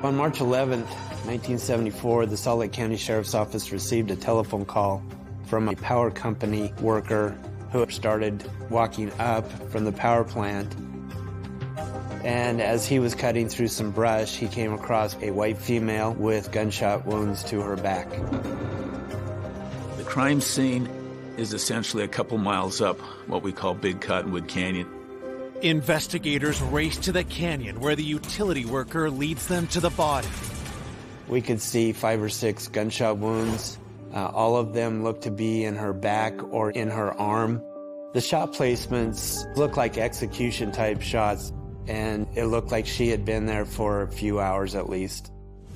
On March 11th, 1974, the Salt Lake County Sheriff's Office received a telephone call from a power company worker who started walking up from the power plant. And as he was cutting through some brush, he came across a white female with gunshot wounds to her back. The crime scene is essentially a couple miles up what we call Big Cottonwood Canyon. Investigators race to the canyon where the utility worker leads them to the body. We could see 5 or 6 gunshot wounds. All of them looked to be in her back or in her arm. The shot placements looked like execution type shots, and it looked like she had been there for a few hours at least.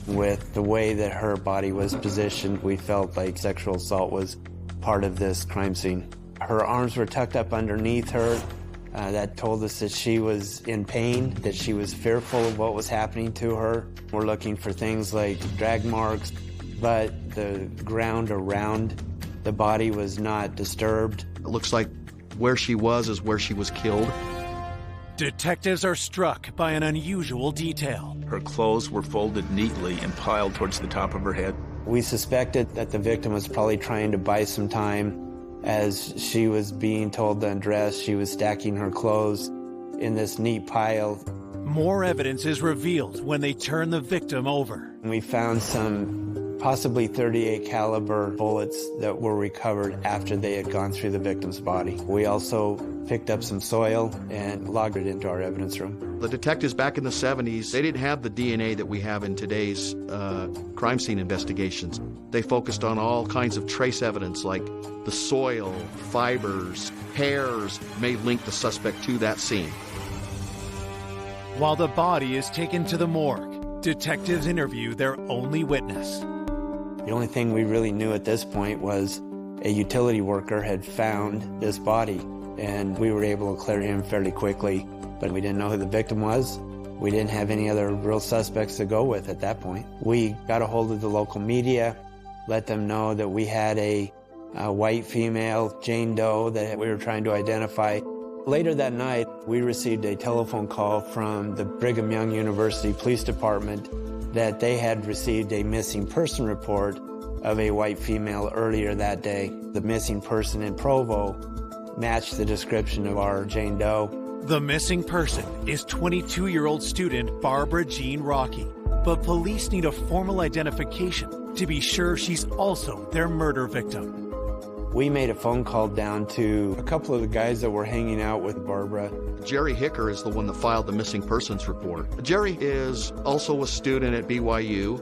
With the way that her body was positioned, we felt like sexual assault was part of this crime scene. Her arms were tucked up underneath her. That told us that she was in pain, that she was fearful of what was happening to her. We're looking for things like drag marks, but the ground around the body was not disturbed. It looks like where she was is where she was killed. Detectives are struck by an unusual detail. Her clothes were folded neatly and piled towards the top of her head. We suspected that the victim was probably trying to buy some time. As she was being told to undress, she was stacking her clothes in this neat pile. More evidence is revealed when they turn the victim over. We found some possibly .38 caliber bullets that were recovered after they had gone through the victim's body. We also picked up some soil and logged it into our evidence room. The detectives back in the 70s, they didn't have the DNA that we have in today's crime scene investigations. They focused on all kinds of trace evidence like the soil, fibers, hairs may link the suspect to that scene. While the body is taken to the morgue, detectives interview their only witness. The only thing we really knew at this point was a utility worker had found this body, and we were able to clear him fairly quickly, but we didn't know who the victim was. We didn't have any other real suspects to go with at that point. We got a hold of the local media, let them know that we had a white female, Jane Doe, that we were trying to identify. Later that night, we received a telephone call from the Brigham Young University Police Department that they had received a missing person report of a white female earlier that day. The missing person in Provo matched the description of our Jane Doe. The missing person is 22-year-old student Barbara Jean Rocky, but police need a formal identification to be sure she's also their murder victim. We made a phone call down to a couple of the guys that were hanging out with Barbara. Jerry Hicker is the one that filed the missing persons report. Jerry is also a student at BYU,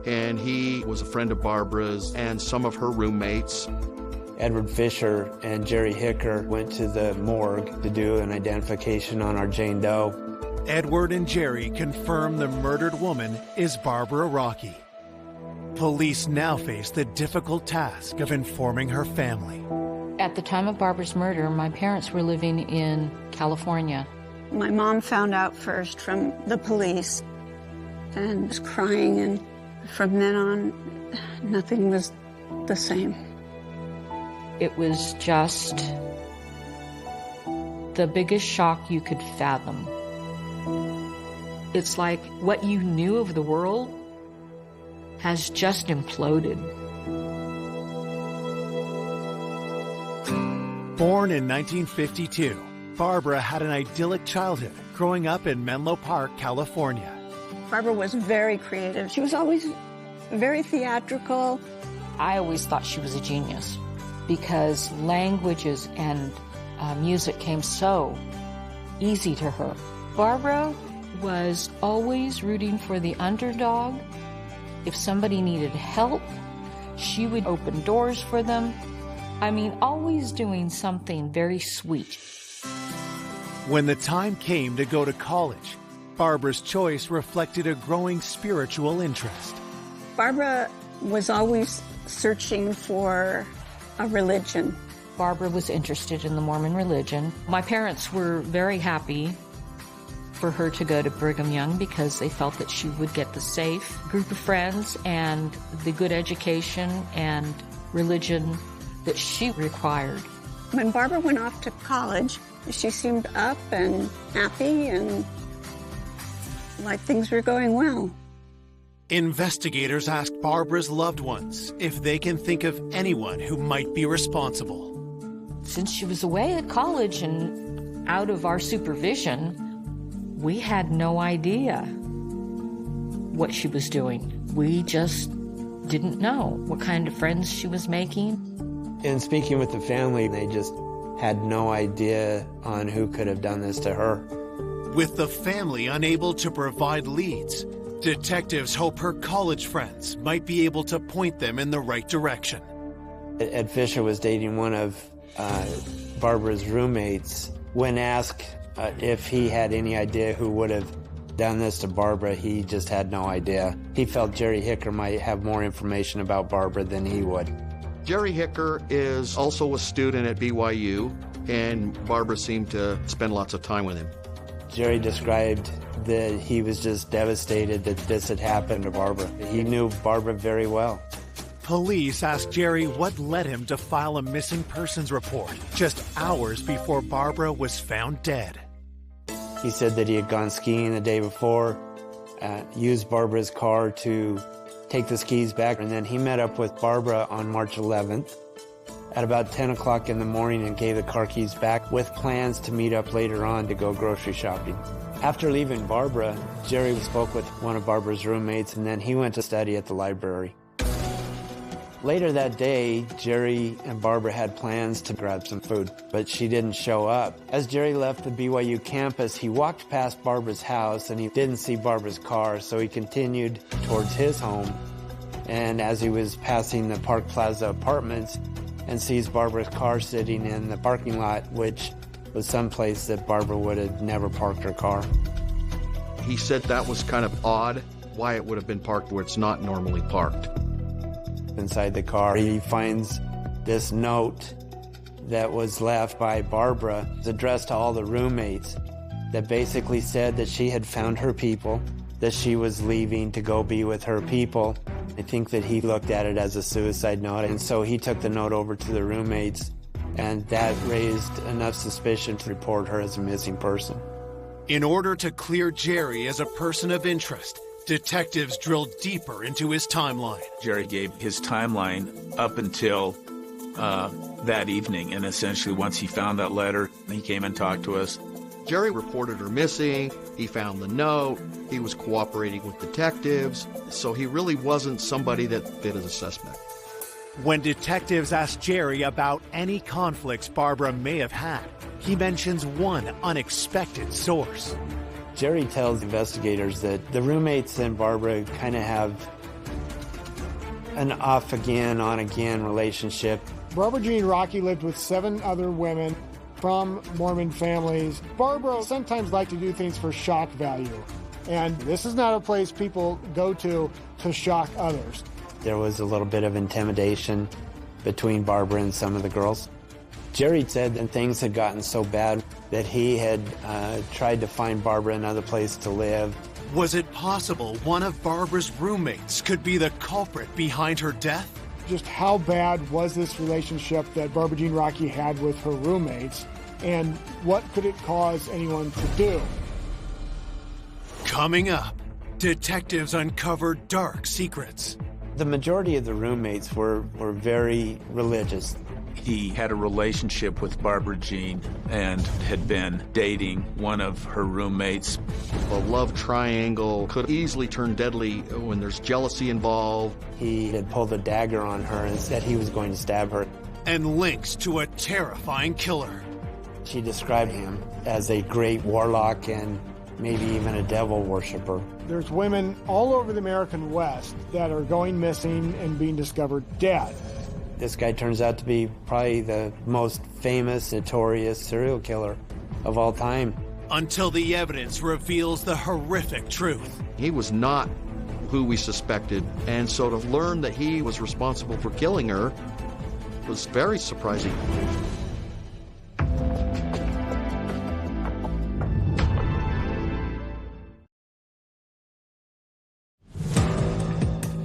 and he was a friend of Barbara's and some of her roommates. Edward Fisher and Jerry Hicker went to the morgue to do an identification on our Jane Doe. Edward and Jerry confirm the murdered woman is Barbara Rocky. Police now face the difficult task of informing her family. At the time of Barbara's murder, my parents were living in California. My mom found out first from the police and was crying, and from then on, nothing was the same. It was just the biggest shock you could fathom. It's like what you knew of the world has just imploded. Born in 1952, Barbara had an idyllic childhood growing up in Menlo Park, California. Barbara was very creative. She was always very theatrical. I always thought she was a genius because languages and music came so easy to her. Barbara was always rooting for the underdog. If somebody needed help, she would open doors for them. I mean, always doing something very sweet. When the time came to go to college, Barbara's choice reflected a growing spiritual interest. Barbara was always searching for a religion. Barbara was interested in the Mormon religion. My parents were very happy for her to go to Brigham Young because they felt that she would get the safe group of friends and the good education and religion that she required. When Barbara went off to college, she seemed up and happy and like things were going well. Investigators asked Barbara's loved ones if they can think of anyone who might be responsible. Since she was away at college and out of our supervision, we had no idea what she was doing. We just didn't know what kind of friends she was making. In speaking with the family, they just had no idea on who could have done this to her. With the family unable to provide leads, detectives hope her college friends might be able to point them in the right direction. Ed Fisher was dating one of Barbara's roommates. When asked if he had any idea who would have done this to Barbara, he just had no idea. He felt Jerry Hicker might have more information about Barbara than he would. Jerry Hicker is also a student at BYU, and Barbara seemed to spend lots of time with him. Jerry described that he was just devastated that this had happened to Barbara. He knew Barbara very well. Police asked Jerry what led him to file a missing persons report just hours before Barbara was found dead. He said that he had gone skiing the day before, used Barbara's car to take the skis back, and then he met up with Barbara on March 11th at about 10 o'clock in the morning and gave the car keys back with plans to meet up later on to go grocery shopping. After leaving Barbara, Jerry spoke with one of Barbara's roommates, and then he went to study at the library. Later that day, Jerry and Barbara had plans to grab some food, but she didn't show up. As Jerry left the BYU campus, he walked past Barbara's house and he didn't see Barbara's car, so he continued towards his home. And as he was passing the Park Plaza apartments and sees Barbara's car sitting in the parking lot, which was someplace that Barbara would have never parked her car. He said that was kind of odd, why it would have been parked where it's not normally parked. Inside the car, he finds this note that was left by Barbara. It's addressed to all the roommates that basically said that she had found her people, that she was leaving to go be with her people. I think that he looked at it as a suicide note, and so he took the note over to the roommates, and that raised enough suspicion to report her as a missing person. In order to clear Jerry as a person of interest, detectives drilled deeper into his timeline. Jerry gave his timeline up until that evening, and essentially once he found that letter, he came and talked to us. Jerry reported her missing, he found the note, he was cooperating with detectives, so he really wasn't somebody that fit as a suspect. When detectives asked Jerry about any conflicts Barbara may have had, he mentions one unexpected source. Jerry tells investigators that the roommates and Barbara kind of have an off-again, on-again relationship. Barbara Jean Rocky lived with 7 other women from Mormon families. Barbara sometimes liked to do things for shock value, and this is not a place people go to shock others. There was a little bit of intimidation between Barbara and some of the girls. Jerry said that things had gotten so bad that he had tried to find Barbara another place to live. Was it possible one of Barbara's roommates could be the culprit behind her death? Just how bad was this relationship that Barbara Jean Rocky had with her roommates, and what could it cause anyone to do? Coming up, detectives uncovered dark secrets. The majority of the roommates were very religious. He had a relationship with Barbara Jean and had been dating one of her roommates. The love triangle could easily turn deadly when there's jealousy involved. He had pulled a dagger on her and said he was going to stab her. And links to a terrifying killer. She described him as a great warlock and maybe even a devil worshiper. There's women all over the American West that are going missing and being discovered dead. This guy turns out to be probably the most famous, notorious serial killer of all time. Until the evidence reveals the horrific truth. He was not who we suspected, and so to learn that he was responsible for killing her was very surprising.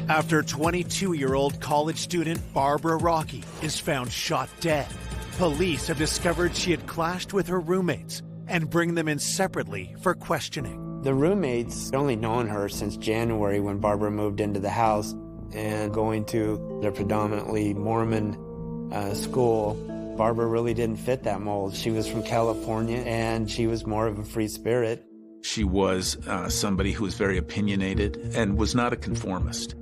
After 22-year-old college student Barbara Rocky is found shot dead, police have discovered she had clashed with her roommates and bring them in separately for questioning. The roommates had only known her since January when Barbara moved into the house and going to their predominantly Mormon school. Barbara really didn't fit that mold. She was from California, and she was more of a free spirit. She was somebody who was very opinionated and was not a conformist.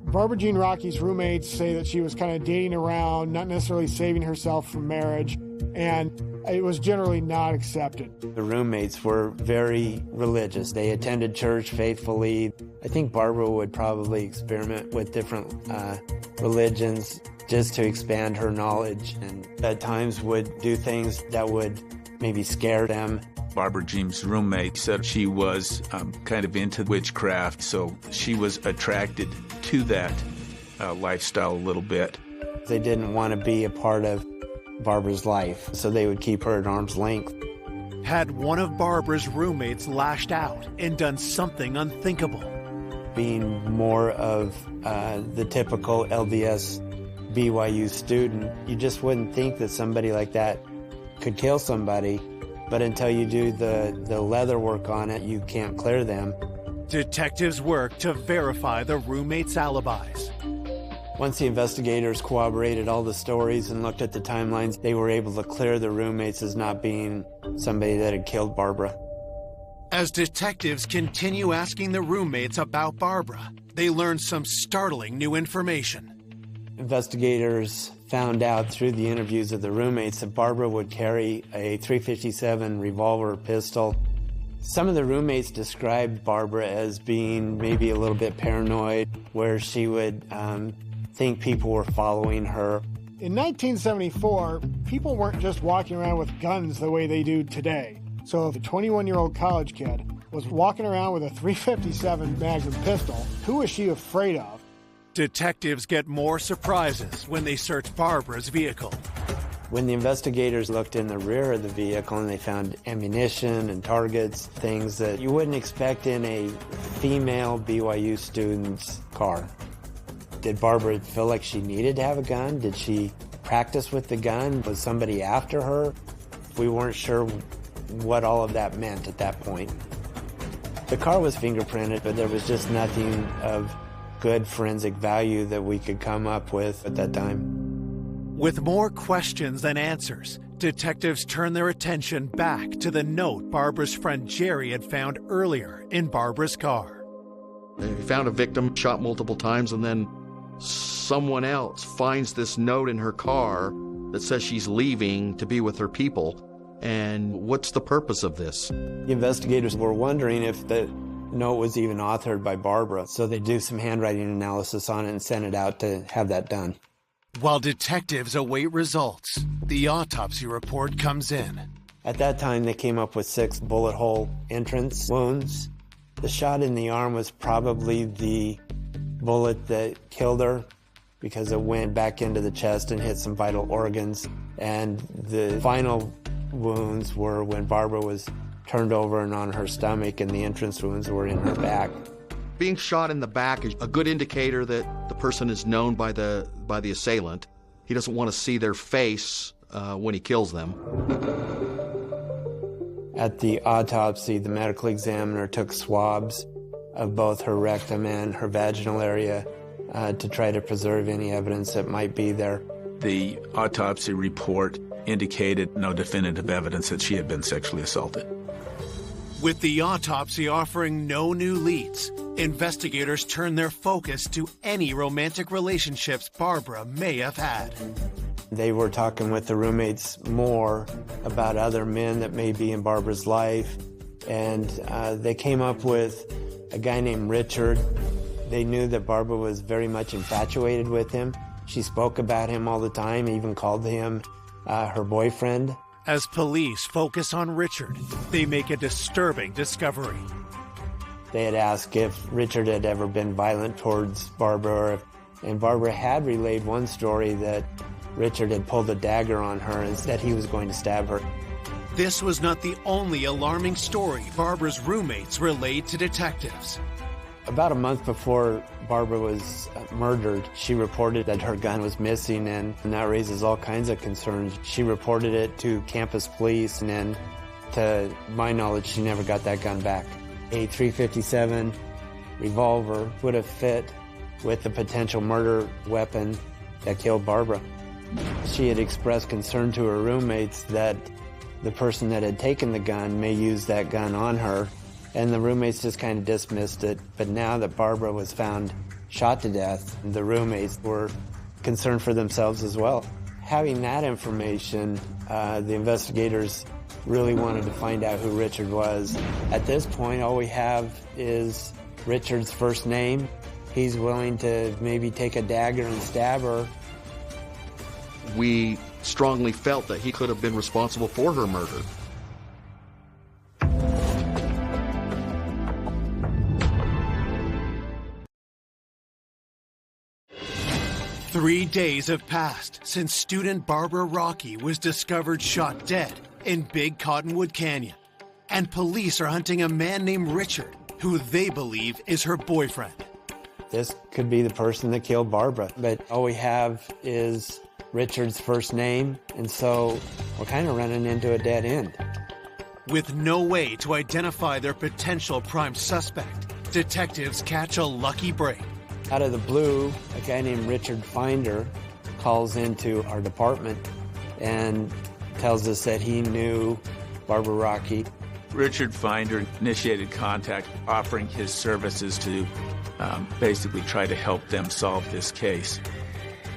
Barbara Jean Rocky's roommates say that she was kind of dating around, not necessarily saving herself from marriage, and it was generally not accepted. The roommates were very religious. They attended church faithfully. I think Barbara would probably experiment with different religions just to expand her knowledge, and at times would do things that would maybe scare them. Barbara Jean's roommate said she was kind of into witchcraft, so she was attracted to that lifestyle a little bit. They didn't want to be a part of Barbara's life, so they would keep her at arm's length. Had one of Barbara's roommates lashed out and done something unthinkable? Being more of the typical LDS BYU student, you just wouldn't think that somebody like that could kill somebody. But until you do the leather work on it, you can't clear them. Detectives work to verify the roommates' alibis. Once the investigators corroborated all the stories and looked at the timelines, they were able to clear the roommates as not being somebody that had killed Barbara. As detectives continue asking the roommates about Barbara, they learn some startling new information. Investigators found out through the interviews of the roommates that Barbara would carry a .357 revolver pistol. Some of the roommates described Barbara as being maybe a little bit paranoid, where she would think people were following her. In 1974, people weren't just walking around with guns the way they do today. So if a 21-year-old college kid was walking around with a .357 Magnum pistol, who was she afraid of? Detectives get more surprises when they search Barbara's vehicle. When the investigators looked in the rear of the vehicle and they found ammunition and targets, things that you wouldn't expect in a female BYU student's car. Did Barbara feel like she needed to have a gun? Did she practice with the gun? Was somebody after her? We weren't sure what all of that meant at that point. The car was fingerprinted, but there was just nothing of good forensic value that we could come up with at that time. With more questions than answers, detectives turn their attention back to the note Barbara's friend Jerry had found earlier in Barbara's car. They found a victim shot multiple times, and then someone else finds this note in her car that says she's leaving to be with her people. And what's the purpose of this? The investigators were wondering if the note was even authored by Barbara, so they do some handwriting analysis on it and send it out to have that done. While detectives await results, the autopsy report comes in. At that time, they came up with 6 bullet hole entrance wounds. The shot in the arm was probably the bullet that killed her because it went back into the chest and hit some vital organs. And the final wounds were when Barbara was turned over and on her stomach, and the entrance wounds were in her back. Being shot in the back is a good indicator that the person is known by the assailant. He doesn't want to see their face when he kills them. At the autopsy, the medical examiner took swabs of both her rectum and her vaginal area to try to preserve any evidence that might be there. The autopsy report indicated no definitive evidence that she had been sexually assaulted. With the autopsy offering no new leads, investigators turn their focus to any romantic relationships Barbara may have had. They were talking with the roommates more about other men that may be in Barbara's life, and they came up with a guy named Richard. They knew that Barbara was very much infatuated with him. She spoke about him all the time, even called him her boyfriend. As police focus on Richard, they make a disturbing discovery. They had asked if Richard had ever been violent towards Barbara, and Barbara had relayed one story that Richard had pulled a dagger on her and that he was going to stab her. This was not the only alarming story Barbara's roommates relayed to detectives. About a month before Barbara was murdered, she reported that her gun was missing, and that raises all kinds of concerns. She reported it to campus police, and then, to my knowledge, she never got that gun back. A .357 revolver would have fit with the potential murder weapon that killed Barbara. She had expressed concern to her roommates that the person that had taken the gun may use that gun on her, and the roommates just kind of dismissed it. But now that Barbara was found shot to death, the roommates were concerned for themselves as well. Having that information, the investigators really wanted to find out who Richard was. At this point, all we have is Richard's first name. He's willing to maybe take a dagger and stab her. We strongly felt that he could have been responsible for her murder. Three days have passed since student Barbara Rocky was discovered shot dead in Big Cottonwood Canyon. And police are hunting a man named Richard, who they believe is her boyfriend. This could be the person that killed Barbara, but all we have is Richard's first name, and so we're kind of running into a dead end. With no way to identify their potential prime suspect, detectives catch a lucky break. Out of the blue, a guy named Richard Finder calls into our department and tells us that he knew Barbara Rocky. Richard Finder initiated contact, offering his services to basically try to help them solve this case.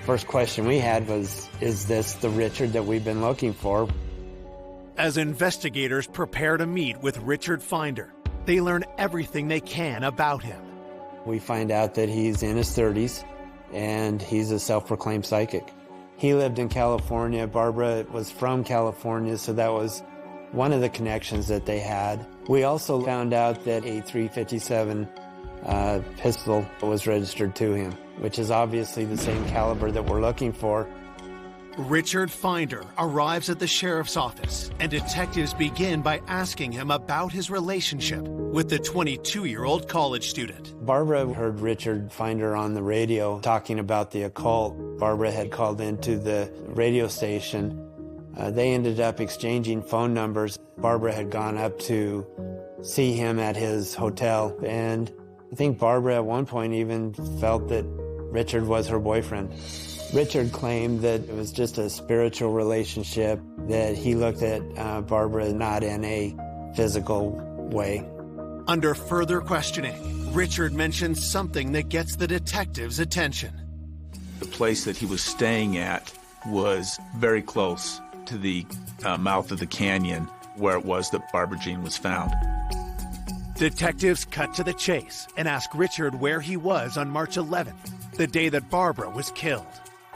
First question we had was, is this the Richard that we've been looking for? As investigators prepare to meet with Richard Finder, they learn everything they can about him. We find out that he's in his 30s and he's a self-proclaimed psychic. He lived in California. Barbara was from California, so that was one of the connections that they had. We also found out that a .357 pistol was registered to him, which is obviously the same caliber that we're looking for. Richard Finder arrives at the sheriff's office, and detectives begin by asking him about his relationship with the 22-year-old college student. Barbara heard Richard Finder on the radio talking about the occult. Barbara had called into the radio station. They ended up exchanging phone numbers. Barbara had gone up to see him at his hotel, and I think Barbara at one point even felt that Richard was her boyfriend. Richard claimed that it was just a spiritual relationship, that he looked at Barbara not in a physical way. Under further questioning, Richard mentions something that gets the detectives' attention. The place that he was staying at was very close to the mouth of the canyon where it was that Barbara Jean was found. Detectives cut to the chase and ask Richard where he was on March 11th, the day that Barbara was killed.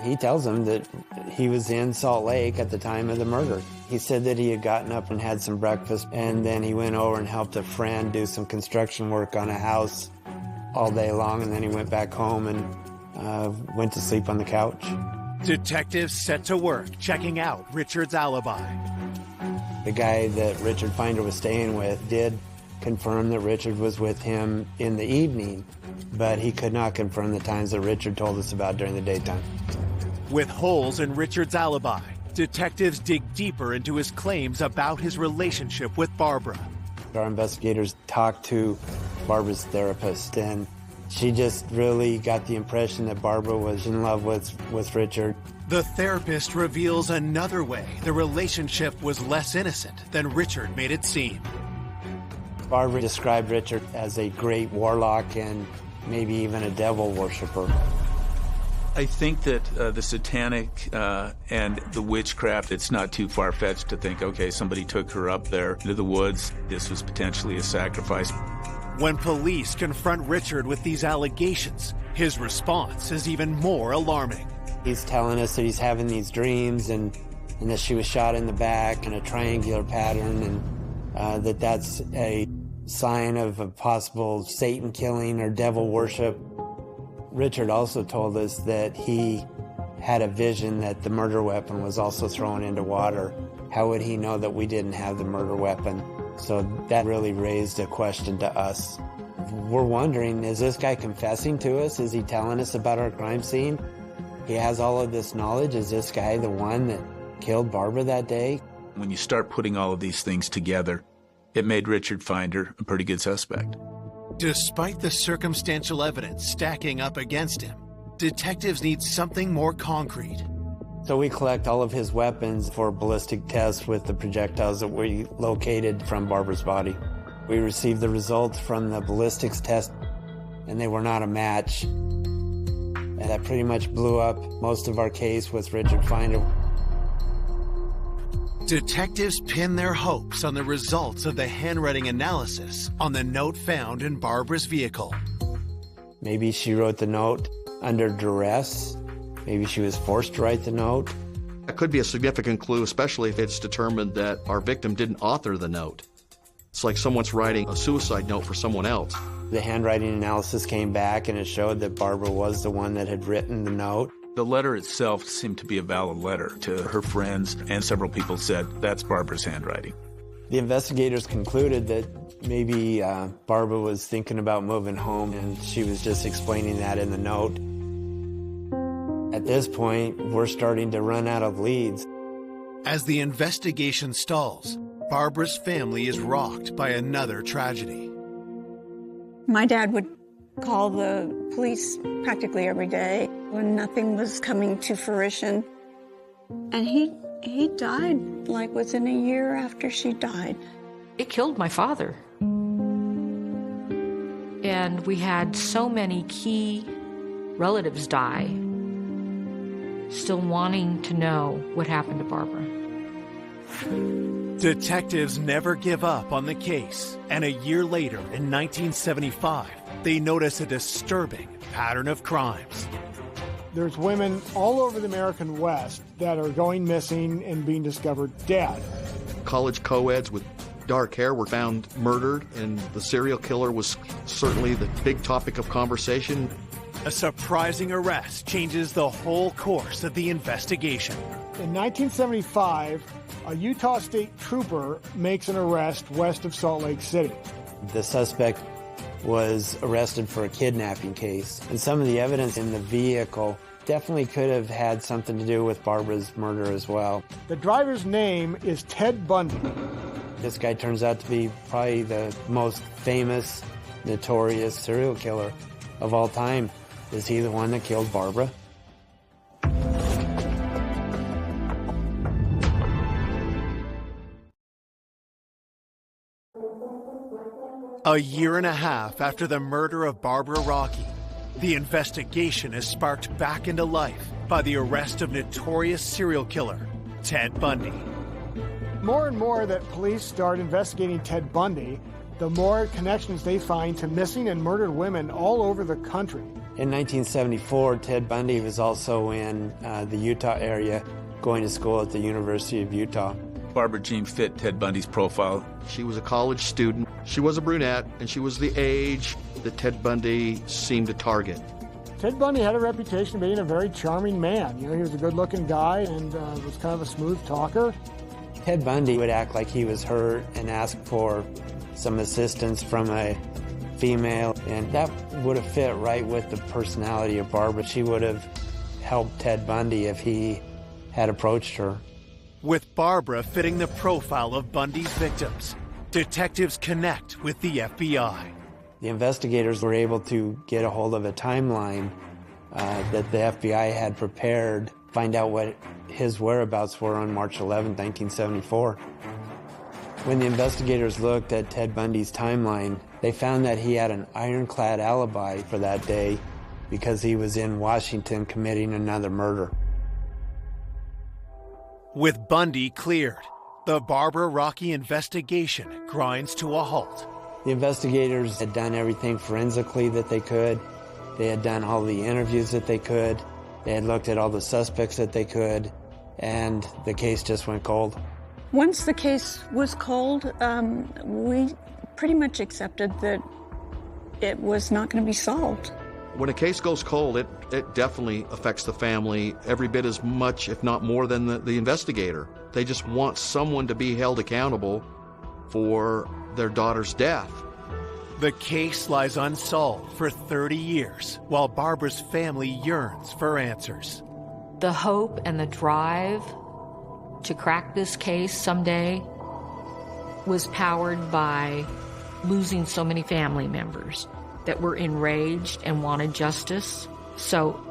He tells them that he was in Salt Lake at the time of the murder. He said that he had gotten up and had some breakfast, and then he went over and helped a friend do some construction work on a house all day long, and then he went back home and went to sleep on the couch. Detectives set to work checking out Richard's alibi. The guy that Richard Finder was staying with did confirm that Richard was with him in the evening, but he could not confirm the times that Richard told us about during the daytime. With holes in Richard's alibi, detectives dig deeper into his claims about his relationship with Barbara. Our investigators talked to Barbara's therapist, and she just really got the impression that Barbara was in love with Richard. The therapist reveals another way the relationship was less innocent than Richard made it seem. Barbara described Richard as a great warlock and maybe even a devil worshiper. I think that the satanic and the witchcraft, it's not too far-fetched to think, okay, somebody took her up there into the woods. This was potentially a sacrifice. When police confront Richard with these allegations, his response is even more alarming. He's telling us that he's having these dreams and that she was shot in the back in a triangular pattern, and that's a sign of a possible Satan killing or devil worship. Richard also told us that he had a vision that the murder weapon was also thrown into water. How would he know that we didn't have the murder weapon? So that really raised a question to us. We're wondering, is this guy confessing to us? Is he telling us about our crime scene? He has all of this knowledge. Is this guy the one that killed Barbara that day? When you start putting all of these things together, it made Richard Finder a pretty good suspect. Despite the circumstantial evidence stacking up against him, detectives need something more concrete. So we collect all of his weapons for ballistic tests with the projectiles that we located from Barbara's body. We received the results from the ballistics test, and they were not a match. And that pretty much blew up most of our case with Richard Finder. Detectives pin their hopes on the results of the handwriting analysis on the note found in Barbara's vehicle. Maybe she wrote the note under duress. Maybe she was forced to write the note. That could be a significant clue, especially if it's determined that our victim didn't author the note. It's like someone's writing a suicide note for someone else. The handwriting analysis came back and it showed that Barbara was the one that had written the note. The letter itself seemed to be a valid letter to her friends, and several people said that's Barbara's handwriting. The investigators concluded that maybe Barbara was thinking about moving home, and she was just explaining that in the note. At this point, we're starting to run out of leads. As the investigation stalls, Barbara's family is rocked by another tragedy. My dad would call the police practically every day when nothing was coming to fruition. And he died like within a year after she died. It killed my father. And we had so many key relatives die, still wanting to know what happened to Barbara. Detectives never give up on the case, and a year later, in 1975, they notice a disturbing pattern of crimes. There's women all over the American West that are going missing and being discovered dead. College co-eds with dark hair were found murdered, and the serial killer was certainly the big topic of conversation. A surprising arrest changes the whole course of the investigation. In 1975, a Utah State trooper makes an arrest west of Salt Lake City. The suspect was arrested for a kidnapping case, and some of the evidence in the vehicle definitely could have had something to do with Barbara's murder as well. The driver's name is Ted Bundy. This guy turns out to be probably the most famous, notorious serial killer of all time. Is he the one that killed Barbara? A year and a half after the murder of Barbara Rocky, the investigation is sparked back into life by the arrest of notorious serial killer Ted Bundy. More and more that police start investigating Ted Bundy, the more connections they find to missing and murdered women all over the country. In 1974, Ted Bundy was also in the Utah area, going to school at the University of Utah. Barbara Jean fit Ted Bundy's profile. She was a college student. She was a brunette, and she was the age that Ted Bundy seemed to target. Ted Bundy had a reputation of being a very charming man. You know, he was a good-looking guy and was kind of a smooth talker. Ted Bundy would act like he was hurt and ask for some assistance from a female, and that would have fit right with the personality of Barbara. She would have helped Ted Bundy if he had approached her. With Barbara fitting the profile of Bundy's victims, detectives connect with the FBI. The investigators were able to get a hold of a timeline that the FBI had prepared, find out what his whereabouts were on March 11, 1974. When the investigators looked at Ted Bundy's timeline, they found that he had an ironclad alibi for that day because he was in Washington committing another murder. With Bundy cleared, the Barbara Rocky investigation grinds to a halt. The investigators had done everything forensically that they could. They had done all the interviews that they could. They had looked at all the suspects that they could, and the case just went cold. Once the case was cold, we pretty much accepted that it was not going to be solved. When a case goes cold, it definitely affects the family every bit as much, if not more, than the investigator. They just want someone to be held accountable for their daughter's death. The case lies unsolved for 30 years, while Barbara's family yearns for answers. The hope and the drive to crack this case someday was powered by losing so many family members that were enraged and wanted justice. So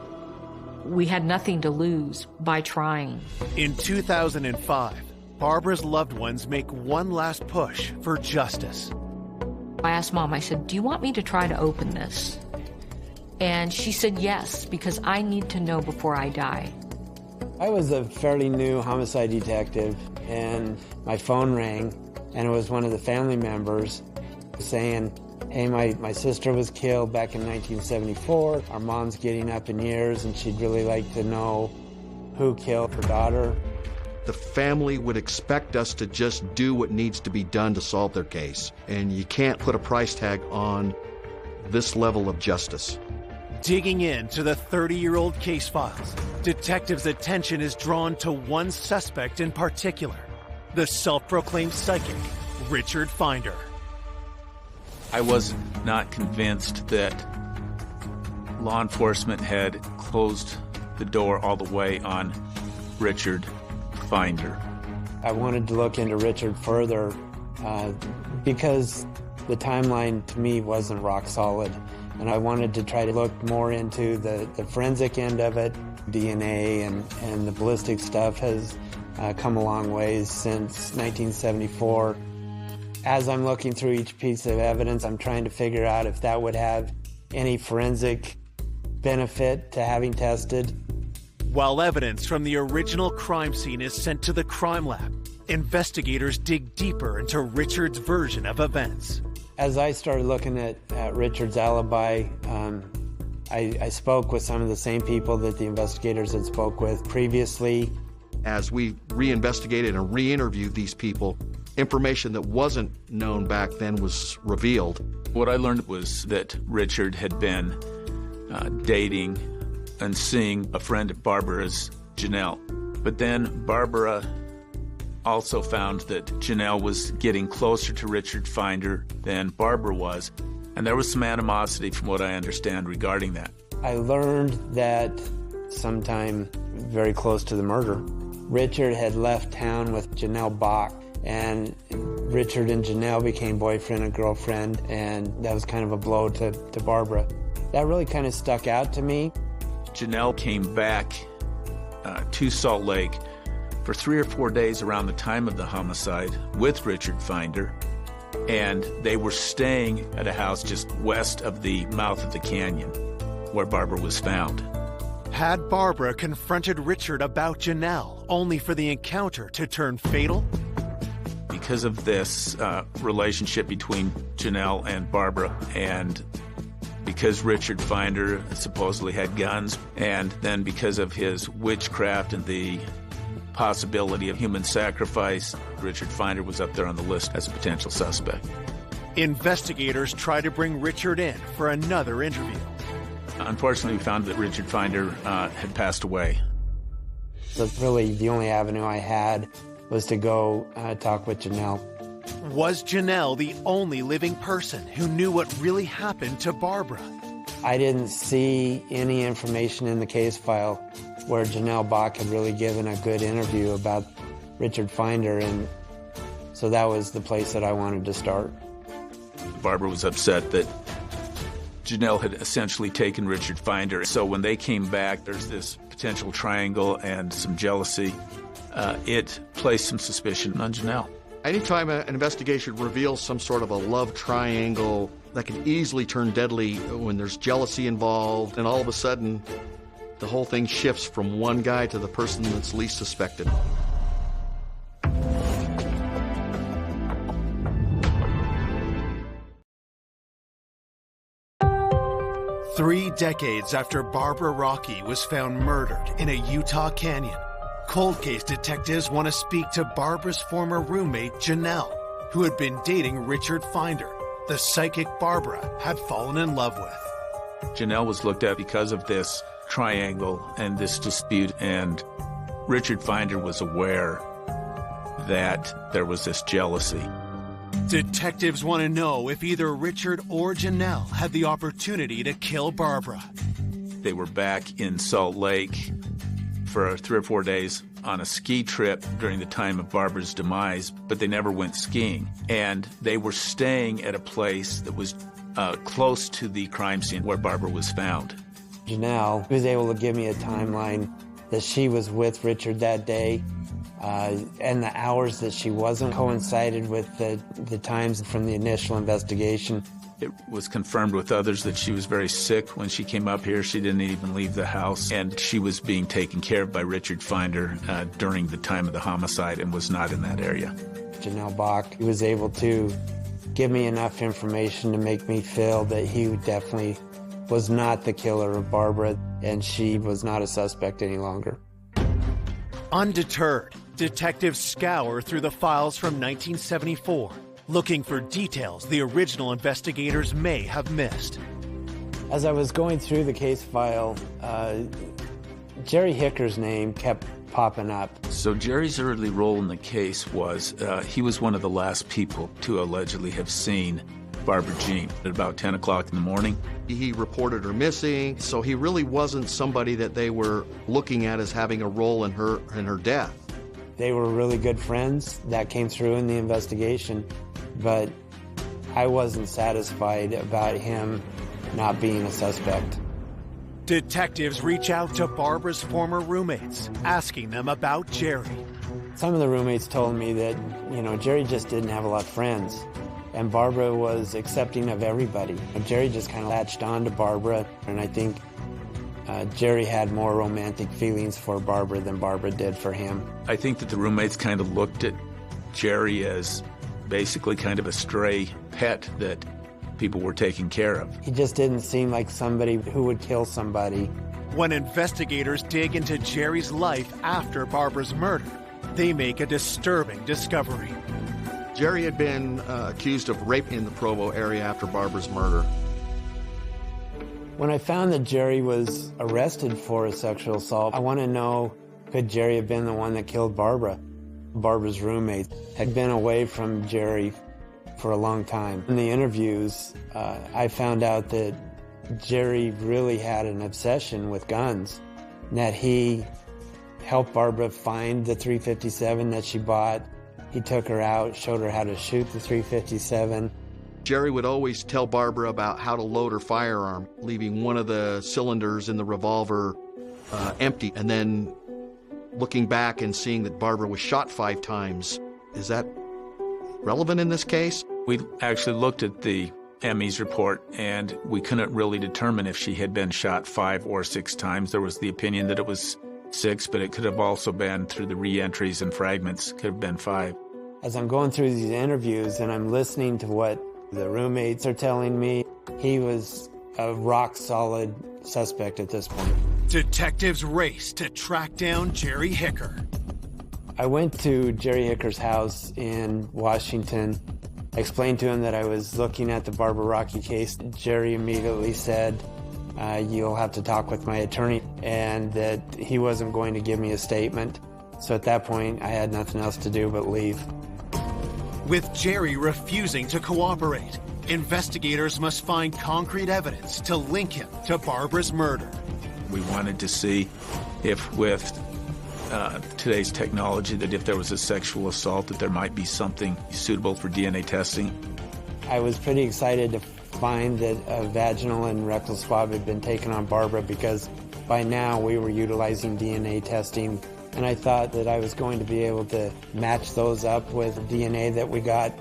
we had nothing to lose by trying. In 2005, Barbara's loved ones make one last push for justice. I asked Mom, I said, do you want me to try to open this? And she said yes, because I need to know before I die. I was a fairly new homicide detective, and my phone rang, and it was one of the family members saying, hey, my sister was killed back in 1974. Our mom's getting up in years, and she'd really like to know who killed her daughter. The family would expect us to just do what needs to be done to solve their case, and you can't put a price tag on this level of justice. Digging into the 30-year-old case files, detectives' attention is drawn to one suspect in particular, the self-proclaimed psychic, Richard Finder. I was not convinced that law enforcement had closed the door all the way on Richard Finder. I wanted to look into Richard further because the timeline to me wasn't rock solid. And I wanted to try to look more into the forensic end of it. DNA and the ballistic stuff has come a long ways since 1974. As I'm looking through each piece of evidence, I'm trying to figure out if that would have any forensic benefit to having tested. While evidence from the original crime scene is sent to the crime lab, investigators dig deeper into Richard's version of events. As I started looking at Richard's alibi, I spoke with some of the same people that the investigators had spoke with previously. As we reinvestigated and re-interviewed these people, information that wasn't known back then was revealed. What I learned was that Richard had been dating and seeing a friend of Barbara's, Janelle. But then Barbara also found that Janelle was getting closer to Richard Finder than Barbara was, and there was some animosity from what I understand regarding that. I learned that sometime very close to the murder, Richard had left town with Janelle Bach, and Richard and Janelle became boyfriend and girlfriend, and that was kind of a blow to Barbara. That really kind of stuck out to me. Janelle came back to Salt Lake for 3 or 4 days around the time of the homicide with Richard Finder, and they were staying at a house just west of the mouth of the canyon where Barbara was found. Had Barbara confronted Richard about Janelle, only for the encounter to turn fatal? Because of this relationship between Janelle and Barbara, and because Richard Finder supposedly had guns, and then because of his witchcraft and the possibility of human sacrifice, Richard Finder was up there on the list as a potential suspect. Investigators try to bring Richard in for another interview. Unfortunately, we found that Richard Finder had passed away. So really, the only avenue I had was to go talk with Janelle. Was Janelle the only living person who knew what really happened to Barbara? I didn't see any information in the case file where Janelle Bach had really given a good interview about Richard Finder, and so that was the place that I wanted to start. Barbara was upset that Janelle had essentially taken Richard Finder, so when they came back, there's this potential triangle and some jealousy. It placed some suspicion on Janelle. Anytime an investigation reveals some sort of a love triangle, that can easily turn deadly when there's jealousy involved, and all of a sudden, the whole thing shifts from one guy to the person that's least suspected. Three decades after Barbara Rocky was found murdered in a Utah canyon, cold case detectives want to speak to Barbara's former roommate, Janelle, who had been dating Richard Finder, the psychic Barbara had fallen in love with. Janelle was looked at because of this triangle and this dispute, and Richard Finder was aware that there was this jealousy. Detectives want to know if either Richard or Janelle had the opportunity to kill Barbara. They were back in Salt Lake for 3 or 4 days on a ski trip during the time of Barbara's demise, but they never went skiing. And they were staying at a place that was close to the crime scene where Barbara was found. Janelle was able to give me a timeline that she was with Richard that day, and the hours that she wasn't coincided with the times from the initial investigation. It was confirmed with others that she was very sick when she came up here. She didn't even leave the house, and she was being taken care of by Richard Finder during the time of the homicide and was not in that area. Janelle Bach was able to give me enough information to make me feel that he definitely was not the killer of Barbara, and she was not a suspect any longer. Undeterred, detectives scour through the files from 1974, looking for details the original investigators may have missed. As I was going through the case file, Jerry Hicker's name kept popping up. So Jerry's early role in the case was he was one of the last people to allegedly have seen Barbara Jean at about 10 o'clock in the morning. He reported her missing, so he really wasn't somebody that they were looking at as having a role in her death. They were really good friends. That came through in the investigation, but I wasn't satisfied about him not being a suspect. Detectives reach out to Barbara's former roommates, asking them about Jerry. Some of the roommates told me that, Jerry just didn't have a lot of friends, and Barbara was accepting of everybody. Jerry just kind of latched on to Barbara, and I think Jerry had more romantic feelings for Barbara than Barbara did for him. I think that the roommates kind of looked at Jerry as basically kind of a stray pet that people were taking care of. He just didn't seem like somebody who would kill somebody. When investigators dig into Jerry's life after Barbara's murder, they make a disturbing discovery. Jerry had been accused of rape in the Provo area after Barbara's murder. When I found that Jerry was arrested for a sexual assault, I want to know, could Jerry have been the one that killed Barbara? Barbara's roommate had been away from Jerry for a long time. In the interviews, I found out that Jerry really had an obsession with guns, and that he helped Barbara find the .357 that she bought. He took her out, showed her how to shoot the .357. Jerry would always tell Barbara about how to load her firearm, leaving one of the cylinders in the revolver empty, and then looking back and seeing that Barbara was shot 5 times. Is that relevant in this case? We actually looked at the ME's report, and we couldn't really determine if she had been shot 5 or 6 times. There was the opinion that it was 6, but it could have also been through the re-entries and fragments, could have been 5. As I'm going through these interviews and I'm listening to what the roommates are telling me, he was a rock-solid suspect at this point. Detectives race to track down Jerry Hicker. I went to Jerry Hicker's house in Washington. I explained to him that I was looking at the Barbara Rocky case. Jerry immediately said, you'll have to talk with my attorney, and that he wasn't going to give me a statement. So at that point, I had nothing else to do but leave. With Jerry refusing to cooperate, investigators must find concrete evidence to link him to Barbara's murder. We wanted to see if with today's technology, that if there was a sexual assault, that there might be something suitable for DNA testing. I was pretty excited to find that a vaginal and rectal swab had been taken on Barbara, because by now we were utilizing DNA testing, and I thought that I was going to be able to match those up with DNA that we got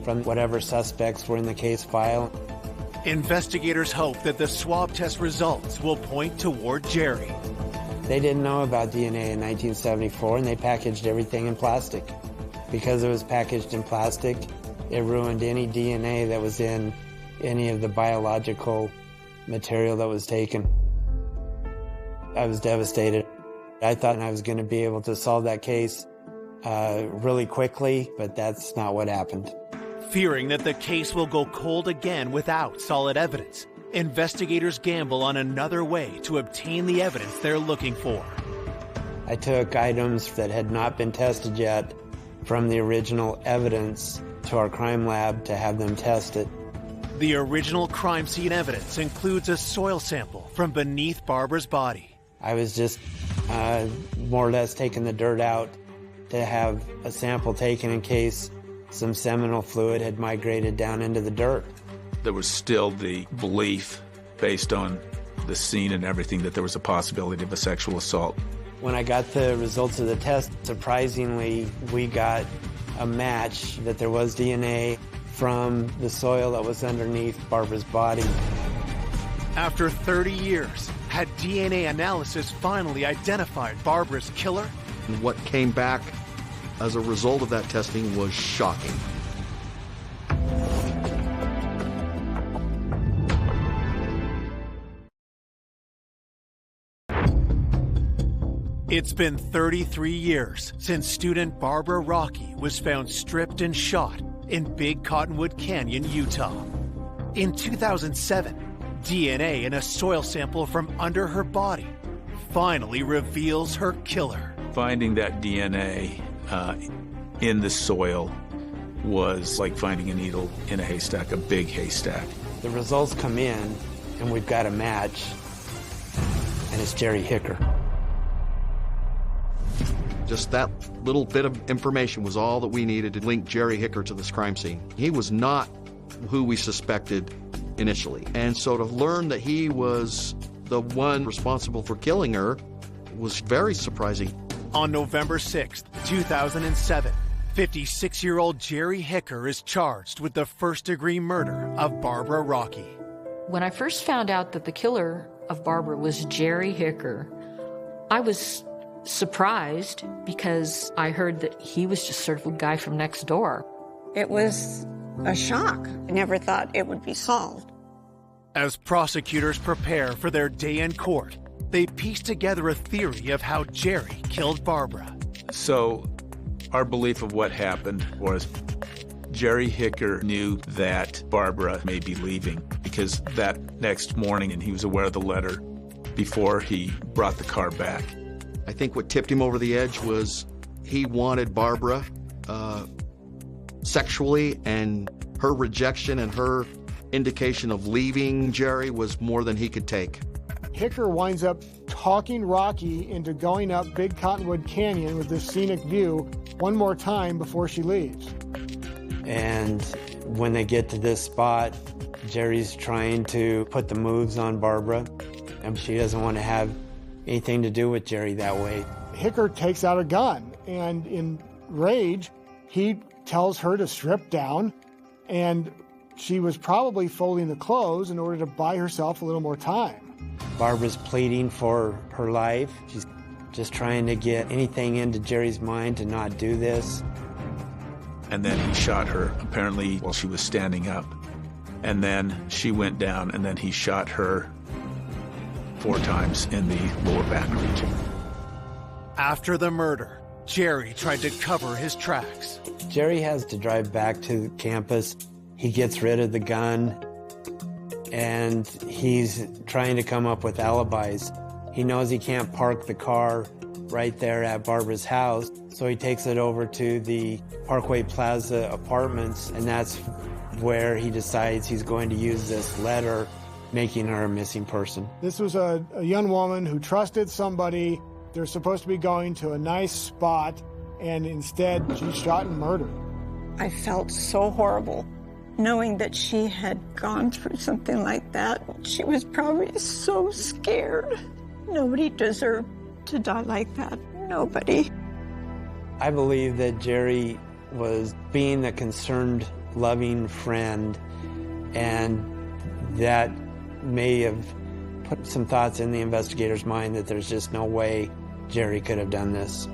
from whatever suspects were in the case file. Investigators hope that the swab test results will point toward Jerry. They didn't know about DNA in 1974, and they packaged everything in plastic. Because it was packaged in plastic, it ruined any DNA that was in any of the biological material that was taken. I was devastated. I thought I was going to be able to solve that case really quickly, but that's not what happened. Fearing that the case will go cold again without solid evidence, investigators gamble on another way to obtain the evidence they're looking for. I took items that had not been tested yet from the original evidence to our crime lab to have them tested. The original crime scene evidence includes a soil sample from beneath Barbara's body. I was just more or less taking the dirt out to have a sample taken in case some seminal fluid had migrated down into the dirt. There was still the belief, based on the scene and everything that there was a possibility of a sexual assault. When I got the results of the test, surprisingly, we got a match that there was DNA from the soil that was underneath Barbara's body. After 30 years, had DNA analysis finally identified Barbara's killer? And what came back as a result of that testing was shocking. It's been 33 years since student Barbara Rocky was found stripped and shot in Big Cottonwood Canyon, Utah. In 2007, DNA in a soil sample from under her body finally reveals her killer. Finding that DNA in the soil was like finding a needle in a haystack, a big haystack. The results come in, and we've got a match, and it's Jerry Hicker. Just that little bit of information was all that we needed to link Jerry Hicker to this crime scene. He was not who we suspected initially. And so to learn that he was the one responsible for killing her was very surprising. On November 6th, 2007, 56-year-old Jerry Hicker is charged with the first-degree murder of Barbara Rocky. When I first found out that the killer of Barbara was Jerry Hicker, I was surprised because I heard that he was just sort of a guy from next door. It was a shock. I never thought it would be solved. As prosecutors prepare for their day in court, they piece together a theory of how Jerry killed Barbara. So our belief of what happened was Jerry Hicker knew that Barbara may be leaving because that next morning, and he was aware of the letter before he brought the car back. I think what tipped him over the edge was he wanted Barbara sexually, and her rejection and her indication of leaving Jerry was more than he could take. Hicker winds up talking Rocky into going up Big Cottonwood Canyon with this scenic view one more time before she leaves. And when they get to this spot, Jerry's trying to put the moves on Barbara, and she doesn't want to have anything to do with Jerry that way. Hicker takes out a gun, and in rage, he tells her to strip down, and she was probably folding the clothes in order to buy herself a little more time. Barbara's pleading for her life. She's just trying to get anything into Jerry's mind to not do this. And then he shot her, apparently while she was standing up. And then she went down, and then he shot her 4 times in the lower back region. After the murder, Jerry tried to cover his tracks. Jerry has to drive back to campus. He gets rid of the gun, and he's trying to come up with alibis. He knows he can't park the car right there at Barbara's house, so he takes it over to the Parkway Plaza apartments, and that's where he decides he's going to use this letter making her a missing person. This was a young woman who trusted somebody. They're supposed to be going to a nice spot, and instead she's shot and murdered. I felt so horrible knowing that she had gone through something like that. She was probably so scared. Nobody deserved to die like that. Nobody. I believe that Jerry was being a concerned, loving friend, and that may have put some thoughts in the investigator's mind that there's just no way Jerry could have done this.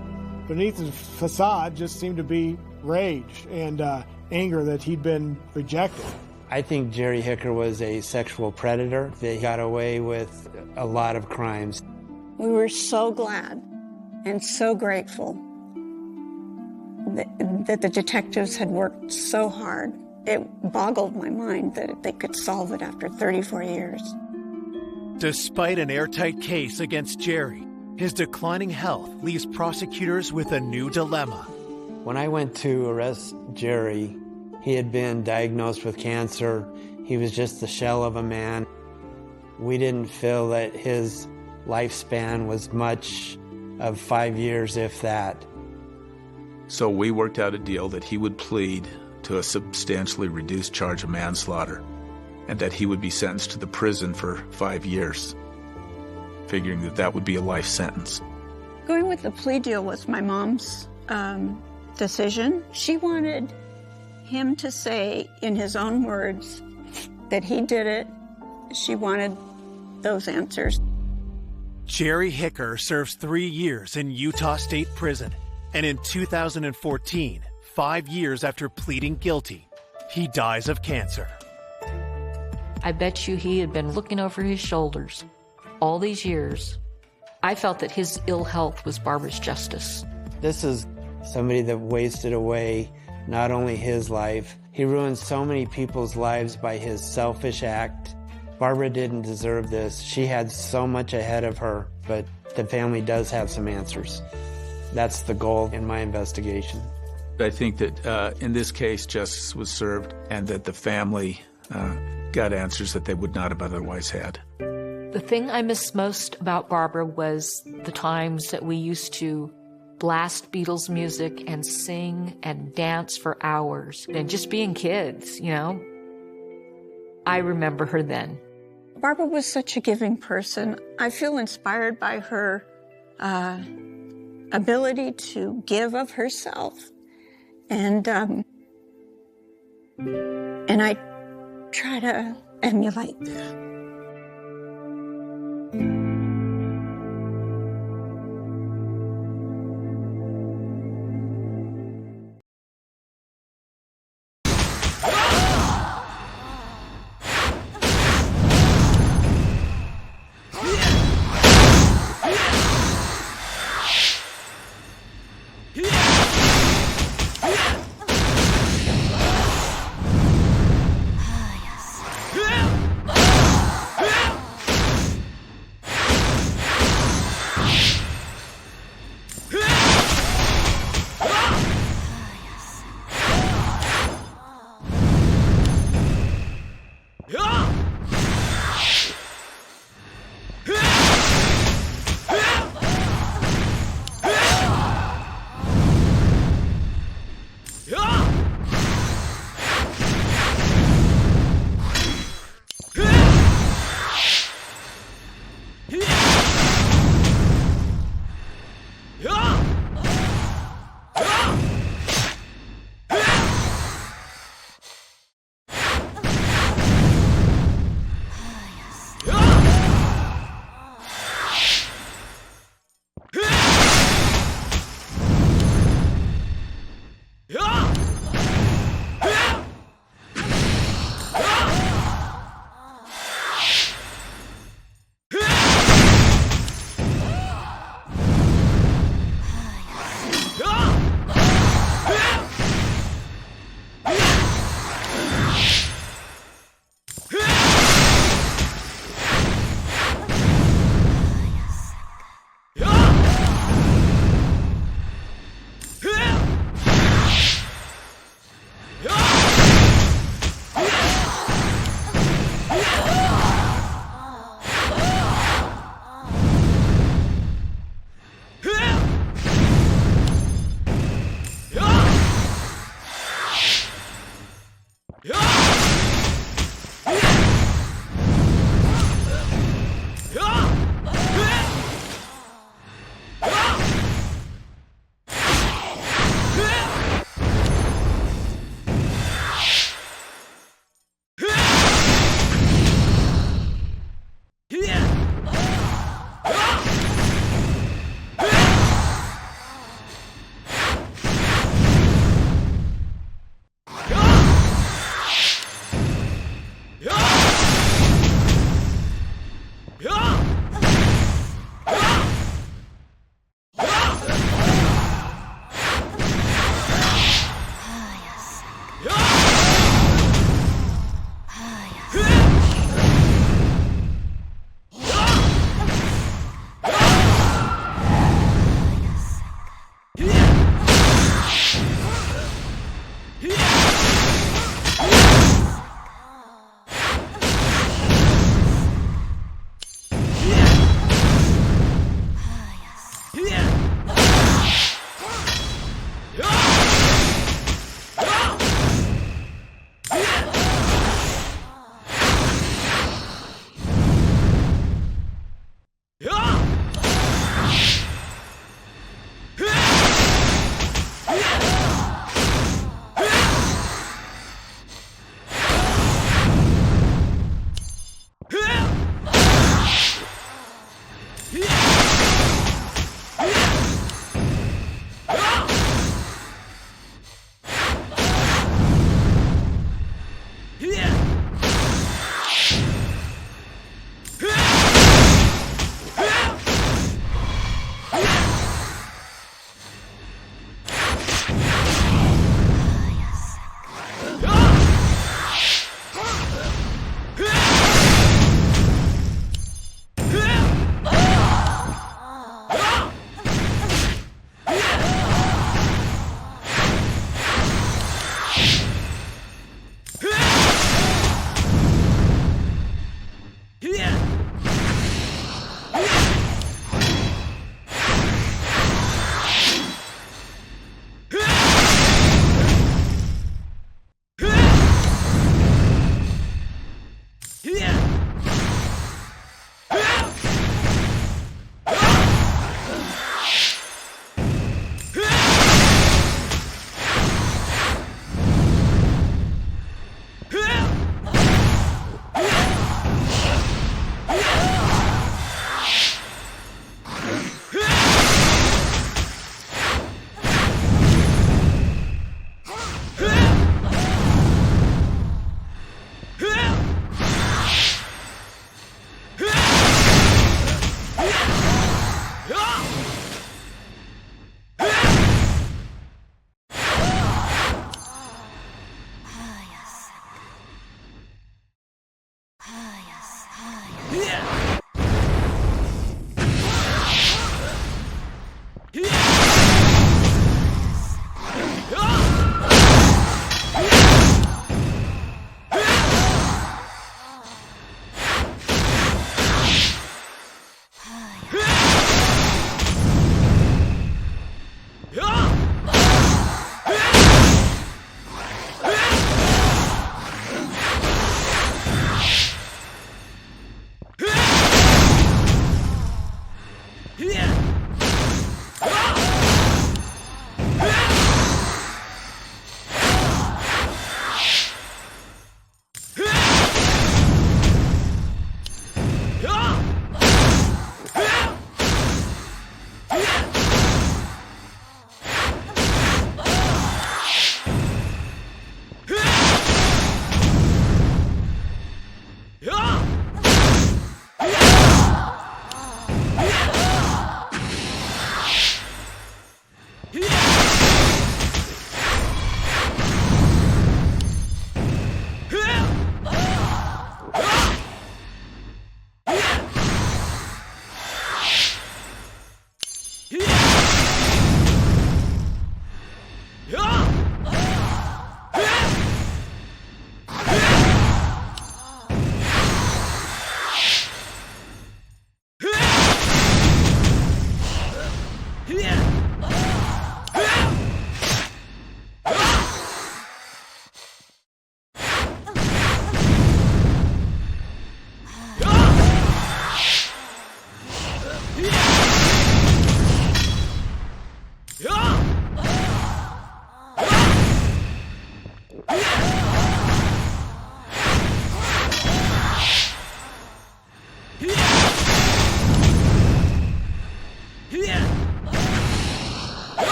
Beneath the facade just seemed to be rage and anger that he'd been rejected. I think Jerry Hicker was a sexual predator. They got away with a lot of crimes. We were so glad and so grateful that the detectives had worked so hard. It boggled my mind that they could solve it after 34 years. Despite an airtight case against Jerry, his declining health leaves prosecutors with a new dilemma. When I went to arrest Jerry, he had been diagnosed with cancer. He was just the shell of a man. We didn't feel that his lifespan was much of 5 years, if that. So we worked out a deal that he would plead to a substantially reduced charge of manslaughter, and that he would be sentenced to the prison for 5 years. figuring that that would be a life sentence. Going with the plea deal was my mom's decision. She wanted him to say in his own words that he did it. She wanted those answers. Jerry Hicker serves 3 years in Utah State Prison, and in 2014, 5 years after pleading guilty, he dies of cancer. I bet you he had been looking over his shoulders all these years. I felt that his ill health was Barbara's justice. This is somebody that wasted away not only his life, he ruined so many people's lives by his selfish act. Barbara didn't deserve this. She had so much ahead of her, but the family does have some answers. That's the goal in my investigation. I think that in this case, justice was served and that the family got answers that they would not have otherwise had. The thing I miss most about Barbara was the times that we used to blast Beatles music and sing and dance for hours and just being kids, you know? I remember her then. Barbara was such a giving person. I feel inspired by her ability to give of herself. And I try to emulate that.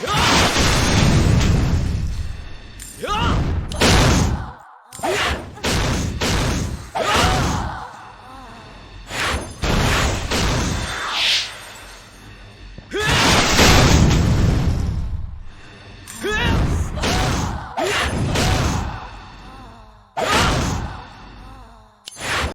Ah!